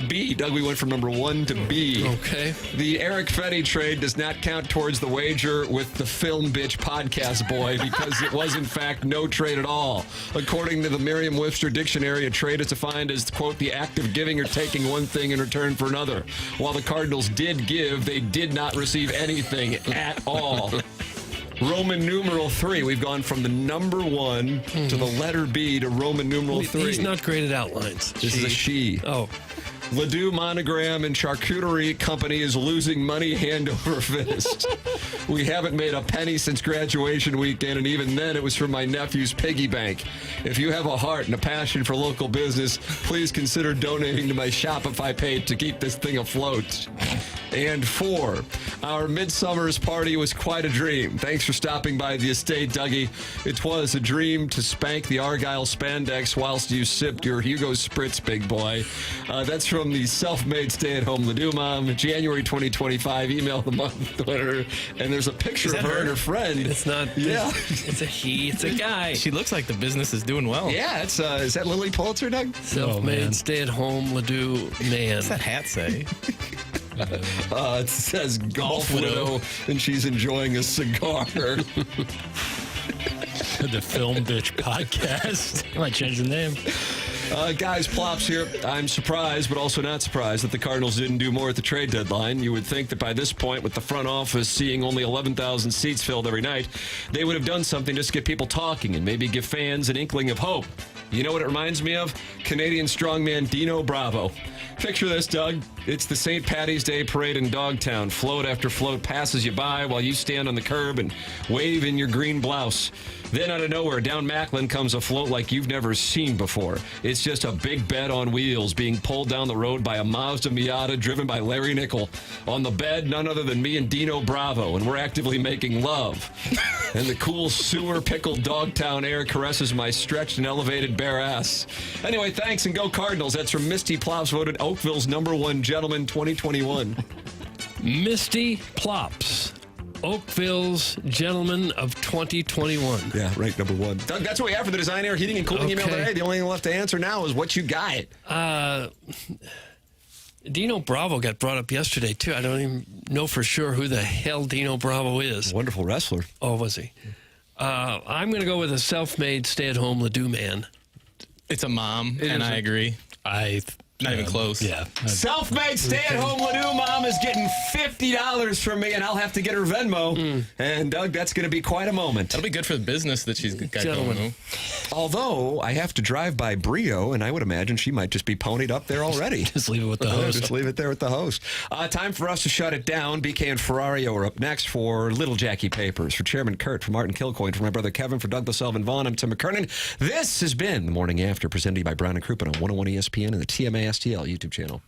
B. Doug, we went from number 1 to B. Okay. The Eric Fetty trade does not count towards the wager with the Film Bitch podcast boy because it was, in fact, no trade at all. According to the Merriam-Webster dictionary, a trade is defined as, quote, the act of giving or taking one thing in return for another. While the Cardinals did give, they did not receive anything at all. Roman numeral 3. We've gone from the number 1 to the letter B to Roman numeral 3. He's not great at outlines. This is a she. Oh. Ledoux Monogram and Charcuterie Company is losing money hand over fist. We haven't made a penny since graduation weekend, and even then it was from my nephew's piggy bank. If you have a heart and a passion for local business, please consider donating to my Shopify page to keep this thing afloat. And 4, our midsummer's party was quite a dream. Thanks for stopping by the estate, Dougie. It was a dream to spank the Argyle spandex whilst you sipped your Hugo Spritz, big boy. That's from the self-made stay-at-home Ledoux mom, January 2025, email the month winner. And there's a picture of her and her friend. It's not. Yeah. It's a he. It's a guy. She looks like the business is doing well. Yeah, it's is that Lily Pulitzer, Doug? Self-made, stay-at-home Ledoux man. What's that hat say? It says Golf Widow, and she's enjoying a cigar. The Film Bitch podcast. I might change the name. Guys, plops here. I'm surprised, but also not surprised that the Cardinals didn't do more at the trade deadline. You would think that by this point, with the front office seeing only 11,000 seats filled every night, they would have done something just to get people talking and maybe give fans an inkling of hope. You know what it reminds me of? Canadian strongman Dino Bravo. Picture this, Doug. It's the St. Paddy's Day parade in Dogtown. Float after float passes you by while you stand on the curb and wave in your green blouse. Then out of nowhere, down Macklin comes a float like you've never seen before. It's just a big bed on wheels being pulled down the road by a Mazda Miata driven by Larry Nickel. On the bed, none other than me and Dino Bravo, and we're actively making love. And the cool sewer-pickled Dogtown air caresses my stretched and elevated bare ass. Anyway, thanks and go Cardinals. That's from Misty Plops, voted Oakville's #1 gentleman 2021. Misty Plops. Oakville's Gentleman of 2021. Yeah, ranked #1. Doug, that's what we have for the Design, Air, Heating, and Cooling email today. The only thing left to answer now is what you got. Dino Bravo got brought up yesterday, too. I don't even know for sure who the hell Dino Bravo is. Wonderful wrestler. Oh, was he? I'm going to go with a self-made stay-at-home Ledoux man. It's a mom, and I agree. Not even close. Yeah. Self-made stay-at-home Ledoux mom is getting $50 from me, and I'll have to get her Venmo. And, Doug, that's going to be quite a moment. That'll be good for the business that she's got going. Although, I have to drive by Brio, and I would imagine she might just be ponied up there already. Just leave it with the host. Just leave it there with the host. Time for us to shut it down. BK and Ferrario are up next for Little Jackie Papers. For Chairman Kurt, for Martin Kilcoyne, for my brother Kevin, for Doug LaSelva Vaughn, I'm Tim McKernan. This has been The Morning After, presented by Brown and Crouppen on 101 ESPN and the TMA STL YouTube channel.